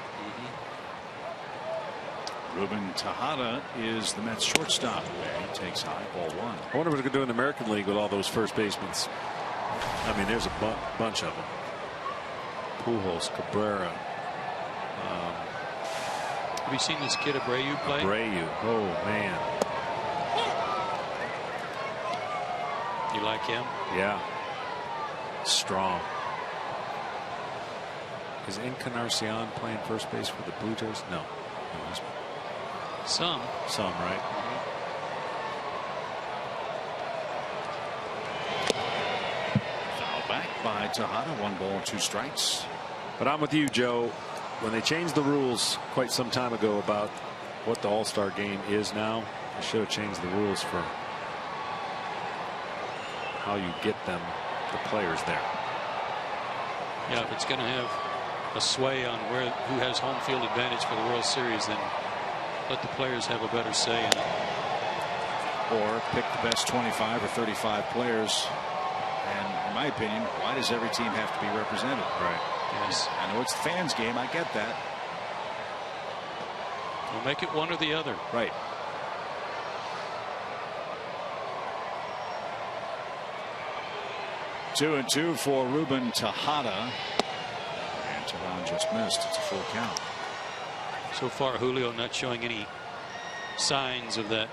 Ruben Tejada is the Mets shortstop. He takes high, ball 1. I wonder what they're going to do in the American League with all those first basemen. I mean, there's a bunch of them. Pujols, Cabrera. Have you seen this kid Abreu play? Abreu. Oh, man. You like him? Yeah. Strong. Is Encarnacion playing first base for the Blue Jays? No. Some, right? back by Tejada. 1 ball, 2 strikes. But I'm with you, Joe. When they changed the rules quite some time ago about what the All-Star game is now, they should have changed the rules for how you get them, the players there. Yeah, if it's going to have a sway on who has home field advantage for the World Series, then let the players have a better say in it. Or pick the best 25 or 35 players. And in my opinion, why does every team have to be represented? Right. Yes. I know it's the fans' game. I get that. We'll make it one or the other. Right. Two and two for Ruben Tejada. And Teheran just missed. It's a full count. So far, Julio not showing any signs of that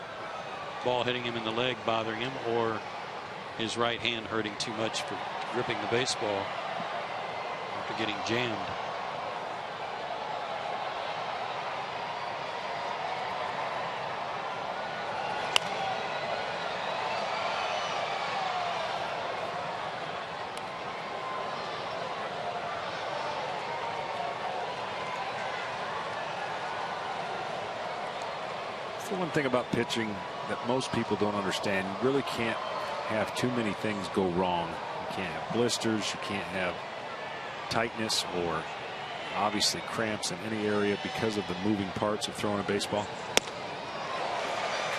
ball hitting him in the leg bothering him, or his right hand hurting too much for gripping the baseball after getting jammed. The one thing about pitching that most people don't understand, you really can't have too many things go wrong. You can't have blisters, you can't have tightness or obviously cramps in any area because of the moving parts of throwing a baseball.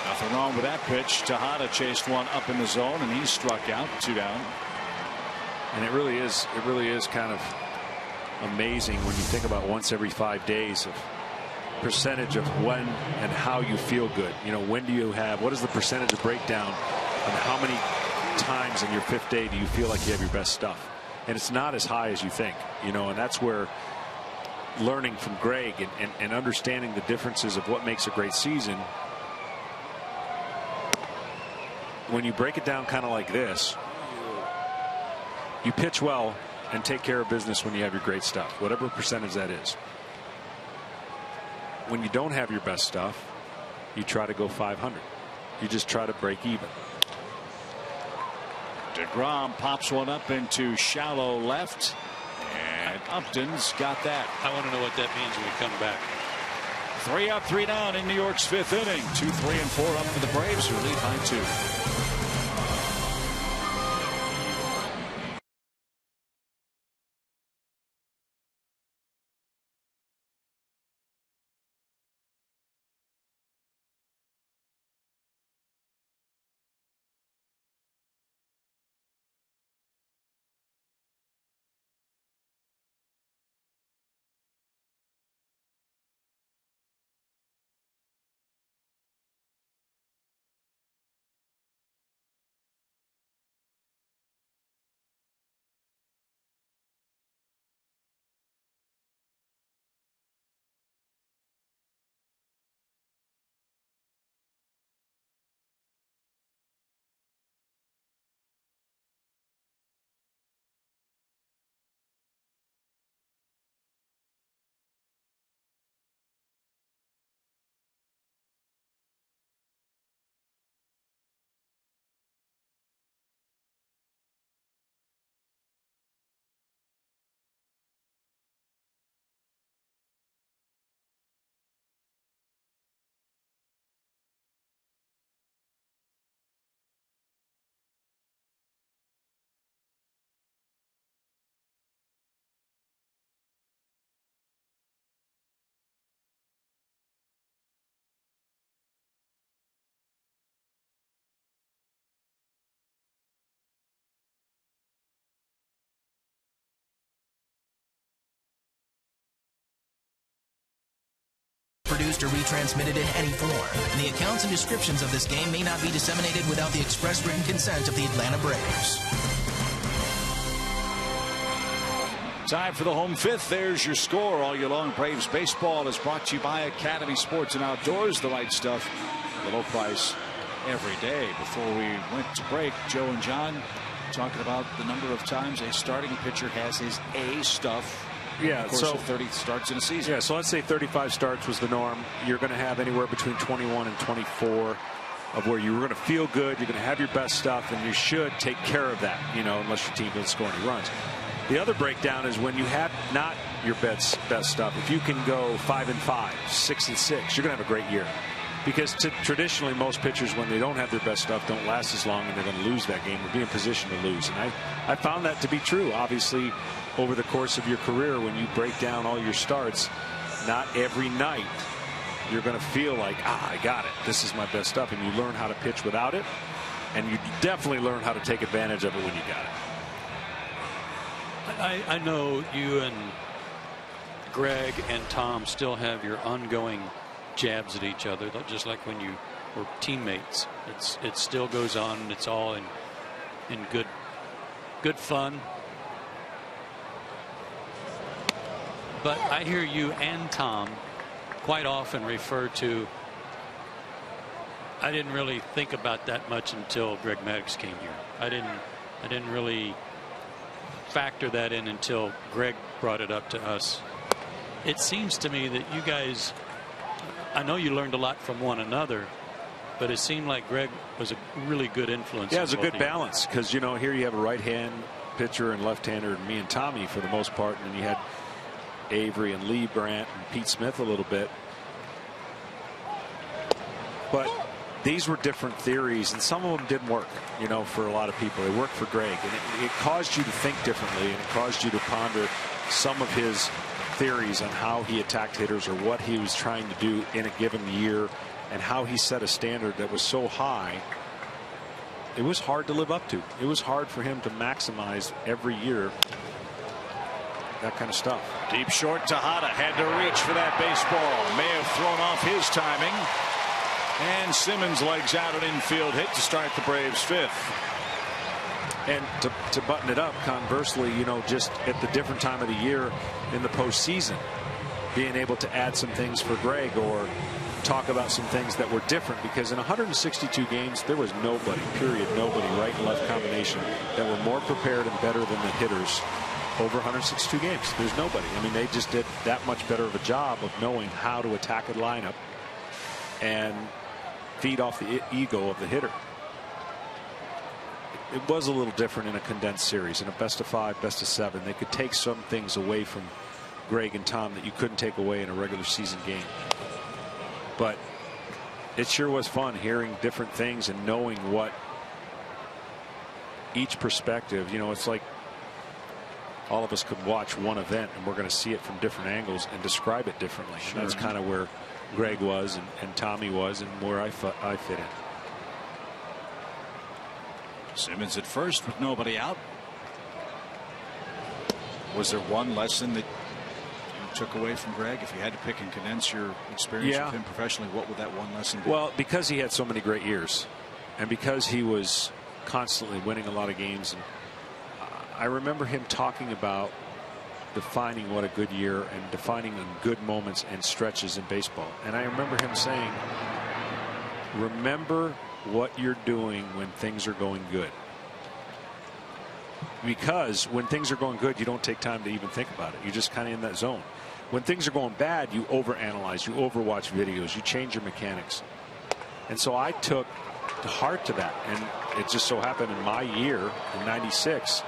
Nothing wrong with that pitch. Tejada chased one up in the zone and he struck out. 2 down. And it really is kind of amazing when you think about once every 5 days of percentage of when and how you feel good. You know, when do you have, what is the percentage of breakdown, and how many times in your 5th day do you feel like you have your best stuff? And it's not as high as you think, you know, and that's where learning from Greg and understanding the differences of what makes a great season. When you break it down kind of like this, you pitch well and take care of business when you have your great stuff, whatever percentage that is. When you don't have your best stuff, you try to go 500. You just try to break even. DeGrom pops one up into shallow left, and Upton's got that. I want to know what that means when we come back. 3 up, 3 down in New York's 5th inning. 2, 3, and 4 up for the Braves, who lead by 2. Produced or retransmitted in any form. The accounts and descriptions of this game may not be disseminated without the express written consent of the Atlanta Braves. Time for the home 5th. There's your score. All year long, Braves baseball is brought to you by Academy Sports and Outdoors. The right stuff, the low price every day. Before we went to break, Joe and John talking about the number of times a starting pitcher has his A stuff. Yeah, so 30 starts in a season. Yeah, so let's say 35 starts was the norm. You're going to have anywhere between 21 and 24 of where you were going to feel good, you're going to have your best stuff, and you should take care of that, you know, unless your team doesn't score any runs. The other breakdown is when you have not your best stuff. If you can go 5-5, 6-6, you're going to have a great year. Because traditionally, most pitchers, when they don't have their best stuff, don't last as long, and they're going to lose that game or be in position to lose. And I found that to be true. Obviously, over the course of your career, when you break down all your starts, not every night you're going to feel like, I got it. This is my best stuff. And you learn how to pitch without it. And you definitely learn how to take advantage of it when you got it. I know you and Greg and Tom still have your ongoing jabs at each other, just like when you were teammates. It still goes on, and it's all in good fun. But I hear you and Tom quite often refer to, I didn't really think about that much until Greg Maddux came here. I didn't really factor that in until Greg brought it up to us. It seems to me that you guys, I know you learned a lot from one another, but it seemed like Greg was a really good influence. Yeah, it's a good balance, because, you know, here you have a right-hand pitcher and left-hander, and me and Tommy for the most part, and you had Avery and Lee Brandt and Pete Smith a little bit. But these were different theories, and some of them didn't work, you know, for a lot of people. They worked for Greg, and it caused you to think differently, and it caused you to ponder some of his theories on how he attacked hitters or what he was trying to do in a given year, and how he set a standard that was so high it was hard to live up to. It was hard for him to maximize every year that kind of stuff. Deep short, Tejada had to reach for that baseball. May have thrown off his timing. And Simmons legs out an infield hit to start the Braves' fifth. And to button it up, conversely, you know, just at the different time of the year in the postseason, being able to add some things for Greg or talk about some things that were different, because in 162 games there was nobody, period, nobody, right and left combination, that were more prepared and better than the hitters over 162 games. There's nobody. I mean, they just did that much better of a job of knowing how to attack a lineup and feed off the ego of the hitter. It was a little different in a condensed series. In a best of 5, best of 7, they could take some things away from Greg and Tom that you couldn't take away in a regular season game. But it sure was fun hearing different things and knowing what each perspective, you know, it's like all of us could watch one event and we're going to see it from different angles and describe it differently. Sure. And that's kind of where Greg was and Tommy was, and where I fit in. Simmons at first with nobody out. Was there one lesson that you took away from Greg? If you had to pick and condense your experience with him professionally, what would that one lesson be? Well, because he had so many great years, and because he was constantly winning a lot of games, and I remember him talking about defining what a good year and defining good moments and stretches in baseball. And I remember him saying, remember what you're doing when things are going good. Because when things are going good, you don't take time to even think about it. You're just kind of in that zone. When things are going bad, you overanalyze, you overwatch videos, you change your mechanics. And so I took to heart to that. And it just so happened in my year, in '96,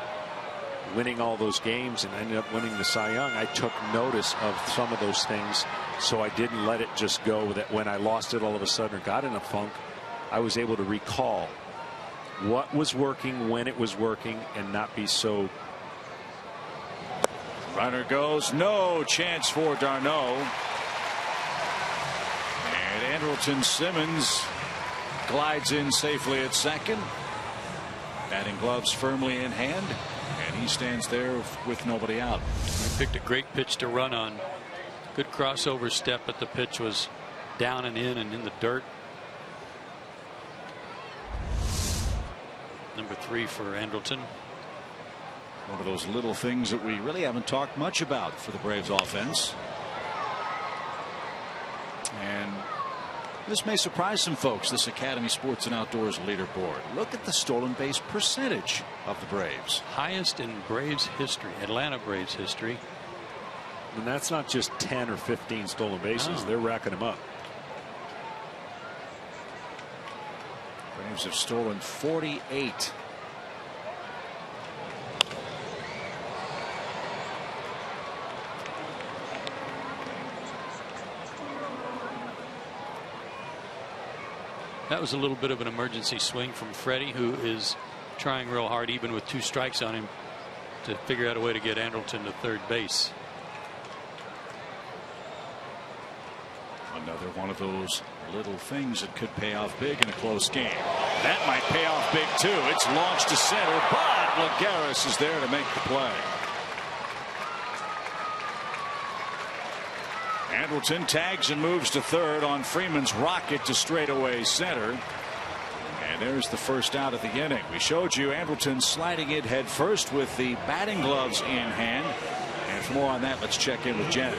winning all those games and ended up winning the Cy Young, I took notice of some of those things, so I didn't let it just go that when I lost it all of a sudden or got in a funk, I was able to recall what was working, when it was working, and not be so. Runner goes, no chance for d'Arnaud. And Andrelton Simmons glides in safely at second. Batting gloves firmly in hand. And he stands there with nobody out. He picked a great pitch to run on. Good crossover step, but the pitch was down and in the dirt. Number 3 for Andrelton. One of those little things that we really haven't talked much about for the Braves offense. And this may surprise some folks, this Academy Sports and Outdoors leaderboard. Look at the stolen base percentage of the Braves. Highest in Braves history, Atlanta Braves history. And that's not just 10 or 15 stolen bases. No. They're racking them up. Braves have stolen 48. That was a little bit of an emergency swing from Freddie, who is trying real hard, even with 2 strikes on him, to figure out a way to get Andrelton to third base. Another one of those little things that could pay off big in a close game. That might pay off big too. It's launched to center, but Lagares is there to make the play. Andrelton tags and moves to third on Freeman's rocket to straightaway center. And there's the first out of the inning. We showed you Andrelton sliding it head first with the batting gloves in hand. And for more on that, let's check in with Jen.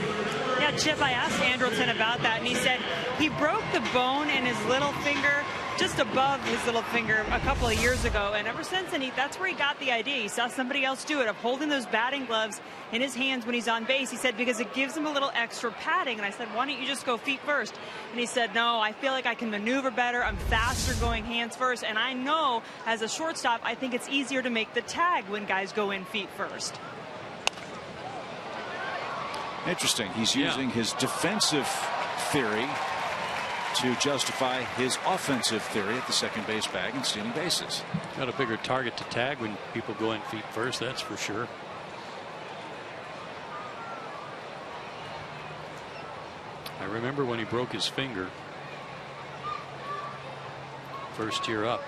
Yeah, Chip, I asked Andrelton about that, and he said he broke the bone in his little finger, just above his little finger, a couple of years ago. And ever since then, that's where he got the idea. He saw somebody else do it, of holding those batting gloves in his hands when he's on base. He said because it gives him a little extra padding. And I said, why don't you just go feet first? And he said, no, I feel like I can maneuver better. I'm faster going hands first. And I know as a shortstop, I think it's easier to make the tag when guys go in feet first. Interesting. He's using his defensive theory to justify his offensive theory at the second base bag and stealing bases. Got a bigger target to tag when people go in feet first, that's for sure. I remember when he broke his finger first year up.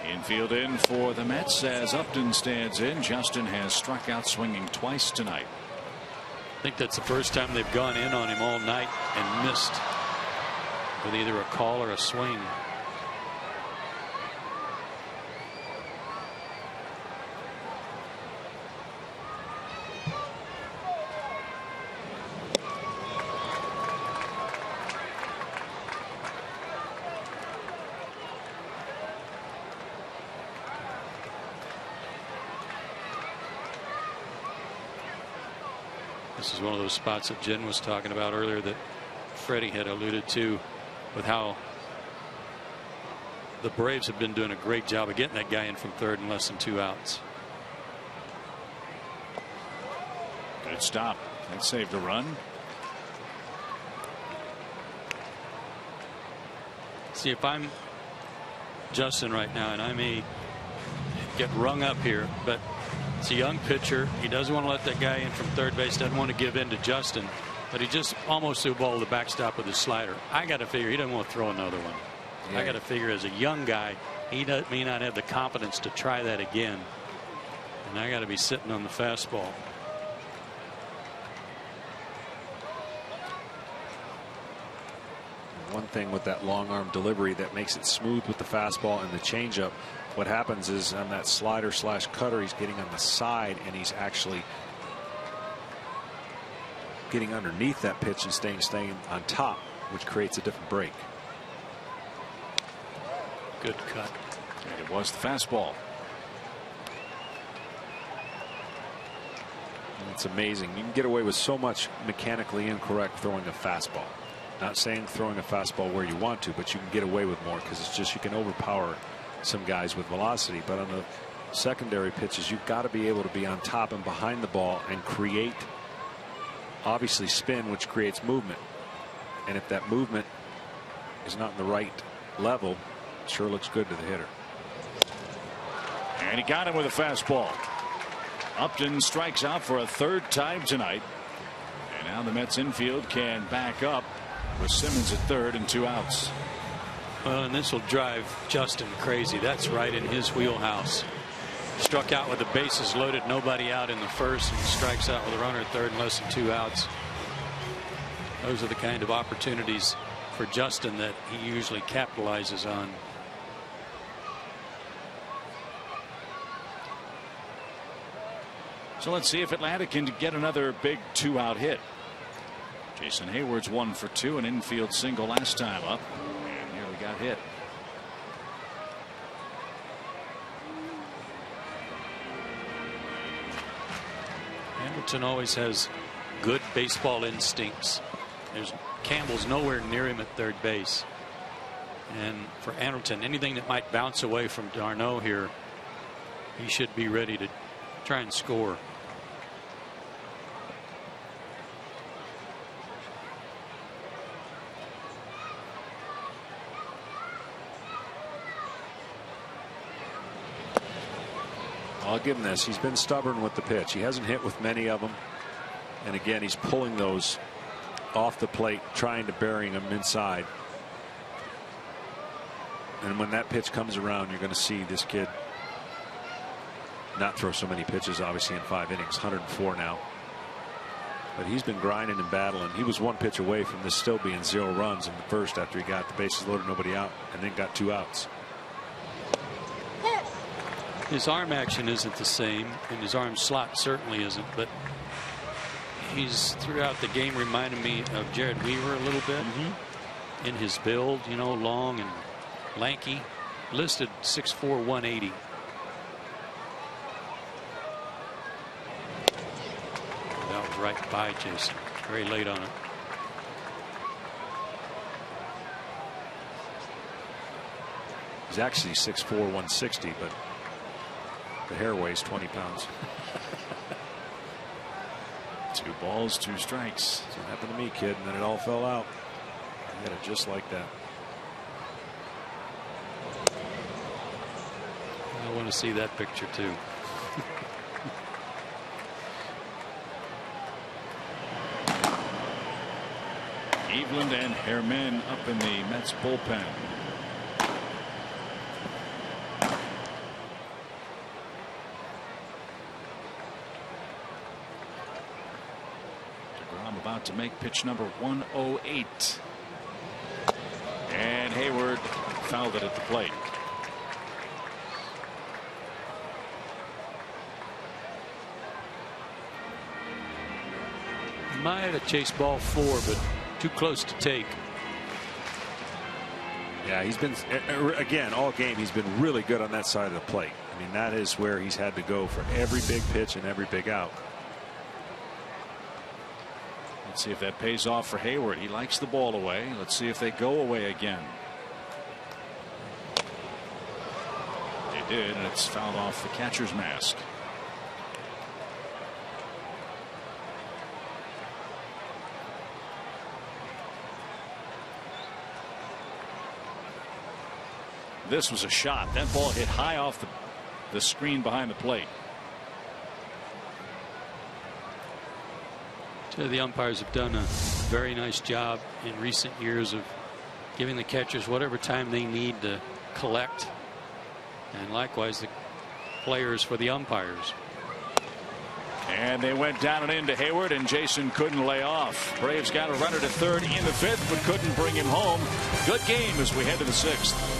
Infield in for the Mets as Upton stands in. Justin has struck out swinging twice tonight. I think that's the first time they've gone in on him all night and missed with either a call or a swing. This is one of those spots that Jen was talking about earlier that Freddie had alluded to, with how the Braves have been doing a great job of getting that guy in from third in less than 2 outs. Good stop. That saved a run. See, if I'm Justin right now, and I may get rung up here, but it's a young pitcher. He doesn't want to let that guy in from third base, doesn't want to give in to Justin, but he just almost threw a ball to the backstop with his slider. I got to figure he doesn't want to throw another one. Yeah. I got to figure as a young guy, he may not have the confidence to try that again. And I got to be sitting on the fastball. One thing with that long arm delivery that makes it smooth with the fastball and the changeup, what happens is on that slider slash cutter, he's getting on the side and he's actually getting underneath that pitch and staying on top, which creates a different break. Good cut. And it was the fastball. And it's amazing. You can get away with so much mechanically incorrect throwing a fastball. Not saying throwing a fastball where you want to, but you can get away with more because it's just you can overpower some guys with velocity. But on the secondary pitches, you've got to be able to be on top and behind the ball and create obviously spin, which creates movement. And if that movement is not in the right level, it sure looks good to the hitter. And he got him with a fastball. Upton strikes out for a third time tonight. And now the Mets infield can back up with Simmons at third and 2 outs. Well, and this will drive Justin crazy. That's right in his wheelhouse. Struck out with the bases loaded, nobody out in the first, and strikes out with a runner at third and less than 2 outs. Those are the kind of opportunities for Justin that he usually capitalizes on. So let's see if Atlanta can get another big 2-out hit. Jason Hayward's 1 for 2, an infield single last time up, and nearly got hit. Hamilton always has good baseball instincts. Campbell's nowhere near him at third base. And for Anderton, anything that might bounce away from d'Arnaud here, he should be ready to try and score. I'll give him this. He's been stubborn with the pitch. He hasn't hit with many of them. And again, he's pulling those off the plate, trying to bury them inside. And when that pitch comes around, you're going to see this kid not throw so many pitches, obviously, in 5 innings. 104 now. But he's been grinding and battling. He was 1 pitch away from this still being 0 runs in the first after he got the bases loaded, nobody out, and then got 2 outs. His arm action isn't the same, and his arm slot certainly isn't, but he's throughout the game reminded me of Jared Weaver a little bit in his build, you know, long and lanky, listed 6'4", 180. That was right by Jason, very late on it. He's actually 6'4", 160, but the hair weighs 20 pounds. 2 balls, 2 strikes. That's what happened to me, kid, and then it all fell out. I had it just like that. I want to see that picture too. Eveland and Herman up in the Mets bullpen. About to make pitch number 108. And Hayward fouled it at the plate. Might have chased ball 4, but too close to take. Yeah, he's been, again, all game, he's been really good on that side of the plate. I mean, that is where he's had to go for every big pitch and every big out. Let's see if that pays off for Hayward. He likes the ball away. Let's see if they go away again. They did, and it's fouled off the catcher's mask. This was a shot. That ball hit high off the screen behind the plate. So the umpires have done a very nice job in recent years of giving the catchers whatever time they need to collect, and likewise the players for the umpires. And they went down and into Hayward, and Jason couldn't lay off. Braves got a runner to third in the 5th, but couldn't bring him home. Good game as we head to the 6th.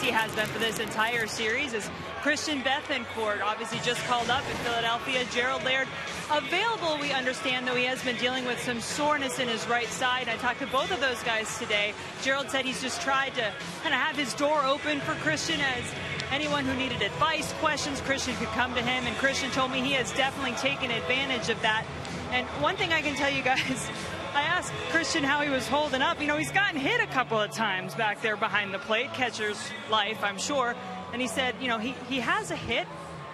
he has been for this entire series, is Christian Bethancourt, obviously just called up in Philadelphia. Gerald Laird available, we understand, though he has been dealing with some soreness in his right side. I talked to both of those guys today. Gerald said he's just tried to kind of have his door open for Christian, as anyone who needed advice, questions, Christian could come to him, and Christian told me he has definitely taken advantage of that. And one thing I can tell you guys, I asked Christian how he was holding up. You know, he's gotten hit a couple of times back there behind the plate, catcher's life, I'm sure. And he said, you know, he has a hit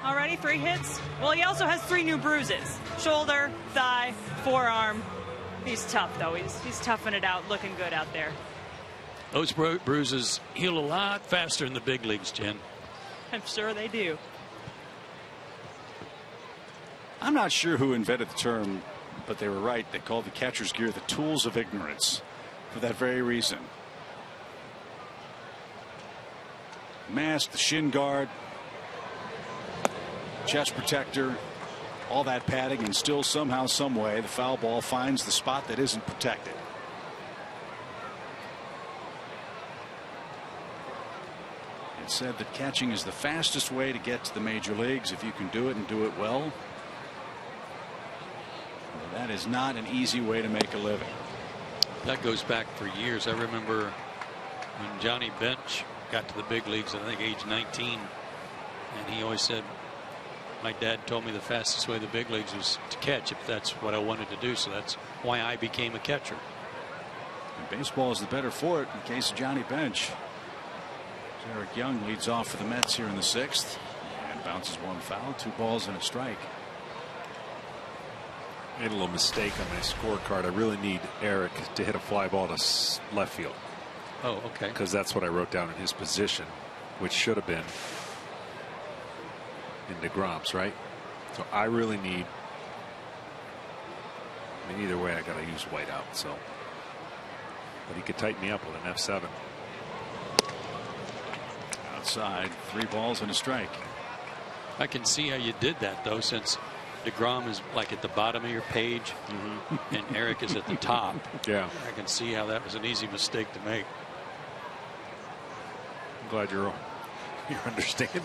already, 3 hits. Well, he also has 3 new bruises: shoulder, thigh, forearm. He's tough, though. He's toughing it out, looking good out there. Those bruises heal a lot faster in the big leagues, Jen. I'm sure they do. I'm not sure who invented the term, but they were right. They called the catcher's gear the tools of ignorance for that very reason. Mask, the shin guard, chest protector, all that padding, and still somehow, some way, the foul ball finds the spot that isn't protected. It said that catching is the fastest way to get to the major leagues if you can do it and do it well. That is not an easy way to make a living. That goes back for years. I remember when Johnny Bench got to the big leagues, I think age 19, and he always said, my dad told me the fastest way to the big leagues was to catch, if that's what I wanted to do. So that's why I became a catcher. And baseball is the better for it in the case of Johnny Bench. Eric Young leads off for the Mets here in the 6th and bounces 1 foul, 2 balls and a strike. Made a little mistake on my scorecard. I really need Eric to hit a fly ball to left field. Oh, okay. Because that's what I wrote down in his position, which should have been in DeGrom's, right? So I really need. I mean, either way, I got to use White out. So, but he could tighten me up with an F7. Outside, 3 balls and a strike. I can see how you did that, though, since DeGrom is like at the bottom of your page and Eric is at the top. Yeah. I can see how that was an easy mistake to make. I'm glad you're understanding.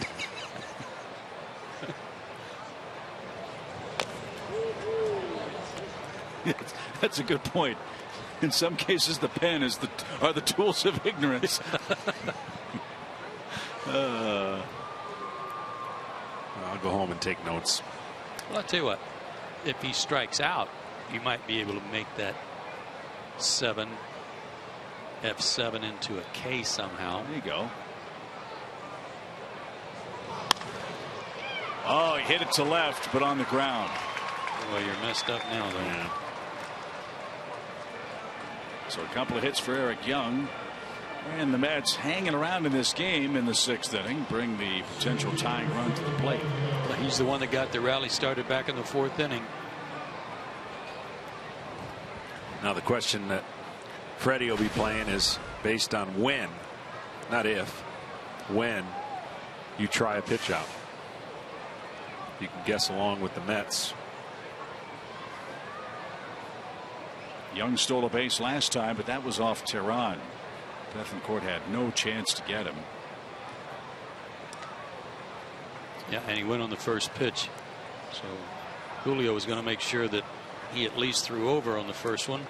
That's a good point. In some cases, the pen are the tools of ignorance. I'll go home and take notes. Well, I'll tell you what, if he strikes out, you might be able to make that F7 into a K somehow. There you go. Oh, he hit it to left, but on the ground. Well, you're messed up now, though. Yeah. So a couple of hits for Eric Young. And the Mets hanging around in this game in the 6th inning, bring the potential tying run to the plate. Well, he's the one that got the rally started back in the 4th inning. Now the question that Freddie will be playing is based on when, not if, when you try a pitch out. You can guess along with the Mets. Young stole a base last time, but that was off Tehran. Bethancourt had no chance to get him. Yeah, and he went on the first pitch. So Julio was going to make sure that he at least threw over on the first one.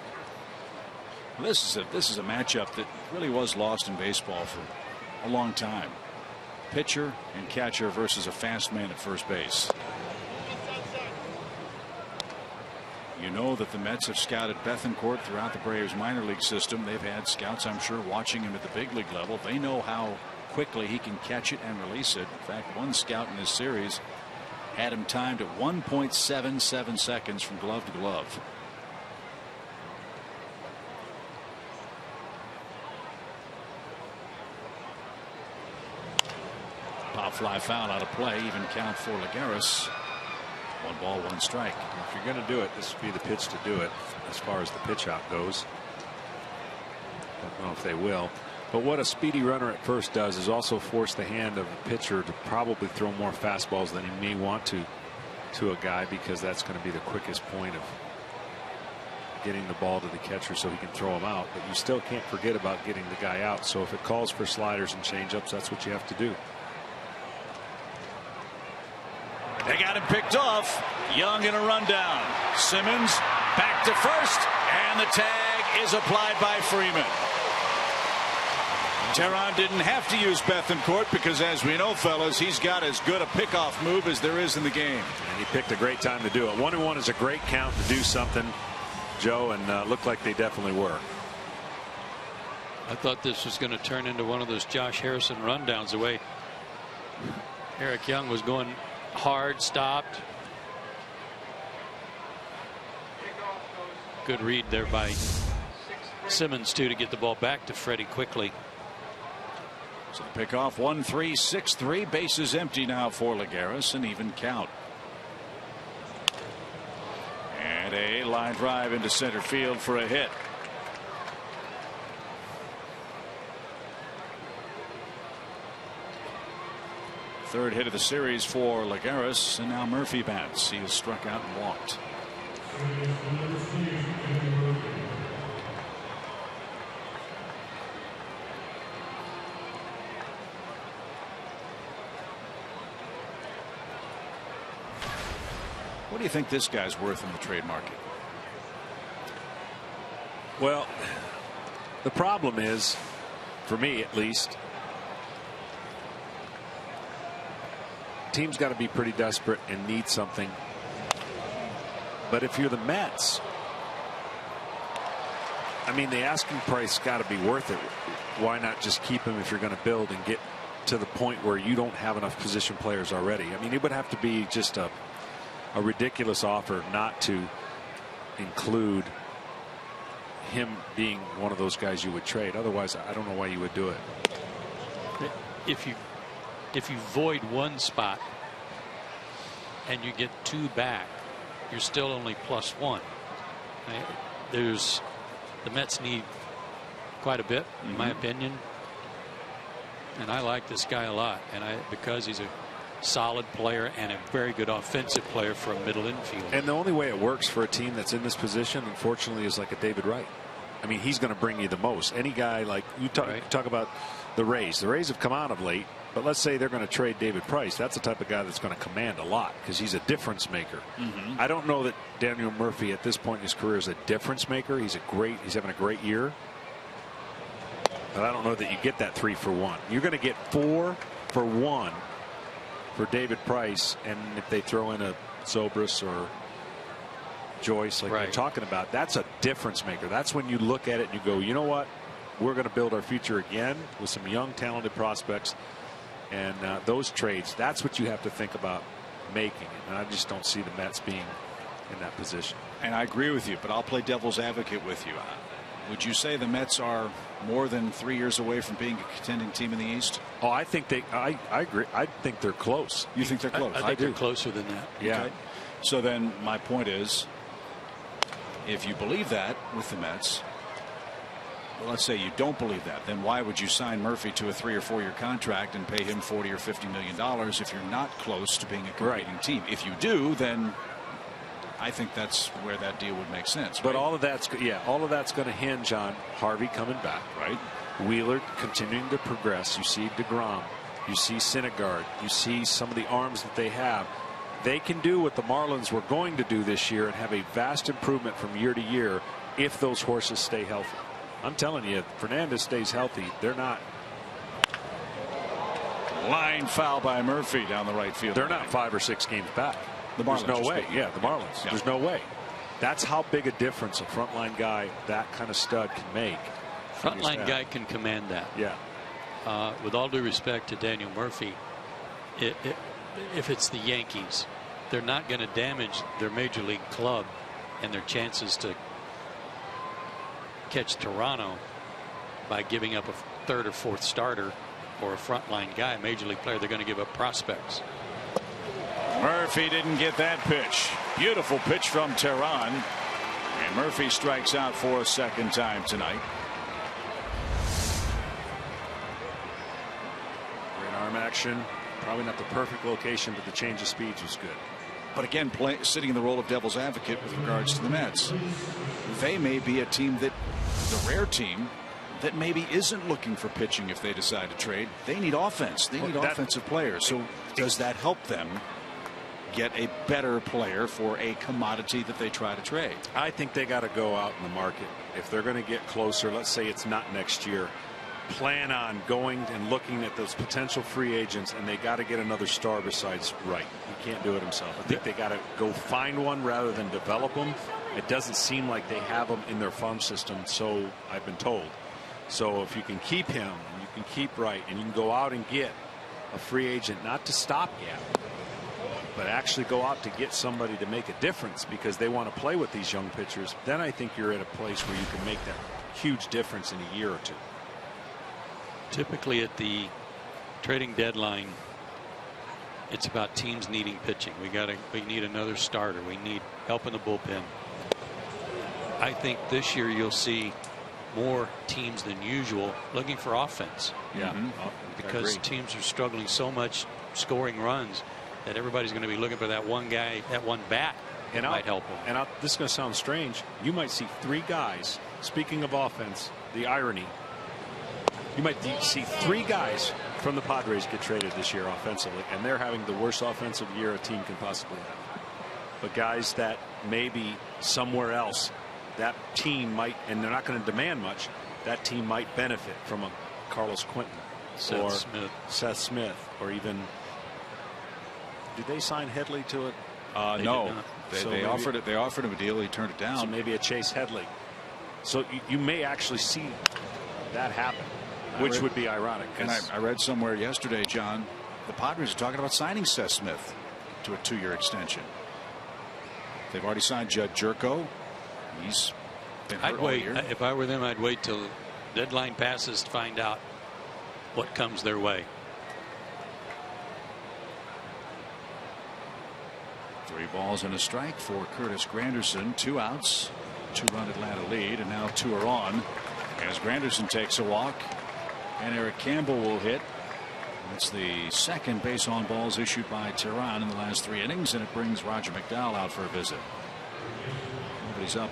Well, this is a matchup that really was lost in baseball for a long time. Pitcher and catcher versus a fast man at first base. You know that the Mets have scouted Bethancourt throughout the Braves minor league system. They've had scouts, I'm sure, watching him at the big league level. They know how quickly he can catch it and release it. In fact, one scout in this series had him timed at 1.77 seconds from glove to glove. Pop fly foul out of play, even count for Lagares. 1 ball, 1 strike. If you're going to do it, this would be the pitch to do it as far as the pitch out goes. Don't know if they will. But what a speedy runner at first does is also force the hand of a pitcher to probably throw more fastballs than he may want to a guy, because that's going to be the quickest point of getting the ball to the catcher so he can throw him out. But you still can't forget about getting the guy out. So if it calls for sliders and changeups, that's what you have to do. They got him picked off. Young in a rundown. Simmons back to first, and the tag is applied by Freeman. Teheran didn't have to use Bethancourt because, as we know, fellas, he's got as good a pickoff move as there is in the game. And he picked a great time to do it. 1-1 is a great count to do something, Joe, and looked like they definitely were. I thought this was going to turn into one of those Josh Harrison rundowns, the way Eric Young was going hard, stopped. Good read there by Simmons, too, to get the ball back to Freddie quickly. So the pickoff 1-3, 6-3. Bases empty now for Lagares, an even count. And a line drive into center field for a hit. Third hit of the series for Lagares, and now Murphy bats. He has struck out and walked. What do you think this guy's worth in the trade market? Well, the problem is, for me at least, team's got to be pretty desperate and need something. But if you're the Mets, I mean, the asking price got to be worth it. Why not just keep him if you're going to build and get to the point where you don't have enough position players already? I mean, it would have to be just a ridiculous offer not to include him being one of those guys you would trade. Otherwise, I don't know why you would do it. If you void one spot and you get two back, you're still only +1. The Mets need quite a bit, in my opinion, and I like this guy a lot, and because he's a solid player and a very good offensive player for a middle infield. And the only way it works for a team that's in this position, unfortunately, is like a David Wright. I mean, he's going to bring you the most. Any guy like you talk about the Rays. The Rays have come out of late, but let's say they're going to trade David Price. That's the type of guy that's going to command a lot because he's a difference maker. I don't know that Daniel Murphy at this point in his career is a difference maker. He's having a great year, but I don't know that you get that 3 for 1. You're going to get 4 for 1 for David Price, and if they throw in a Zobrist or Joyce like you're talking about, that's a difference maker. That's when you look at it and you go, you know what, we're going to build our future again with some young talented prospects, and those trades, that's what you have to think about making. And I just don't see the Mets being in that position. And I agree with you, but I'll play devil's advocate with you. Would you say the Mets are more than 3 years away from being a contending team in the East? Oh, I think I agree. I think they're close. You think they're close? I think they're closer than that. Yeah. Okay. So then my point is, if you believe that with the Mets, well, let's say you don't believe that, then why would you sign Murphy to a 3 or 4 year contract and pay him $40 or $50 million if you're not close to being a competing team? If you do, then I think that's where that deal would make sense. But all of that's going to hinge on Harvey coming back, right? Wheeler continuing to progress. You see DeGrom, you see Syndergaard, you see some of the arms that they have. They can do what the Marlins were going to do this year and have a vast improvement from year to year if those horses stay healthy. I'm telling you, if Fernandez stays healthy, they're not. Line foul by Murphy down the right field. They're not 5 or 6 games back. The Marlins. There's no way. Yeah, the Marlins. Yeah. There's no way. That's how big a difference a frontline guy, that kind of stud, can make. Frontline guy can command that. Yeah. With all due respect to Daniel Murphy, if it's the Yankees, they're not going to damage their major league club and their chances to catch Toronto by giving up a third or fourth starter or a frontline guy, a major league player. They're going to give up prospects. Murphy didn't get that pitch. Beautiful pitch from Teheran, and Murphy strikes out for a second time tonight. Great arm action. Probably not the perfect location, but the change of speeds was good. But again, sitting in the role of devil's advocate with regards to the Mets, they may be a team that, the rare team, that maybe isn't looking for pitching if they decide to trade. They need offense. They need offensive players. So does that help them get a better player for a commodity that they try to trade? I think they got to go out in the market. If they're going to get closer, let's say it's not next year, plan on going and looking at those potential free agents, and they got to get another star besides Wright. He can't do it himself. I think they got to go find one rather than develop them. It doesn't seem like they have them in their farm system, so I've been told. So if you can keep him, and you can keep Wright, and you can go out and get a free agent, not to stopgap, but actually go out to get somebody to make a difference because they want to play with these young pitchers, then I think you're at a place where you can make that huge difference in a year or two. Typically at the trading deadline, it's about teams needing pitching. We need another starter. We need help in the bullpen. I think this year you'll see more teams than usual looking for offense. Yeah, because teams are struggling so much scoring runs that everybody's going to be looking for that one guy, that one bat that might help them. And this is going to sound strange. You might see 3 guys. Speaking of offense, the irony. You might see 3 guys from the Padres get traded this year offensively, and they're having the worst offensive year a team can possibly have. But guys that maybe somewhere else, that team might, and they're not going to demand much, that team might benefit from a Carlos Quentin or Seth Smith, or even, did they sign Headley to it? No, they offered it. They offered him a deal. He turned it down. So maybe a Chase Headley. So you may actually see that happen, which would be ironic. And I read somewhere yesterday, John, the Padres are talking about signing Seth Smith to a 2-year extension. They've already signed Judd Jerko. He's been hurt all year. If I were them, I'd wait till deadline passes to find out what comes their way. 3 balls and a strike for Curtis Granderson. 2 outs. 2-run Atlanta lead, and now 2 are on as Granderson takes a walk, and Eric Campbell will hit. It's the second base on balls issued by Tehran in the last 3 innings, and it brings Roger McDowell out for a visit. Nobody's up.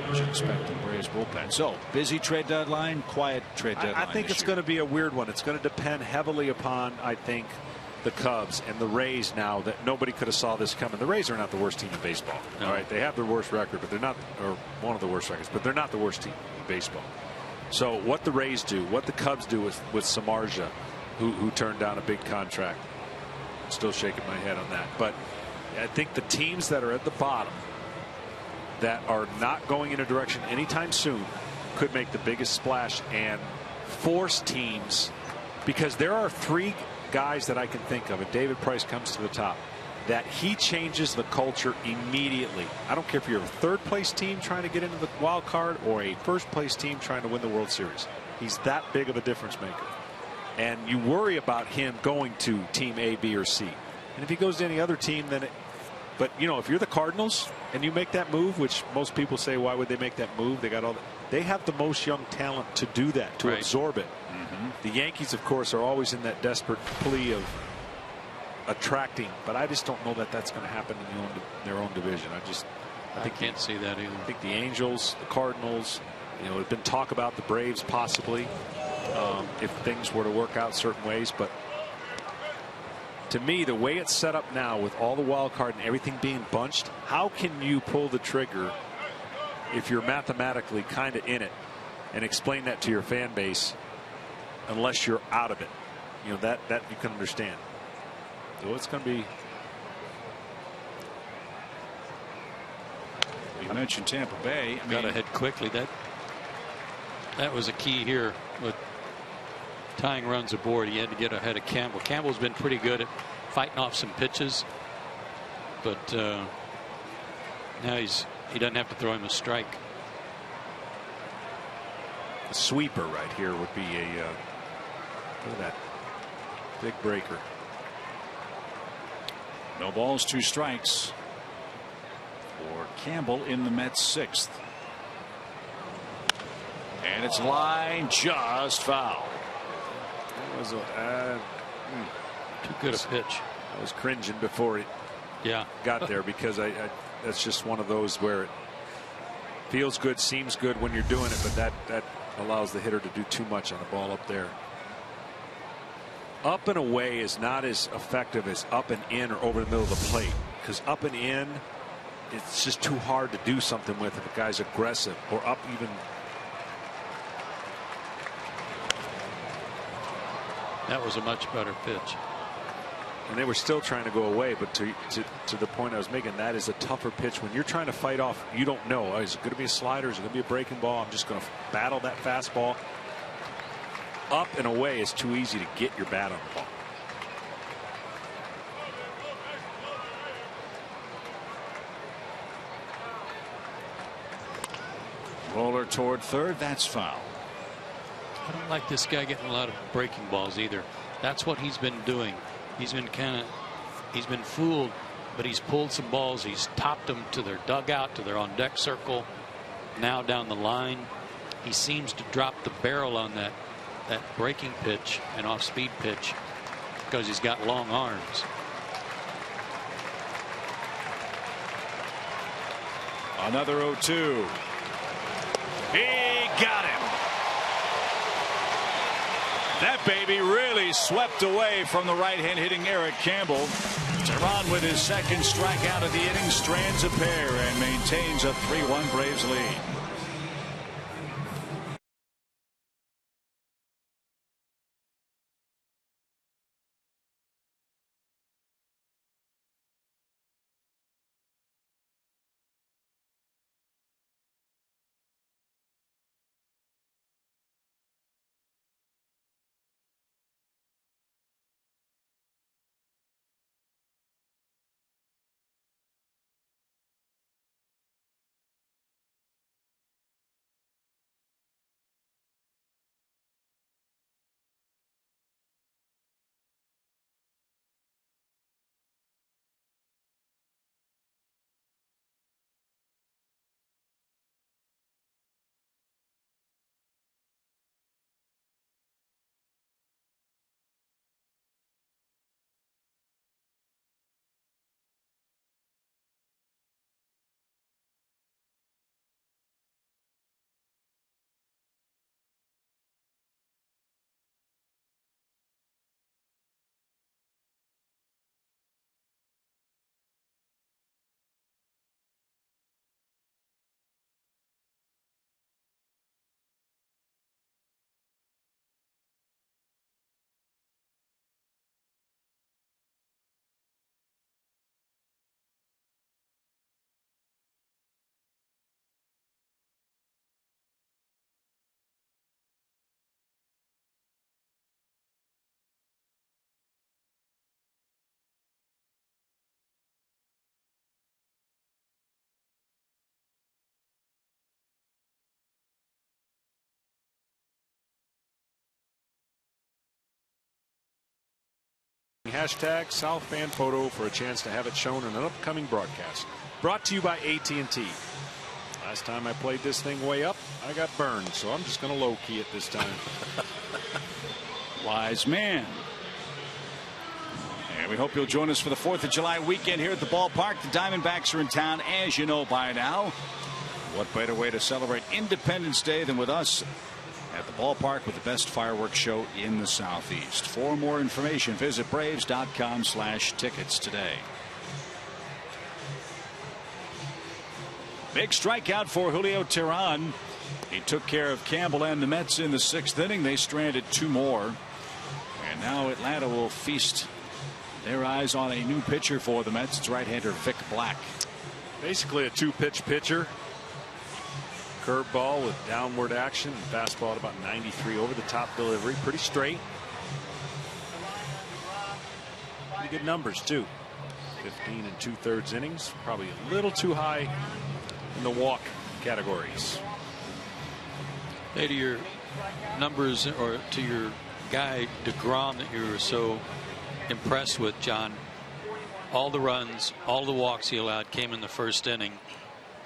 You should expect the Braves bullpen. So busy trade deadline, quiet trade deadline. I think it's going to be a weird one. It's going to depend heavily upon, I think, the Cubs and the Rays now that nobody could have saw this coming. The Rays are not the worst team in baseball. No. All right, they have their worst record, but they're not, or one of the worst records, but they're not the worst team in baseball. So what the Rays do, what the Cubs do with Samardzija, who turned down a big contract. I'm still shaking my head on that. But I think the teams that are at the bottom that are not going in a direction anytime soon could make the biggest splash and force teams, because there are 3 guys that I can think of, and David Price comes to the top, that he changes the culture immediately. I don't care if you're a 3rd place team trying to get into the wild card or a 1st place team trying to win the World Series. He's that big of a difference maker. And you worry about him going to team A, B, or C. And if he goes to any other team, then but you know, if you're the Cardinals and you make that move, which most people say, why would they make that move? They got all they have the most young talent to do that, to absorb it. The Yankees, of course, are always in that desperate plea of attracting, but I just don't know that that's going to happen in their own division. I can't see that either. I think the Angels, the Cardinals, there's been talk about the Braves possibly, if things were to work out certain ways. But to me, the way it's set up now with all the wild card and everything being bunched, how can you pull the trigger if you're mathematically kind of in it and explain that to your fan base unless you're out of it? That you can understand. So it's going to be. You mentioned Tampa Bay. Got to head quickly. That was a key here with tying runs aboard. He had to get ahead of Campbell. Campbell's been pretty good at fighting off some pitches, but now he doesn't have to throw him a strike. A sweeper right here would be a look at that big breaker. No balls, 2 strikes for Campbell in the Mets' 6th. And it's line just foul. That was too good a pitch. I was cringing before got there, because that's just one of those where it feels good, seems good when you're doing it, but that allows the hitter to do too much on the ball up there. Up and away is not as effective as up and in or over the middle of the plate, because up and in, it's just too hard to do something with if a guy's aggressive, or up even. That was a much better pitch. And they were still trying to go away, but to the point I was making, that is a tougher pitch when you're trying to fight off. You don't know, is it going to be a slider, is it going to be a breaking ball? I'm just going to battle that fastball. Up and away is too easy to get your bat on the ball. Roller toward third. That's foul. I don't like this guy getting a lot of breaking balls either. That's what he's been doing. He's been fooled, but he's pulled some balls. He's topped them to their dugout, to their on deck circle. Now down the line, he seems to drop the barrel on that breaking pitch and off speed pitch because he's got long arms. Another 0-2. He got him. That baby really swept away from the right-hand hitting Eric Campbell. Teheran with his second strikeout of the inning strands a pair and maintains a 3-1 Braves lead. Hashtag South Fan Photo for a chance to have it shown in an upcoming broadcast. Brought to you by AT&T. Last time I played this thing way up, I got burned, so I'm just going to low key it this time. Wise man. And we hope you'll join us for the 4th of July weekend here at the ballpark. The Diamondbacks are in town, as you know by now. What better way to celebrate Independence Day than with us at the ballpark with the best fireworks show in the Southeast. For more information, visit Braves.com/tickets today. Big strikeout for Julio Teheran. He took care of Campbell and the Mets in the 6th inning. They stranded 2 more. And now Atlanta will feast their eyes on a new pitcher for the Mets. It's right-hander Vic Black. Basically a 2-pitch pitcher. Curveball with downward action, fastball at about 93, over the top delivery, pretty straight. Pretty good numbers too. 15 2/3 innings, probably a little too high in the walk categories. Hey, to your numbers, or to your guy DeGrom that you were so impressed with, John, all the runs, all the walks he allowed came in the 1st inning.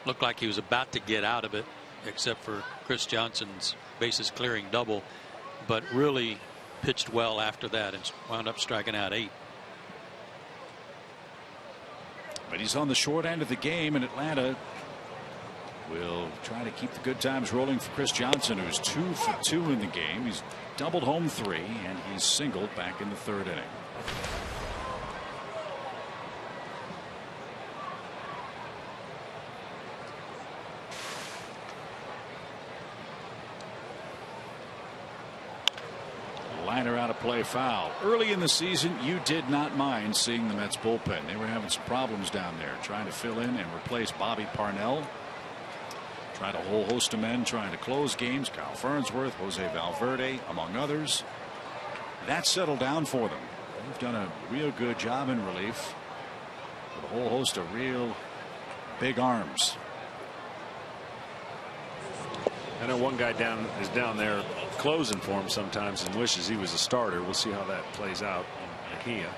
Looked like he was about to get out of it, except for Chris Johnson's bases clearing double, but really pitched well after that and wound up striking out 8. But he's on the short end of the game, and Atlanta will try to keep the good times rolling for Chris Johnson, who's 2 for 2 in the game. He's doubled home 3, and he's singled back in the 3rd inning. Liner out of play, foul. Early in the season, you did not mind seeing the Mets bullpen. They were having some problems down there, trying to fill in and replace Bobby Parnell. Tried a whole host of men trying to close games. Kyle Farnsworth, Jose Valverde, among others. That settled down for them. They've done a real good job in relief with a whole host of real big arms. I know one guy is down there closing for him sometimes and wishes he was a starter. We'll see how that plays out in Mejia.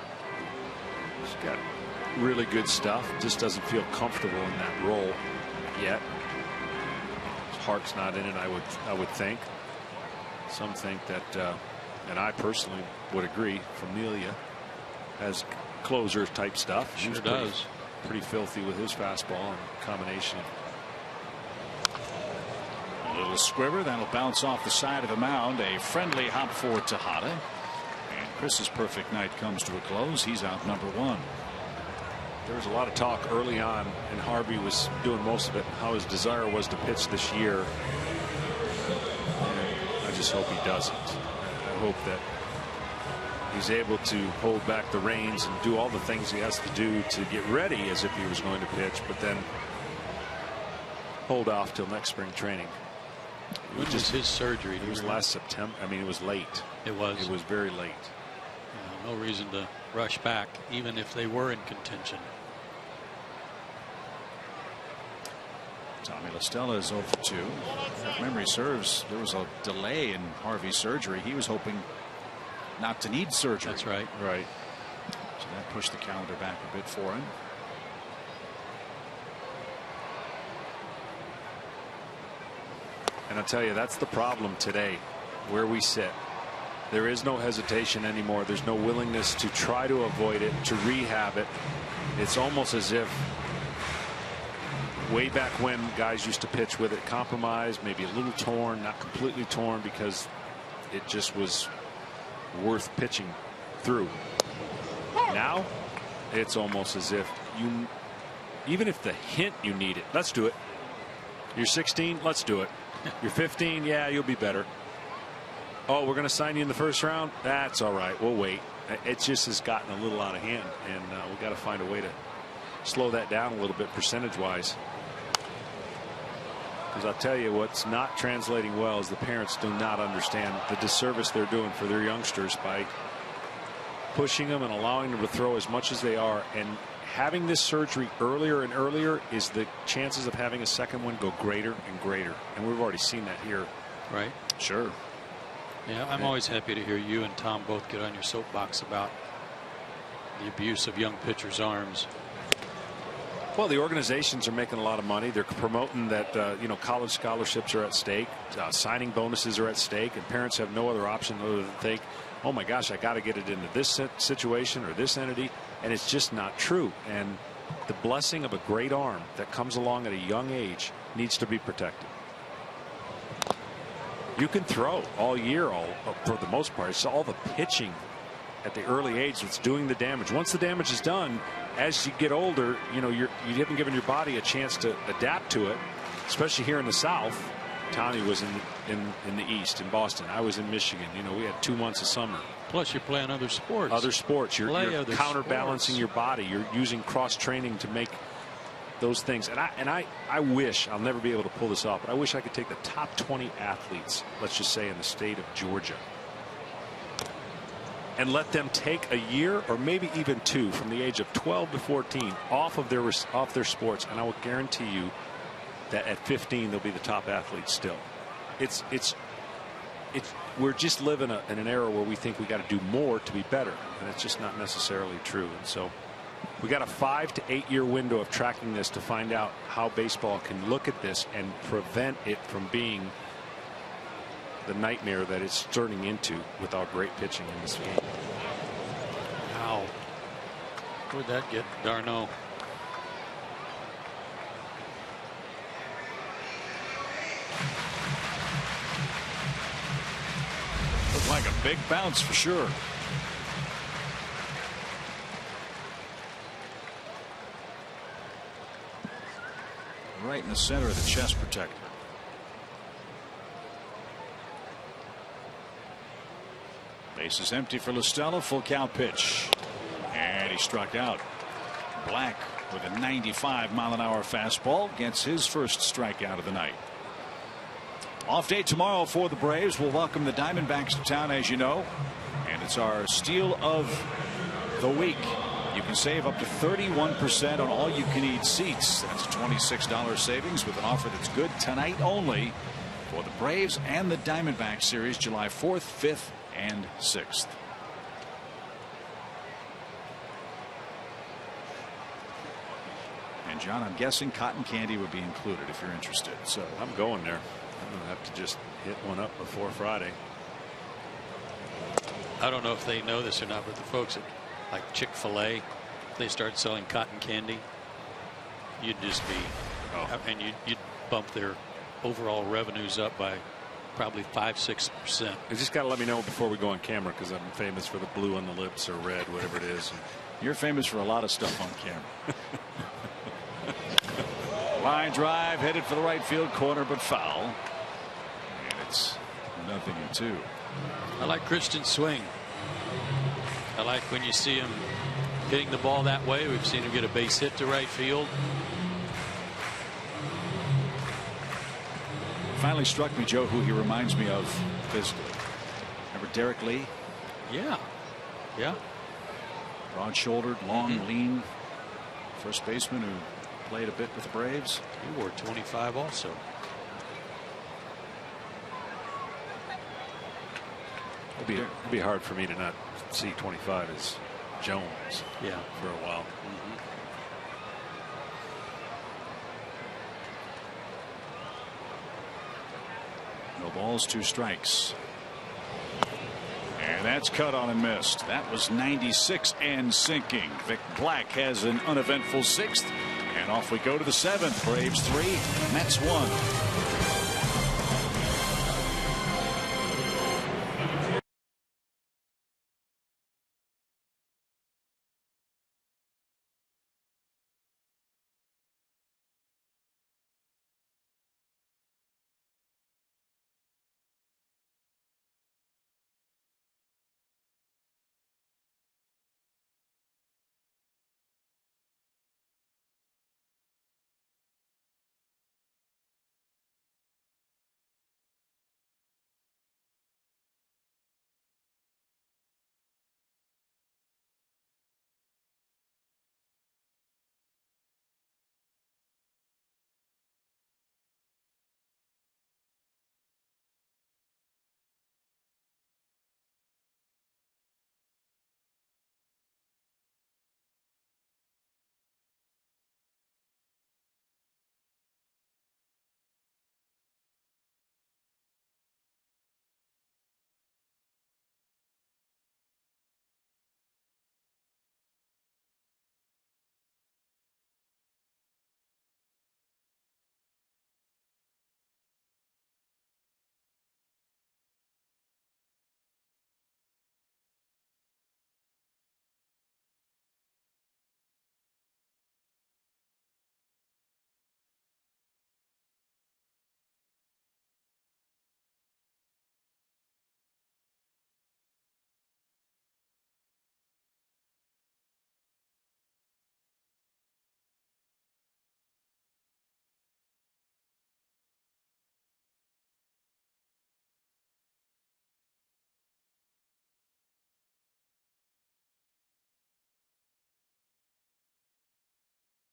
He's got really good stuff. Just doesn't feel comfortable in that role yet. His heart's not in it, I would think. Some think that, and I personally would agree, Familia has closer type stuff. Sure does. Pretty filthy with his fastball and combination. A little squiver that'll bounce off the side of the mound. A friendly hop for Tejada, and Chris's perfect night comes to a close. He's out number 1. There was a lot of talk early on, and Harvey was doing most of it, how his desire was to pitch this year. And I just hope he doesn't. I hope that he's able to hold back the reins and do all the things he has to do to get ready as if he was going to pitch, but then hold off till next spring training. When was his surgery? It was last September. I mean, it was late. It was. It was very late. No reason to rush back, even if they were in contention. Tommy La Stella is 0 for 2. If memory serves, there was a delay in Harvey's surgery. He was hoping not to need surgery. That's right. Right. So that pushed the calendar back a bit for him. And I'll tell you, that's the problem today where we sit. There is no hesitation anymore. There's no willingness to try to avoid it, to rehab it. It's almost as if way back when guys used to pitch with it compromised, maybe a little torn, not completely torn, because it just was worth pitching through. Now it's almost as if you, even if the hint you need it, let's do it. You're 16, let's do it. You're 15, yeah, you'll be better. Oh, we're going to sign you in the first round? That's all right. We'll wait. It just has gotten a little out of hand, and we've got to find a way to slow that down a little bit percentage-wise. Because I'll tell you what's not translating well is the parents do not understand the disservice they're doing for their youngsters by pushing them and allowing them to throw as much as they are. And having this surgery earlier and earlier is the chances of having a second one go greater and greater. And we've already seen that here. Right. Sure. Yeah, I'm always happy to hear you and Tom both get on your soapbox about the abuse of young pitchers' arms. Well, the organizations are making a lot of money. They're promoting that college scholarships are at stake, signing bonuses are at stake, and parents have no other option other than think, oh my gosh, I got to get it into this situation or this entity, and it's just not true. And the blessing of a great arm that comes along at a young age needs to be protected. You can throw all year, for the most part. It's all the pitching at the early age that's doing the damage. Once the damage is done, as you get older, you haven't given your body a chance to adapt to it, especially here in the South. Tommy was in the East, in Boston. I was in Michigan. We had 2 months of summer. Plus, you're playing other sports. Other sports. You're counterbalancing your body. You're using cross training to make those things. And I wish, I'll never be able to pull this off, but I wish I could take the top 20 athletes, let's just say in the state of Georgia, and let them take a year or maybe even 2 from the age of 12 to 14 off their sports, and I will guarantee you that at 15 they'll be the top athletes still. We're just living in an era where we think we got to do more to be better, and it's just not necessarily true. And so we got a 5 to 8 year window of tracking this to find out how baseball can look at this and prevent it from being the nightmare that it's turning into without great pitching in this game. Wow. Where'd that get Darno? Big bounce for sure. Right in the center of the chest protector. Base is empty for Listella. Full count pitch. And he struck out. Black with a 95-mile-an-hour fastball gets his first strikeout of the night. Off day tomorrow for the Braves. We'll welcome the Diamondbacks to town, as you know. And it's our steal of the week. You can save up to 31% on all-you-can-eat seats. That's a $26 savings with an offer that's good tonight only for the Braves and the Diamondbacks series, July 4th, 5th, and 6th. And John, I'm guessing cotton candy would be included if you're interested. So I'm going there. I'm going to have to just hit one up before Friday. I don't know if they know this or not, but the folks at like Chick-fil-A, if they start selling cotton candy, you'd just be, and you'd bump their overall revenues up by probably 5-6%. You just got to let me know before we go on camera, because I'm famous for the blue on the lips or red, whatever it is. You're famous for a lot of stuff on camera. Line drive headed for the right field corner, but foul. And it's 0-2. I like Christian's swing. I like when you see him hitting the ball that way. We've seen him get a base hit to right field. Finally struck me, Joe, who he reminds me of physically. Remember Derek Lee? Yeah. Yeah. Broad-shouldered, long, lean first baseman who played a bit with the Braves. He wore 25 also. It'd be hard for me to not see 25 as Jones. Yeah. For a while. No balls, 2 strikes. And that's cut on and missed. That was 96 and sinking. Vic Black has an uneventful 6th. And off we go to the 7th. Braves 3, Mets 1.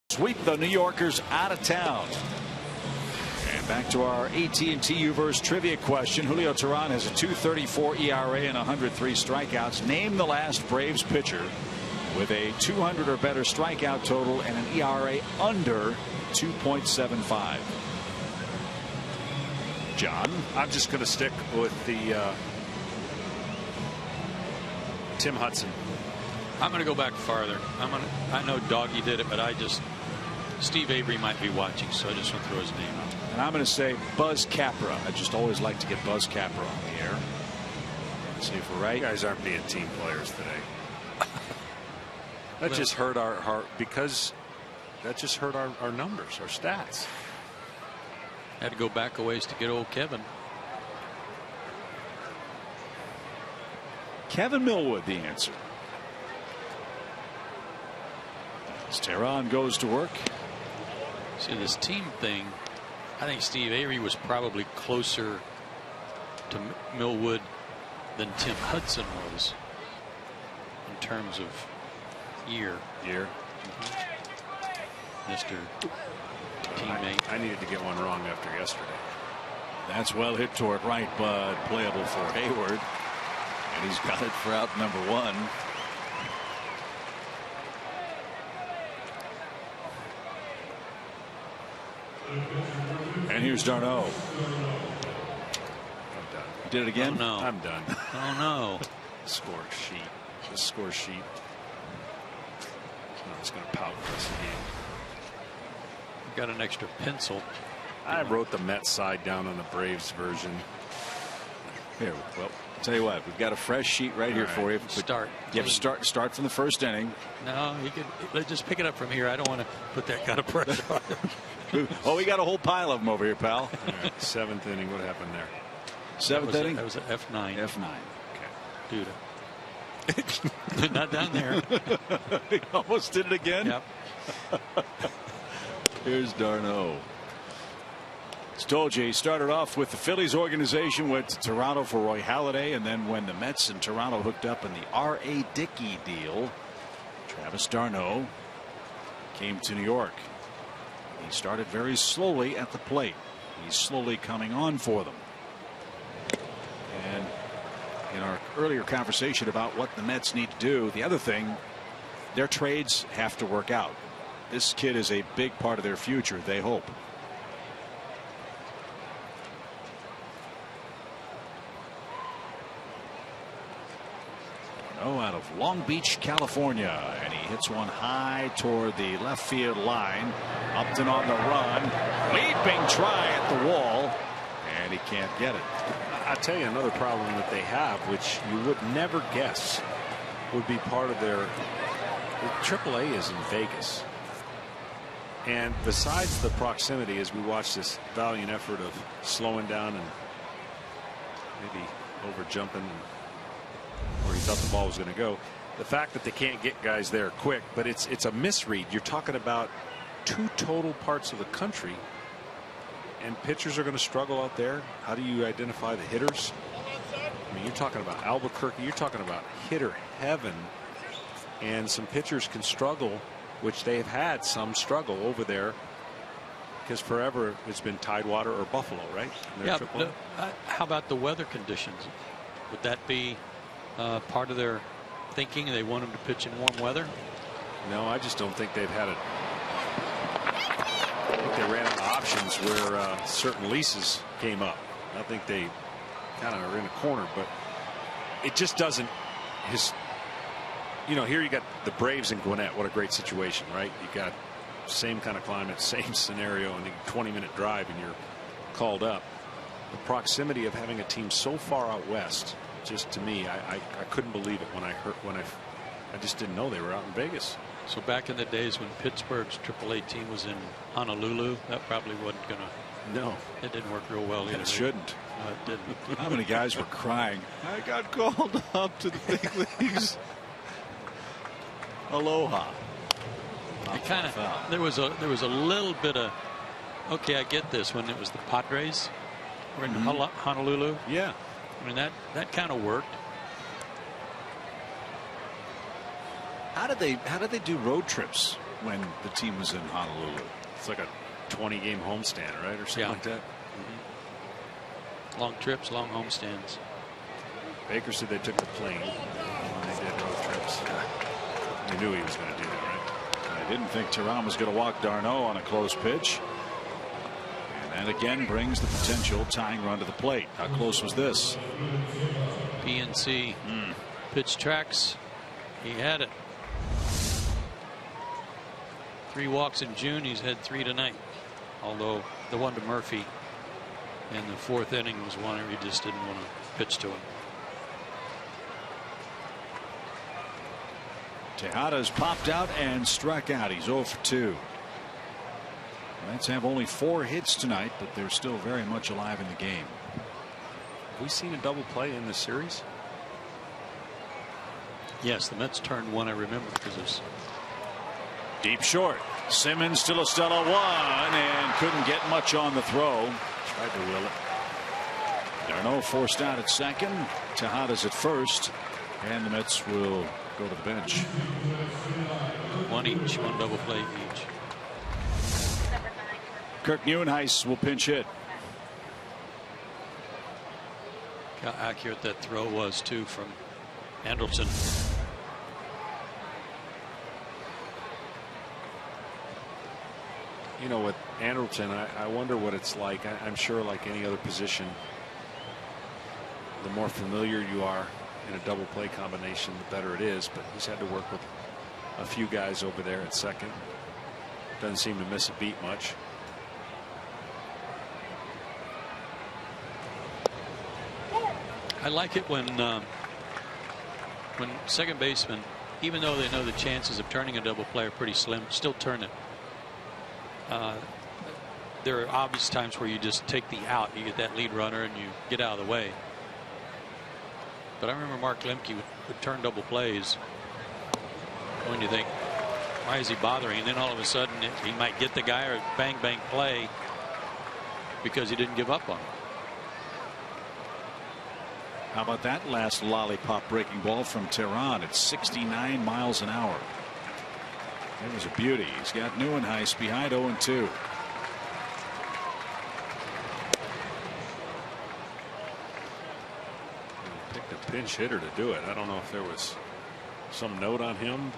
Sweep the New Yorkers out of town. And back to our AT&T Uverse trivia question. Julio Teheran has a 2.34 ERA and 103 strikeouts. Name the last Braves pitcher with a 200 or better strikeout total and an ERA under 2.75. John? I'm just going to stick with the Tim Hudson. I'm going to go back farther. I know Doggy did it, but Steve Avery might be watching, so I just want to throw his name out. And I'm going to say Buzz Capra. I just always like to get Buzz Capra on the air. See if we're right. You guys aren't being team players today. That just hurt our heart because that just hurt our numbers, our stats. Had to go back a ways to get old Kevin. Kevin Millwood, the answer. As Teheran goes to work. See, this team thing, I think Steve Avery was probably closer to Millwood than Tim Hudson was in terms of year. Mr. Teammate. I needed to get one wrong after yesterday. That's well hit toward right, but playable for Hayward. And he's got it for out number 1. And here's d'Arnaud. I'm done. You did it again? Oh, no. I'm done. Oh, no. Score sheet. The score sheet. No, it's going to pout for us again. Got an extra pencil. I wrote the Mets side down on the Braves version. Here, well, I'll tell you what, we've got a fresh sheet right here for you. Start. You have to start from the first inning. No, you can just pick it up from here. I don't want to put that kind of pressure on him. Oh, we got a whole pile of them over here, pal. All right, 7th inning. What happened there? 7th inning? That was an F9. F9. Dude. Not down there. He almost did it again. Yep. Here's d'Arnaud. As told you, he started off with the Phillies organization, went to Toronto for Roy Halladay, and then when the Mets and Toronto hooked up in the R.A. Dickey deal, Travis d'Arnaud came to New York. He started very slowly at the plate. He's slowly coming on for them. And in our earlier conversation about what the Mets need to do, the other thing, their trades have to work out. This kid is a big part of their future, they hope. Out of Long Beach, California, and he hits one high toward the left field line. Upton on the run, leaping try at the wall, and he can't get it. I'll tell you another problem that they have, which you would never guess would be part of their AAA is in Vegas. And besides the proximity, as we watch this valiant effort of slowing down and maybe over jumping where he thought the ball was going to go, the fact that they can't get guys there quick, but it's a misread. You're talking about 2 total parts of the country, and pitchers are going to struggle out there. How do you identify the hitters? I mean, you're talking about Albuquerque, you're talking about hitter heaven, and some pitchers can struggle, which they've had some struggle over there because forever it's been Tidewater or Buffalo, right? Yeah. How about the weather conditions? Would that be part of their thinking? They want him to pitch in warm weather? No, I just don't think they've had it. I think they ran out of options where certain leases came up. I think they kind of are in a corner, but it just doesn't. Here you got the Braves in Gwinnett. What a great situation, right? You got same kind of climate, same scenario, and a 20-minute drive, and you're called up. The proximity of having a team so far out west, just to me, I couldn't believe it when I just didn't know they were out in Vegas. So back in the days when Pittsburgh's AAA team was in Honolulu, that probably wasn't going to. No, it didn't work real well either. It shouldn't. No, it didn't. How many guys were crying? I got called up to the big leagues. Aloha. It kind of there was a little bit of okay, I get this when it was the Padres were in Honolulu. Yeah, I mean that kind of worked. How did they do road trips when the team was in Honolulu? It's like a 20-game homestand, right, or something like that. Long trips, long homestands. Baker said they took the plane when they did road trips. They knew he was going to do that, right? I didn't think Teheran was going to walk d'Arnaud on a close pitch. And that again brings the potential tying run to the plate. How close was this? PNC pitch tracks. He had it. 3 walks in June. He's had 3 tonight. Although the one to Murphy in the 4th inning was one where he just didn't want to pitch to him. Tejada's popped out and struck out. He's 0 for 2. Mets have only 4 hits tonight, but they're still very much alive in the game. Have we seen a double play in this series? Yes, the Mets turned one, I remember, because it was deep short. Simmons to Estella 1 and couldn't get much on the throw. Tried to will it. D'Arnaud forced out at second. Tejada's at first, and the Mets will go to the bench. One each, one double play each. Kirk Neuenhuis will pinch hit. How accurate that throw was too from Anderson. You know, with Anderson, I wonder what it's like. I'm sure, like any other position, the more familiar you are in a double play combination, the better it is. But he's had to work with a few guys over there at second. Doesn't seem to miss a beat much. I like it when second basemen, even though they know the chances of turning a double play are pretty slim, still turn it. There are obvious times where you just take the out, you get that lead runner, and you get out of the way. But I remember Mark Lemke would turn double plays when you think, why is he bothering? And then all of a sudden he might get the guy or bang bang play because he didn't give up on him. How about that last lollipop breaking ball from Tehran at 69 miles an hour? It was a beauty. He's got Neuenhuis behind 0-2. Picked a pinch hitter to do it. I don't know if there was some note on him.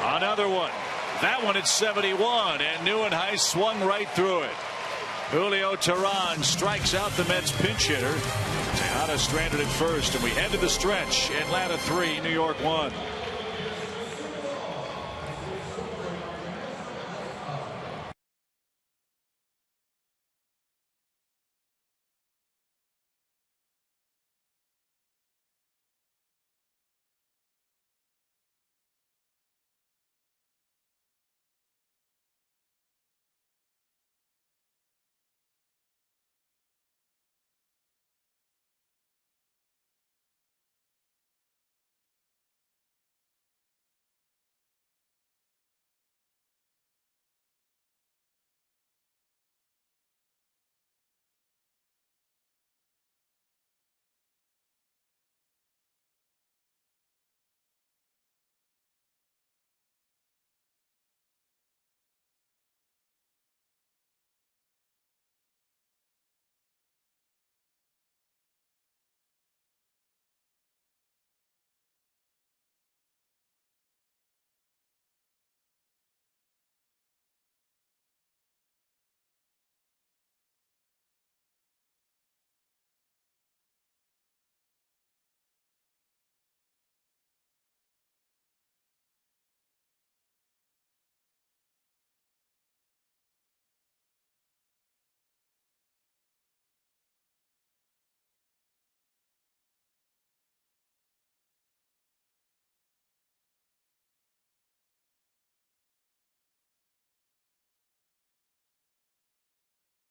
Another one. That one at 71, and Neuenhuis swung right through it. Julio Tehran strikes out the Mets pinch hitter. Tejada stranded at first, and we head to the stretch. Atlanta 3, New York 1.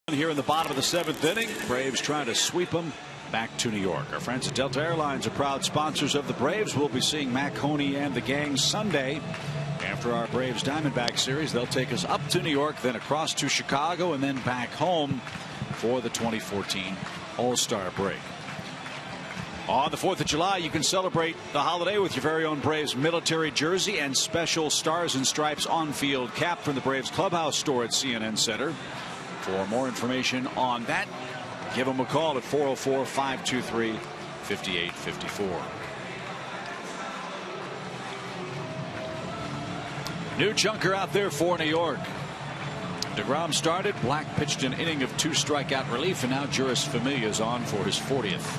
Here in the bottom of the 7th inning, Braves trying to sweep them back to New York. Our friends at Delta Airlines are proud sponsors of the Braves. We'll be seeing Mac Honey and the gang Sunday. After our Braves Diamondbacks series, they'll take us up to New York, then across to Chicago, and then back home for the 2014 All-Star break. On the 4th of July, you can celebrate the holiday with your very own Braves military jersey and special Stars and Stripes on-field cap from the Braves Clubhouse store at CNN Center. For more information on that, give them a call at 404-523-5854. New junker out there for New York. DeGrom started. Black pitched an inning of 2 strikeout relief, and now Juris Familia's on for his 40th.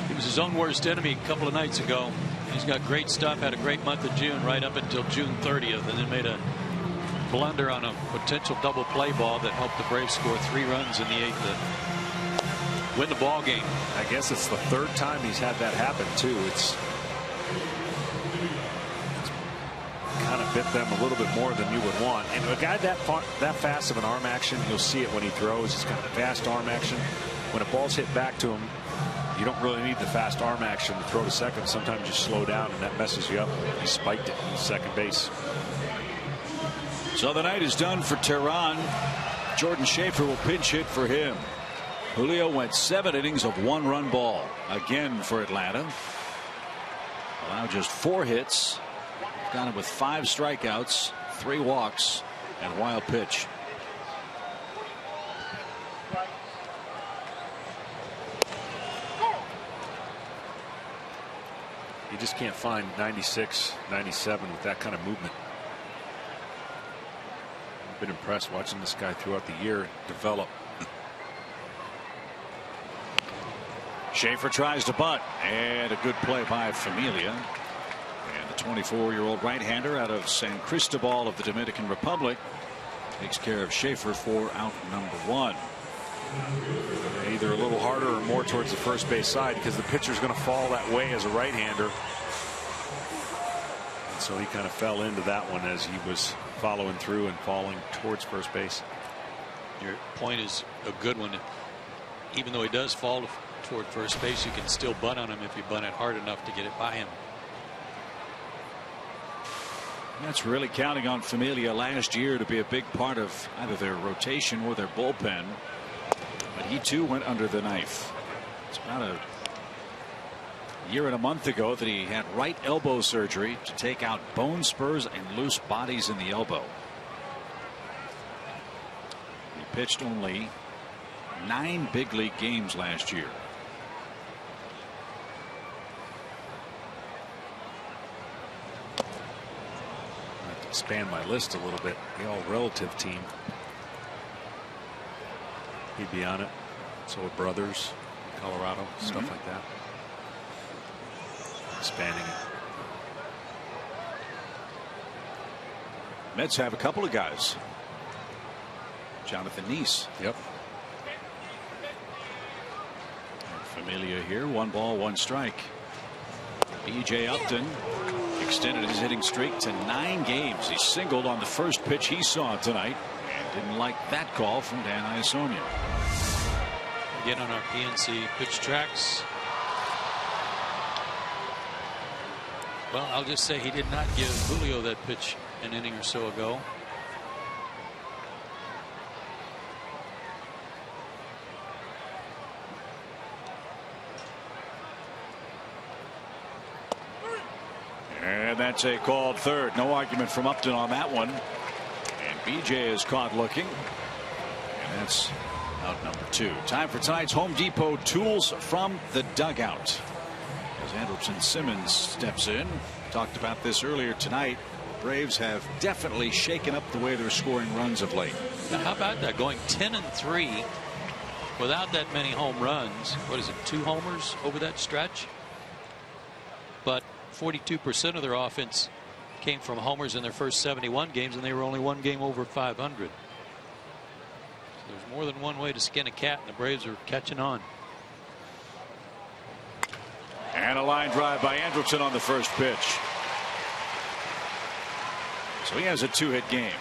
He was his own worst enemy a couple of nights ago. He's got great stuff, had a great month of June right up until June 30th, and then made a blunder on a potential double play ball that helped the Braves score 3 runs in the 8th to win the ball game. I guess it's the 3rd time he's had that happen too. It's kind of bit them a little bit more than you would want. And a guy that fast of an arm action, you'll see it when he throws. He's got fast arm action. When a ball's hit back to him, you don't really need the fast arm action to throw to second. Sometimes you slow down and that messes you up. He spiked it in second base. So the night is done for Tehran. Jordan Schaefer will pinch hit for him. Julio went 7 innings of 1-run ball again for Atlanta. Allowed just 4 hits. Got him with 5 strikeouts, 3 walks, and wild pitch. You just can't find 96, 97 with that kind of movement. I've been impressed watching this guy throughout the year develop. Schaefer tries to bunt, and a good play by Familia. And the 24-year-old right-hander out of San Cristobal of the Dominican Republic takes care of Schaefer for out number 1. Either a little harder or more towards the first base side because the pitcher's going to fall that way as a right-hander. And so he kind of fell into that one as he was following through and falling towards first base. Your point is a good one. Even though he does fall toward first base, you can still bunt on him if you bunt it hard enough to get it by him. That's really counting on Familia last year to be a big part of either their rotation or their bullpen. But he too went under the knife. It's about a year and a month ago that he had right elbow surgery to take out bone spurs and loose bodies in the elbow. He pitched only 9 big league games last year. Expand my list a little bit. The all relative team. He'd be on it. So would Brothers, Colorado, stuff like that. Expanding it. Mets have a couple of guys. Jonathan Neese. Yep. And Familia here. 1 ball, 1 strike. B.J. Upton extended his hitting streak to 9 games. He singled on the first pitch he saw tonight and didn't like that call from Dan Iasonia. Again on our PNC pitch tracks. Well, I'll just say he did not give Julio that pitch an inning or so ago. And that's a called third. No argument from Upton on that one. And BJ is caught looking. And that's out number 2. Time for tonight's Home Depot tools from the dugout. As Andrelton Simmons steps in. Talked about this earlier tonight. Braves have definitely shaken up the way they're scoring runs of late. Now, how about that? Going 10-3 without that many home runs. What is it, 2 homers over that stretch? But 42% of their offense came from homers in their first 71 games, and they were only 1 game over 500. So there's more than one way to skin a cat, and the Braves are catching on. And a line drive by Andrelton on the first pitch. So he has a 2-hit game.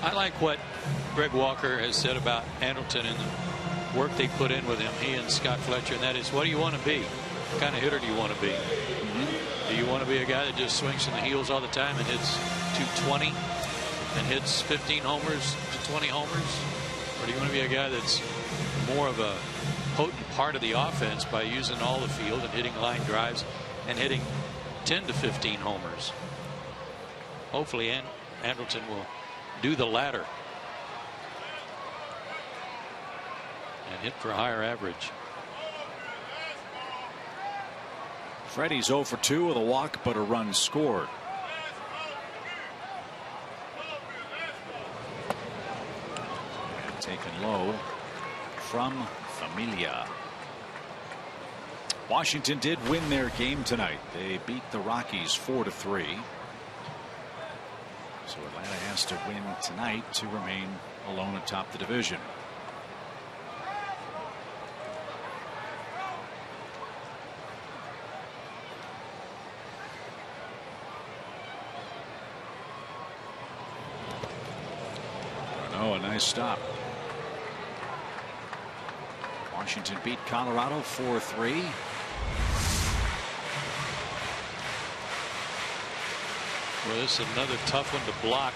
I like what Greg Walker has said about Andrelton and the work they put in with him, he and Scott Fletcher, and that is, what do you want to be? What kind of hitter do you want to be? Do you want to be a guy that just swings from the heels all the time and hits 220 and hits 15 homers to 20 homers? Or do you want to be a guy that's more of a potent part of the offense by using all the field and hitting line drives and hitting 10 to 15 homers? Hopefully Andrelton will do the latter and hit for a higher average. Freddie's 0 for 2 with a walk, but a run scored. And taken low from Familia. Washington did win their game tonight. They beat the Rockies 4-3. So Atlanta has to win tonight to remain alone atop the division. Oh, a nice stop. Washington beat Colorado 4-3. Well, this is another tough one to block.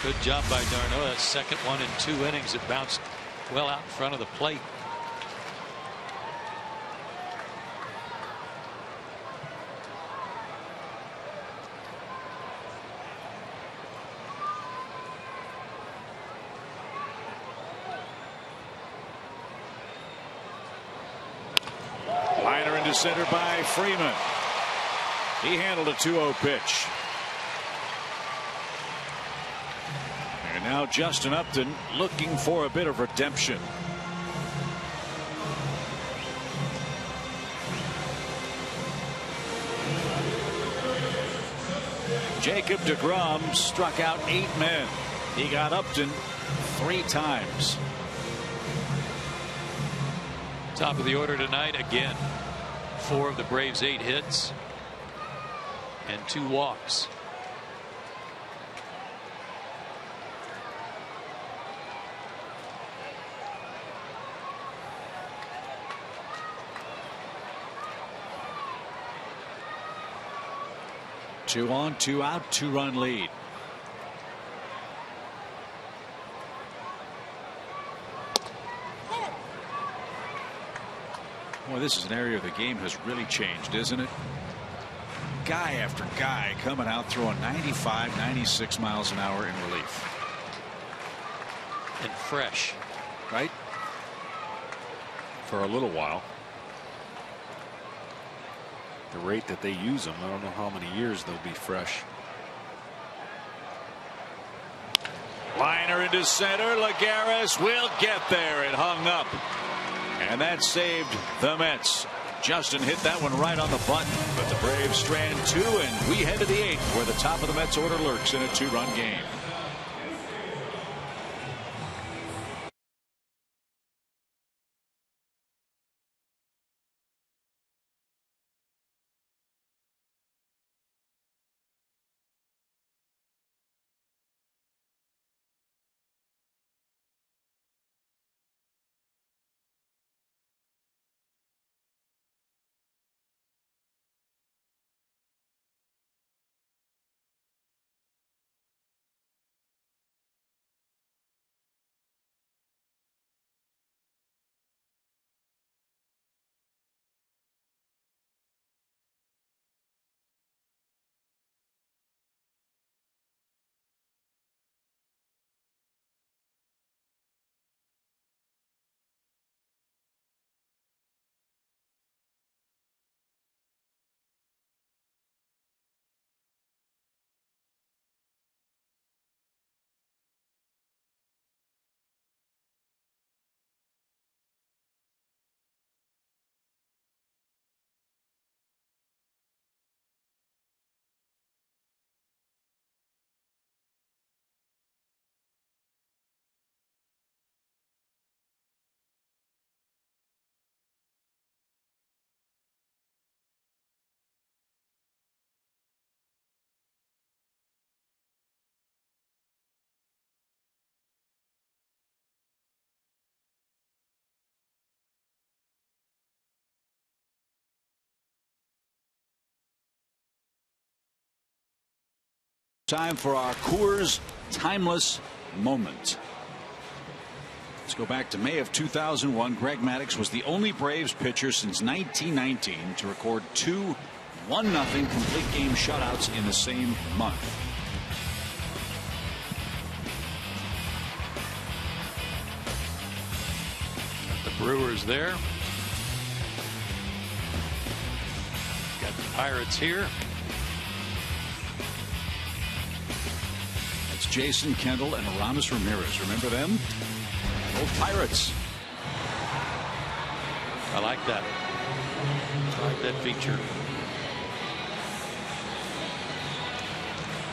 Good job by d'Arnaud. That second one in 2 innings. It bounced well out in front of the plate. Liner into center by Freeman. He handled a 2-0 pitch. And now Justin Upton looking for a bit of redemption. Jacob deGrom struck out 8 men. He got Upton 3 times. Top of the order tonight again. 4 of the Braves' 8 hits and 2 walks. Two on, 2 out, 2-run lead. Boy, this is an area of the game has really changed, isn't it? Guy after guy coming out throwing 95, 96 miles an hour in relief. And fresh. Right? For a little while. The rate that they use them, I don't know how many years they'll be fresh. Liner into center. Lagares will get there. It hung up. And that saved the Mets. Justin hit that one right on the button. But the Braves strand 2, and we head to the 8th, where the top of the Mets order lurks in a 2-run game. Time for our Coors Timeless Moment. Let's go back to May of 2001. Greg Maddux was the only Braves pitcher since 1919 to record 2 1-0 complete game shutouts in the same month. Got the Brewers there. Got the Pirates here. That's Jason Kendall and Aramis Ramirez. Remember them? Old Pirates. I like that. I like that feature.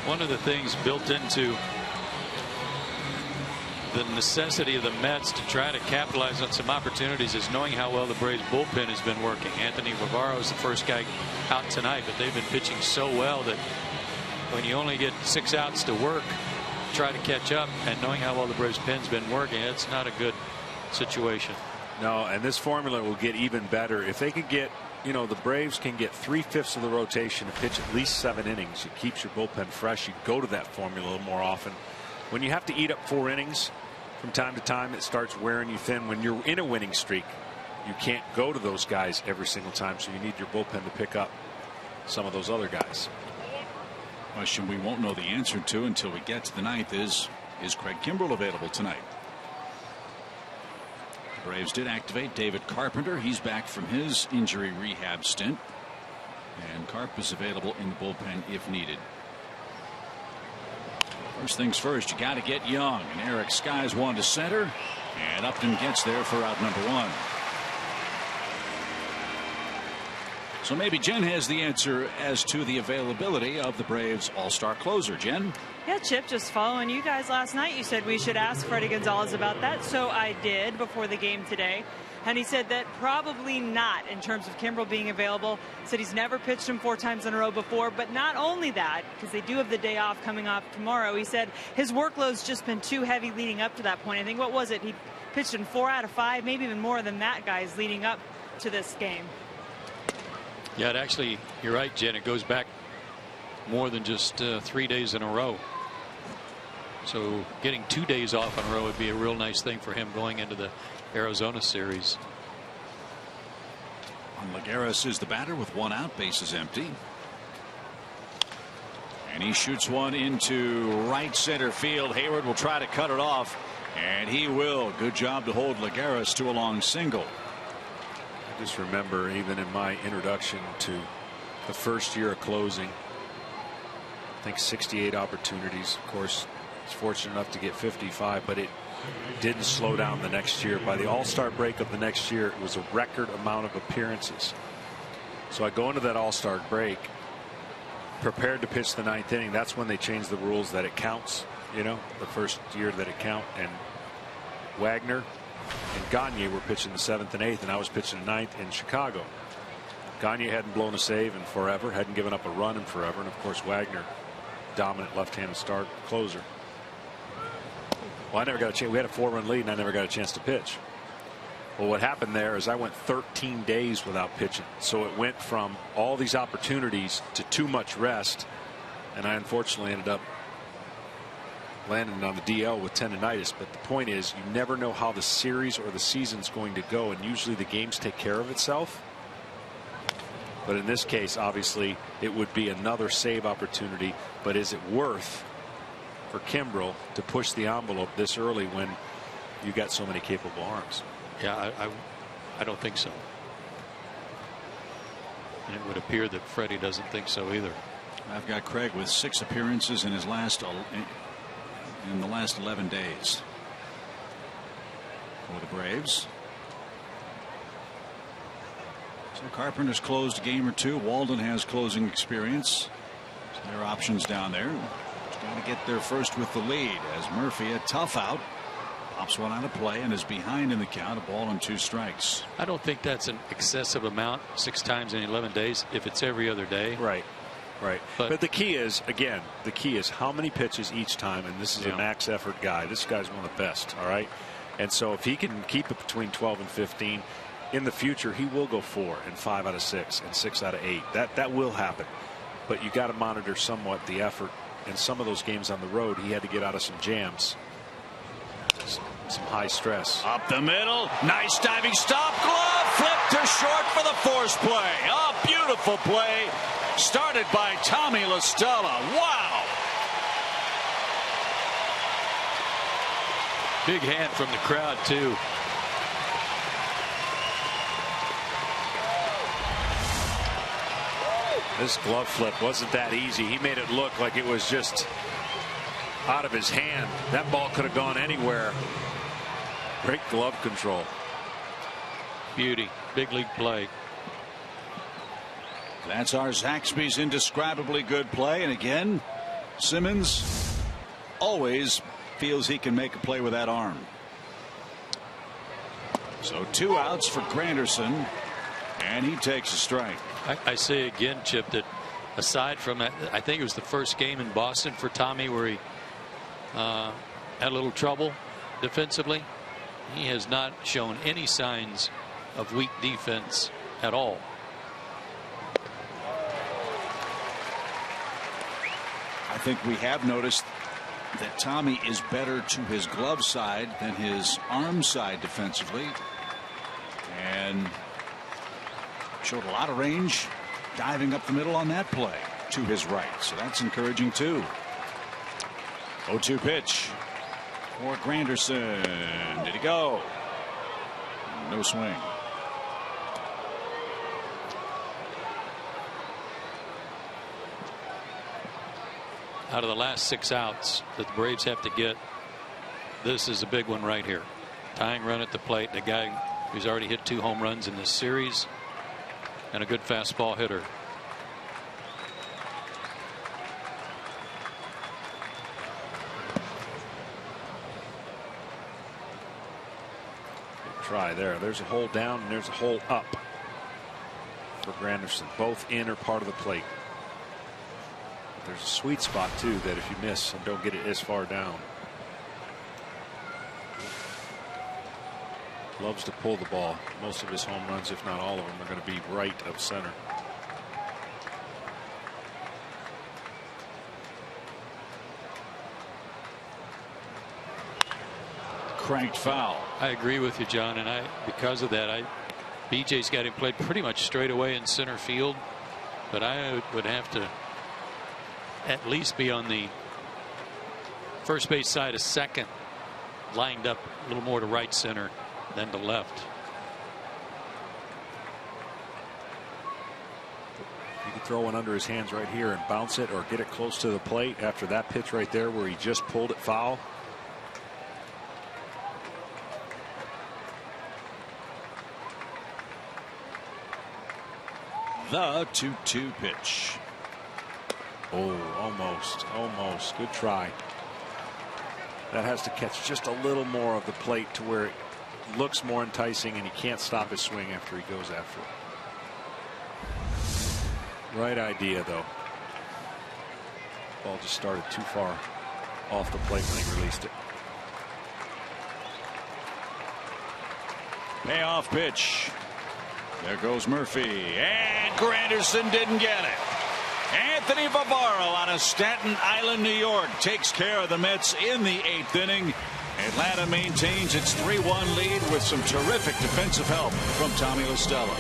One of the things built into the necessity of the Mets to try to capitalize on some opportunities is knowing how well the Braves bullpen has been working. Anthony Rivero is the first guy out tonight, but they've been pitching so well that when you only get 6 outs to work, try to catch up, and knowing how well the Braves pen's been working, it's not a good situation. No, and this formula will get even better if they can get, you know, the Braves can get 3/5 of the rotation to pitch at least 7 innings. It keeps your bullpen fresh. You go to that formula a little more often. When you have to eat up 4 innings from time to time, it starts wearing you thin. When you're in a winning streak, you can't go to those guys every single time, so you need your bullpen to pick up some of those other guys. Question we won't know the answer to until we get to the 9th is Craig Kimbrel available tonight? The Braves did activate David Carpenter. He's back from his injury rehab stint, and Carp is available in the bullpen if needed. First things first, you got to get Young, and Eric skies one to center, and Upton gets there for out number 1. So maybe Jen has the answer as to the availability of the Braves all-star closer. Jen? Yeah, Chip, just following you guys last night, you said we should ask Freddie Gonzalez about that, so I did before the game today. And he said that probably not in terms of Kimbrel being available. Said he's never pitched him 4 times in a row before. But not only that, because they do have the day off coming off tomorrow, he said his workload's just been too heavy leading up to that point. I think, what was it? He pitched in 4 out of 5, maybe even more than that, guys, leading up to this game. Yeah, it actually, you're right, Jen. It goes back more than just 3 days in a row. So getting 2 days off in a row would be a real nice thing for him going into the Arizona series. Lagares is the batter with 1 out, bases empty. And he shoots one into right center field. Hayward will try to cut it off, and he will. Good job to hold Lagares to a long single. I just remember, even in my introduction to the first year of closing, I think 68 opportunities. Of course, I was fortunate enough to get 55, but it didn't slow down the next year. By the All-Star break of the next year, it was a record amount of appearances. So I go into that All-Star break prepared to pitch the 9th inning. That's when they changed the rules that it counts, you know, the first year that it count. And Wagner and Gagne were pitching the 7th and 8th, and I was pitching the 9th in Chicago. Gagne hadn't blown a save in forever, hadn't given up a run in forever, and of course Wagner, dominant left-handed start closer. Well, I never got a chance. We had a 4-run lead, and I never got a chance to pitch. Well, what happened there is I went 13 days without pitching. So it went from all these opportunities to too much rest, and I unfortunately ended up landing on the DL with tendonitis. But the point is, you never know how the series or the season's going to go, and usually the games take care of itself. But in this case, obviously, it would be another save opportunity. But is it worth for Kimbrel to push the envelope this early when you got so many capable arms? Yeah, I don't think so. And it would appear that Freddie doesn't think so either. I've got Craig with 6 appearances in the last 11 days for the Braves. So Carpenter's closed a game or 2. Walden has closing experience. So there are options down there. Got to get there first with the lead as Murphy, a tough out, pops one out of play and is behind in the count, a ball and 2 strikes. I don't think that's an excessive amount, 6 times in 11 days if it's every other day. Right. But the key is, again, how many pitches each time, and this is a max effort guy. This guy's one of the best, all right? And so if he can keep it between 12 and 15, in the future he will go 4 and 5 out of 6 and 6 out of 8. That will happen. But you got to monitor somewhat the effort. In some of those games on the road, he had to get out of some jams, some high stress. Up the middle, nice diving stop, glove flip to short for the force play. A beautiful play started by Tommy La Stella. Wow. Big hand from the crowd too. This glove flip wasn't that easy. He made it look like it was just out of his hand. That ball could have gone anywhere. Great glove control. Beauty. Big league play. That's our Zaxby's indescribably good play. And again, Simmons always feels he can make a play with that arm. So 2 outs for Granderson, and he takes a strike. I say again, Chip, that aside from that, I think it was the first game in Boston for Tommy where he had a little trouble defensively. He has not shown any signs of weak defense at all. I think we have noticed that Tommy is better to his glove side than his arm side defensively, and showed a lot of range diving up the middle on that play to his right. So that's encouraging too. 0-2 pitch for Granderson. Did he go? No swing. Out of the last 6 outs that the Braves have to get, this is a big one right here. Tying run at the plate. The guy who's already hit 2 home runs in this series, and a good fastball hitter. Good try there. There's a hole down and there's a hole up for Granderson. Both in or part of the plate. There's a sweet spot too that if you miss and don't get it as far down. Loves to pull the ball. Most of his home runs, if not all of them, are going to be right of center. Cranked foul. I agree with you, John, and because of that, BJ's got him played pretty much straight away in center field, but I would have to at least be on the first base side of second, lined up a little more to right center than to left. You can throw one under his hands right here and bounce it or get it close to the plate after that pitch right there where he just pulled it foul. The 2-2 pitch. Oh, almost. Good try. That has to catch just a little more of the plate to where it looks more enticing and he can't stop his swing after he goes after it. Right idea, though. Ball just started too far off the plate when he released it. Payoff pitch. There goes Murphy, and Granderson didn't get it. Anthony Bavaro out of Staten Island, New York, takes care of the Mets in the 8th inning. Atlanta maintains its 3-1 lead with some terrific defensive help from Tommy La Stella.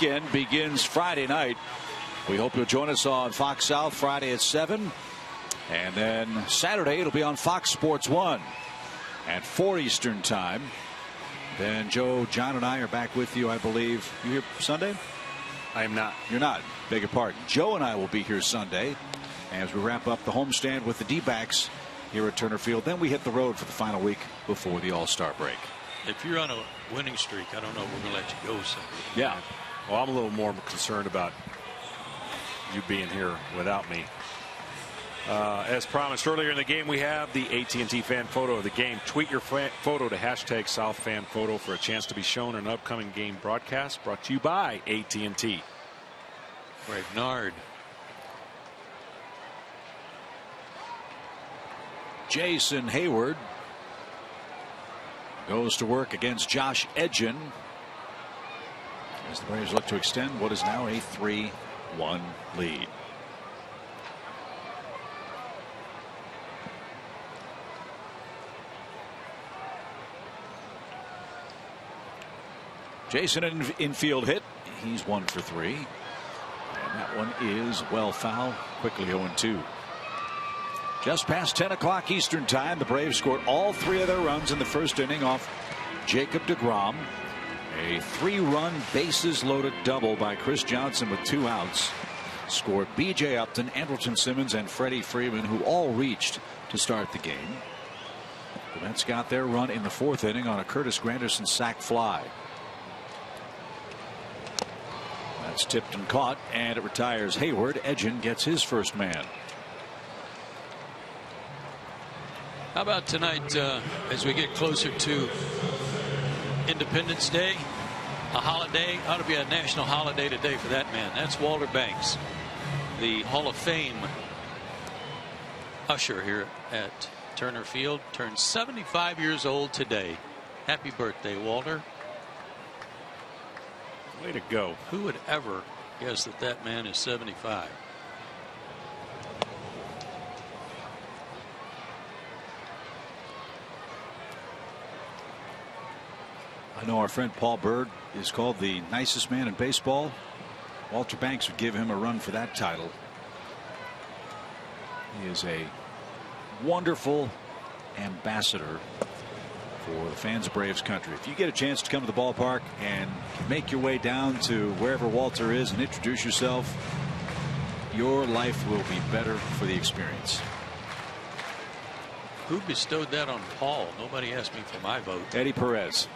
weekend begins Friday night. We hope you'll join us on Fox South Friday at 7. And then Saturday it'll be on Fox Sports 1 at 4 Eastern time. Then Joe, John, and I are back with you, I believe. You here Sunday? I am not. You're not. Beg your pardon. Joe and I will be here Sunday as we wrap up the homestand with the D-backs here at Turner Field. Then we hit the road for the final week before the All-Star break. If you're on a winning streak, I don't know if we're going to let you go Sunday. Yeah. Well, I'm a little more concerned about you being here without me. As promised earlier in the game, we have the AT&T fan photo of the game. Tweet your photo to hashtag SouthFanPhoto for a chance to be shown in an upcoming game broadcast. Brought to you by AT&T. Nard. Jason Hayward goes to work against Josh Edgin as the Braves look to extend what is now a 3-1 lead. Jason, an infield hit. He's 1 for 3. And that one is well foul. Quickly 0-2. Just past 10 o'clock Eastern time, the Braves scored all 3 of their runs in the first inning off Jacob deGrom. A 3-run bases loaded double by Chris Johnson with 2 outs. Scored B.J. Upton, Andrelton Simmons, and Freddie Freeman, who all reached to start the game. The Mets got their run in the 4th inning on a Curtis Granderson sac fly. That's tipped and caught, and it retires Hayward. Edgin gets his first man. How about tonight, as we get closer to Independence Day, a holiday? Ought to be a national holiday today for that man. That's Walter Banks, the Hall of Fame usher here at Turner Field. Turned 75 years old today. Happy birthday, Walter. Way to go. Who would ever guess that that man is 75? I know our friend Paul Bird is called the nicest man in baseball. Walter Banks would give him a run for that title. He is a wonderful ambassador for the fans of Braves country. If you get a chance to come to the ballpark and make your way down to wherever Walter is and introduce yourself, your life will be better for the experience. Who bestowed that on Paul? Nobody asked me for my vote. Eddie Perez.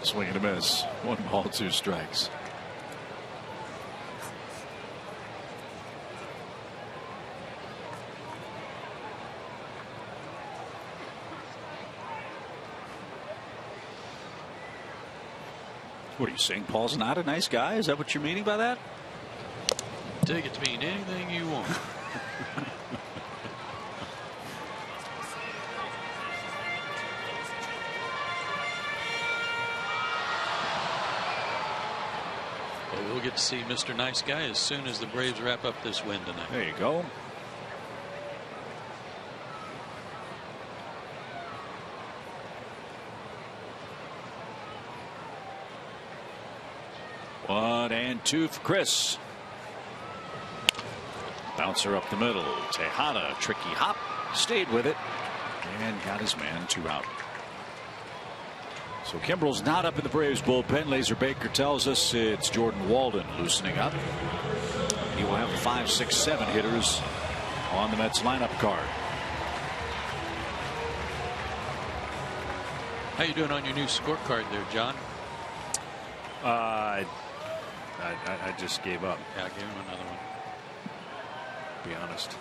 Swing and a miss. 1 ball, 2 strikes. What are you saying? Paul's not a nice guy? Is that what you're meaning by that? Take it to mean anything you want. Well, we'll get to see Mr. Nice Guy as soon as the Braves wrap up this win tonight. There you go. One and 2 for Chris. Bouncer up the middle. Tejada, tricky hop, stayed with it and got his man 2 out. So Kimbrel's not up in the Braves bullpen. Laser Baker tells us it's Jordan Walden loosening up. He will have 5, 6, 7 hitters on the Mets lineup card. How you doing on your new scorecard there, John? I just gave up. Yeah, I gave him another one. Be honest.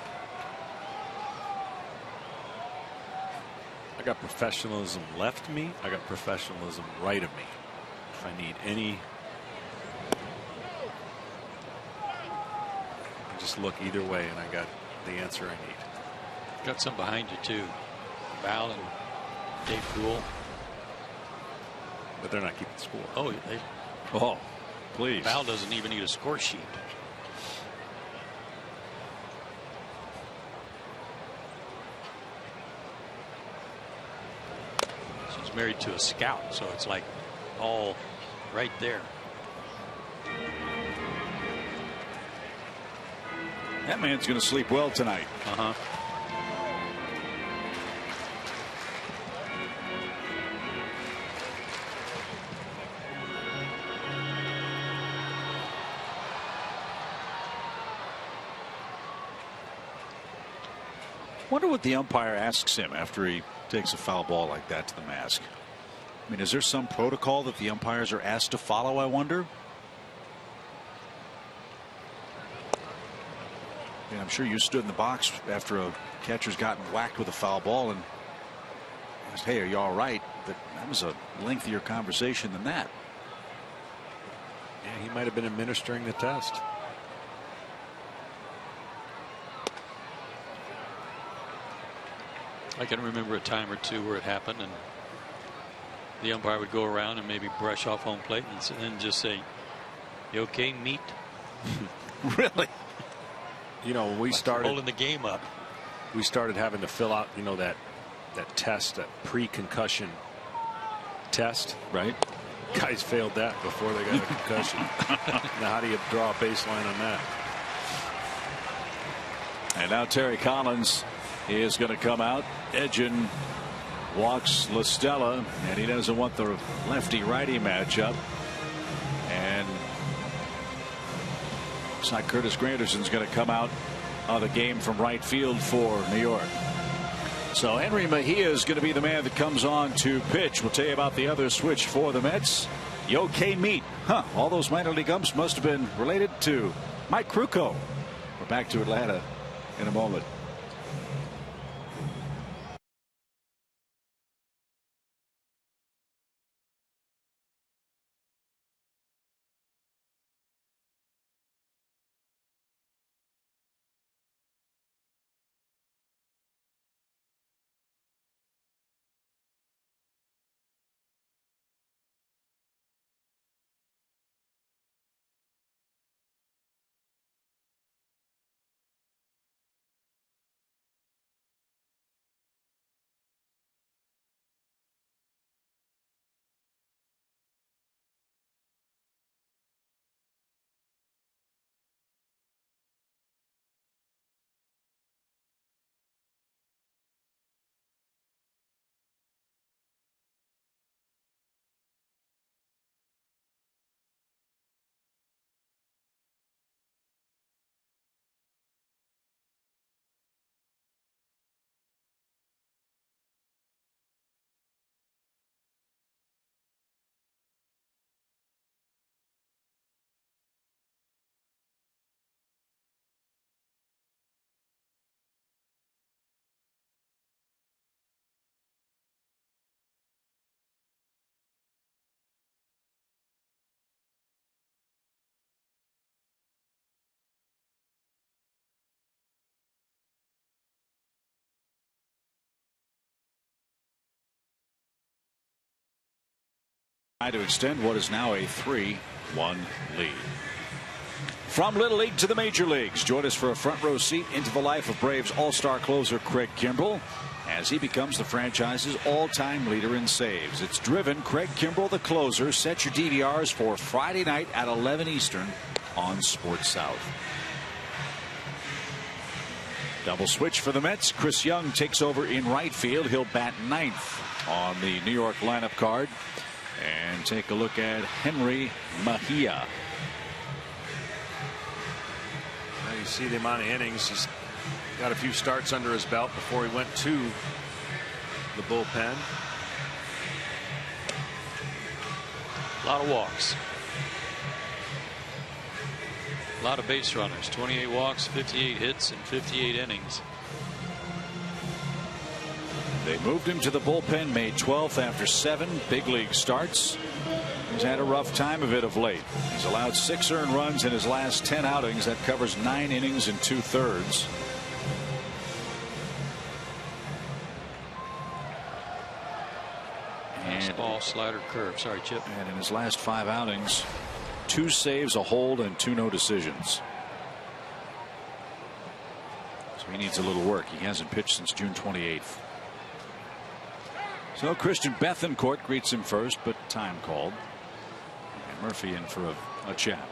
I got professionalism left me. I got professionalism right of me. If I need any, I just look either way and I got the answer I need. Got some behind you too. Val and Dave Gould. But they're not keeping score. Oh, they. Oh, please. Val doesn't even need a score sheet. he's married to a scout, so it's like all right there. That man's going to sleep well tonight. Wonder what the umpire asks him after he takes a foul ball like that to the mask. I mean, is there some protocol that the umpires are asked to follow, I wonder? And I'm sure you stood in the box after a catcher's gotten whacked with a foul ball and asked, hey, are you all right? But that was a lengthier conversation than that. Yeah, he might have been administering the test. I can remember a time or two where it happened and the umpire would go around and maybe brush off home plate and then just say, you okay, meat? Really? You know, when we started holding the game up, we started having to fill out, you know, that test, that pre-concussion test. Right. Guys failed that before they got a concussion. Now, how do you draw a baseline on that? And now Terry Collins is going to come out. Edgin walks LaStella, and he doesn't want the lefty-righty matchup. And looks like Curtis Granderson's going to come out of the game from right field for New York. So Henry Mejia is going to be the man that comes on to pitch. We'll tell you about the other switch for the Mets. Yoke Meat. All those minor league umps must have been related to Mike Krukow. We're back to Atlanta in a moment. To extend what is now a 3-1 lead. From Little League to the major leagues, join us for a front row seat into the life of Braves all-star closer Craig Kimbrell as he becomes the franchise's all-time leader in saves. It's Driven, Craig Kimbrell, the closer. Set your DVRs for Friday night at 11 Eastern on Sports South. Double switch for the Mets. Chris Young takes over in right field. He'll bat ninth on the New York lineup card. And take a look at Henry Mejia. Now you see the amount of innings. He's got a few starts under his belt before he went to the bullpen. A lot of walks. A lot of base runners. 28 walks, 58 hits, and 58 innings. They moved him to the bullpen May 12th after 7 big league starts. He's had a rough time of it of late. He's allowed 6 earned runs in his last 10 outings. That covers 9 innings and 2/3. Ball, slider, curve. Sorry, Chip. And in his last 5 outings, 2 saves, a hold, and 2 no decisions. So he needs a little work. He hasn't pitched since June 28th. So Christian Bethancourt greets him first, but time called. And Murphy in for a chat.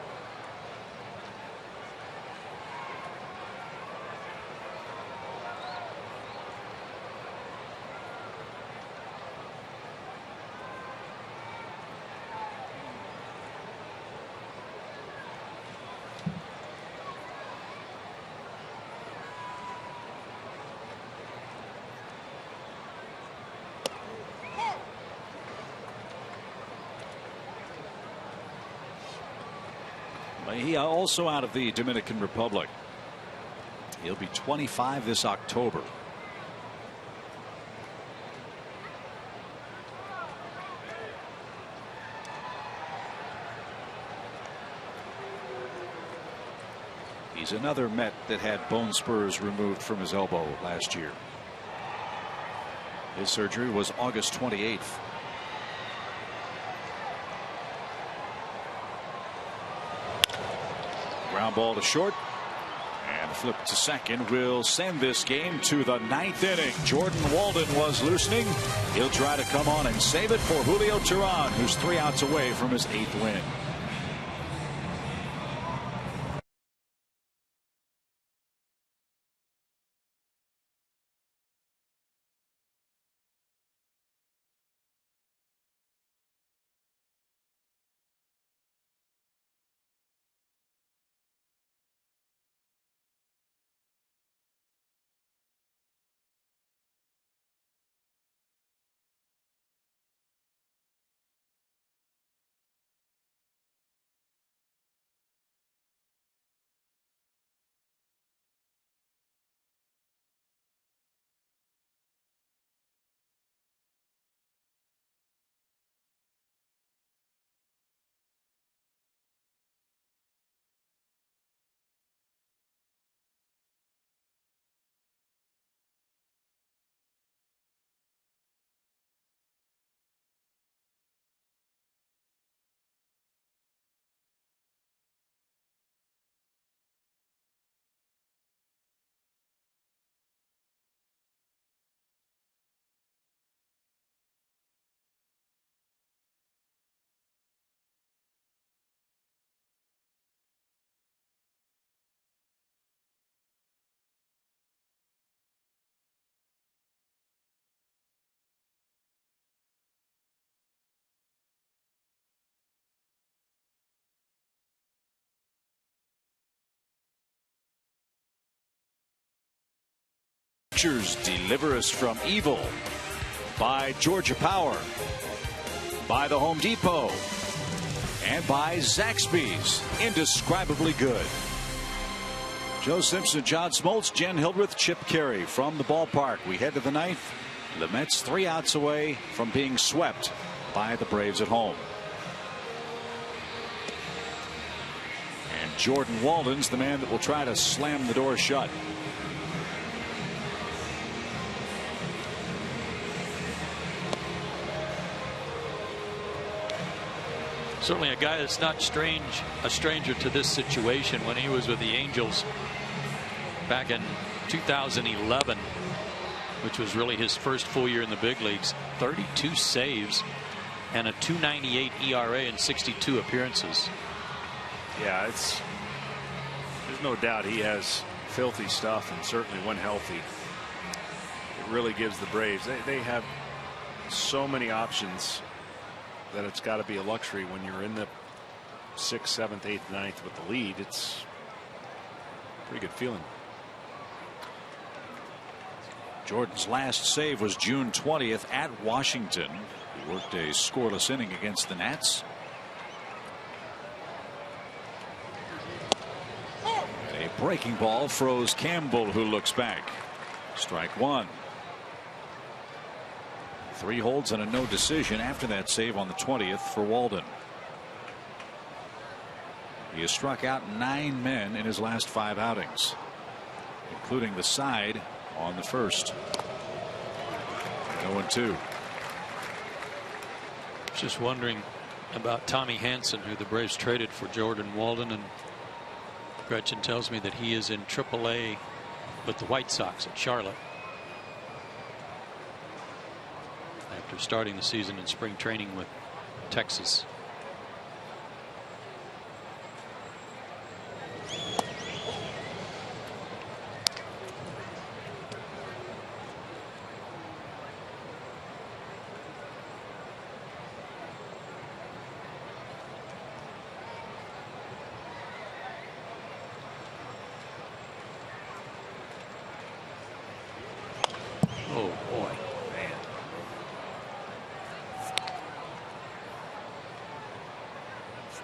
He also out of the Dominican Republic. He'll be 25 this October. He's another Met that had bone spurs removed from his elbow last year. His surgery was August 28th. Ground ball to short, and flip to second will send this game to the 9th inning. Jordan Walden was loosening. He'll try to come on and save it for Julio Teheran, who's 3 outs away from his 8th win. Deliver us from evil by Georgia Power, by the Home Depot, and by Zaxby's. Indescribably good. Joe Simpson, John Smoltz, Jen Hildreth, Chip Carey from the ballpark. We head to the 9th. The Mets 3 outs away from being swept by the Braves at home. And Jordan Walden's the man that will try to slam the door shut. Certainly a guy that's not a stranger to this situation. When he was with the Angels back in 2011, which was really his first full year in the big leagues, 32 saves and a 2.98 ERA in 62 appearances. Yeah, there's no doubt he has filthy stuff, and certainly when healthy, it really gives the Braves. They have so many options that it's got to be a luxury when you're in the 6th, 7th, 8th, 9th with the lead. It's a pretty good feeling. Jordan's last save was June 20th at Washington. He worked a scoreless inning against the Nats. A breaking ball froze Campbell, who looks back. Strike one. 3 holds and a no decision after that save on the 20th for Walden. He has struck out 9 men in his last 5 outings, including the side on the first. 0-2. Just wondering about Tommy Hanson, who the Braves traded for Jordan Walden, and Gretchen tells me that he is in AAA with the White Sox at Charlotte. after starting the season in spring training with Texas. Oh boy, man.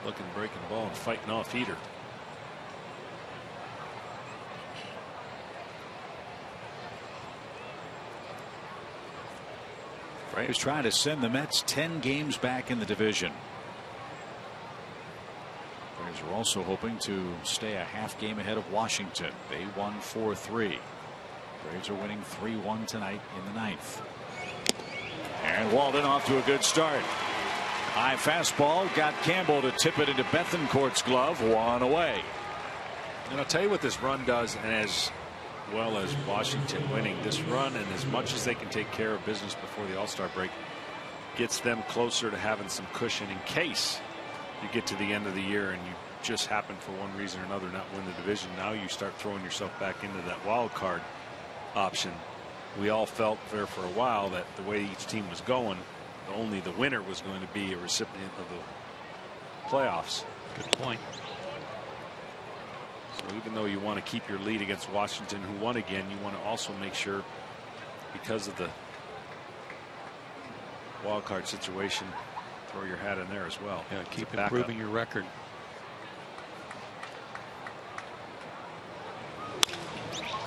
Looking, breaking the ball and fighting off Heater. Braves trying to send the Mets 10 games back in the division. Braves are also hoping to stay a half game ahead of Washington. They won 4-3. Braves are winning 3-1 tonight in the 9th. And Walden off to a good start. High fastball got Campbell to tip it into Bethancourt's glove. 1 away. And I'll tell you what this run does, and as well as Washington winning, this run, and as much as they can take care of business before the All-Star break, gets them closer to having some cushion in case you get to the end of the year and you just happen for one reason or another not win the division. Now you start throwing yourself back into that wild card option. We all felt there for a while that the way each team was going, only the winner was going to be a recipient of the playoffs. Good point. So even though you want to keep your lead against Washington, who won again, you want to also make sure, because of the wild card situation, throw your hat in there as well. Yeah, keep improving your record.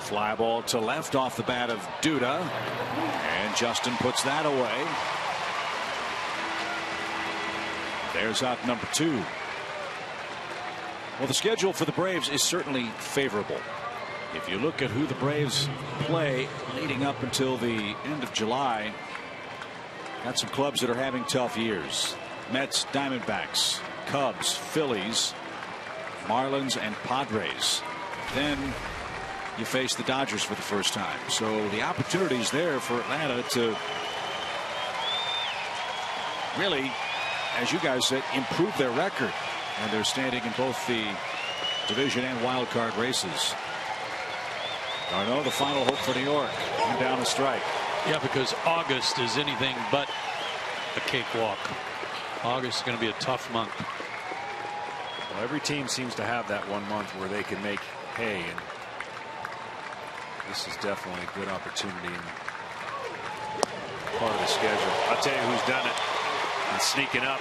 Fly ball to left off the bat of Duda, and Justin puts that away. There's out number 2. Well, the schedule for the Braves is certainly favorable. If you look at who the Braves play leading up until the end of July, got some clubs that are having tough years. Mets, Diamondbacks, Cubs, Phillies, Marlins, and Padres. Then you face the Dodgers for the first time. So the opportunity is there for Atlanta to really, as you guys said, improve their record. And they're standing in both the division and wild card races. Darno, the final hope for New York. And down a strike. Yeah, because August is anything but a cakewalk. August is going to be a tough month. Well, every team seems to have that one month where they can make hay, and this is definitely a good opportunity in part of the schedule. I'll tell you who's done it and sneaking up.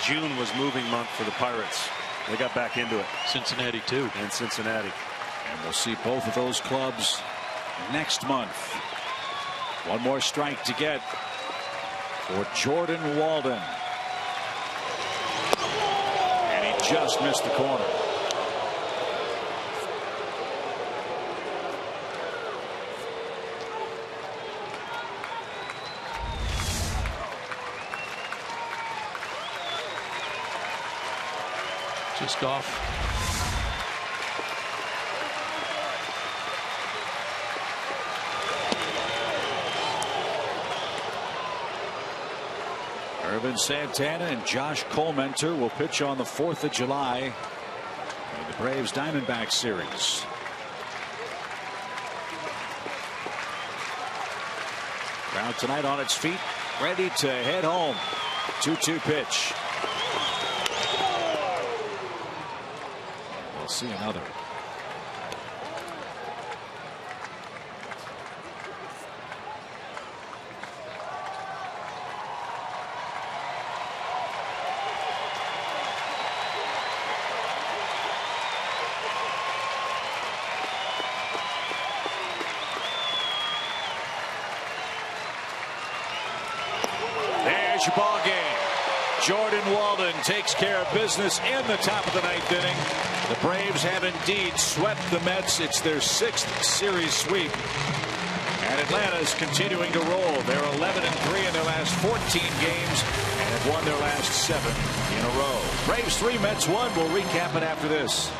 June was moving month for the Pirates. They got back into it. Cincinnati too. And Cincinnati. And we'll see both of those clubs next month. One more strike to get for Jordan Walden. And he just missed the corner. Just off. Irvin Santana and Josh Colmenter will pitch on the 4th of July in the Braves Diamondbacks series. Crowd tonight on its feet, ready to head home. 2-2 pitch. We'll see another. There's your ball game. Jordan Walden takes care of business in the top of the 9th inning. The Braves have indeed swept the Mets. It's their 6th series sweep. And Atlanta is continuing to roll. They're 11-3 in their last 14 games and have won their last 7 in a row. Braves 3, Mets 1. We'll recap it after this.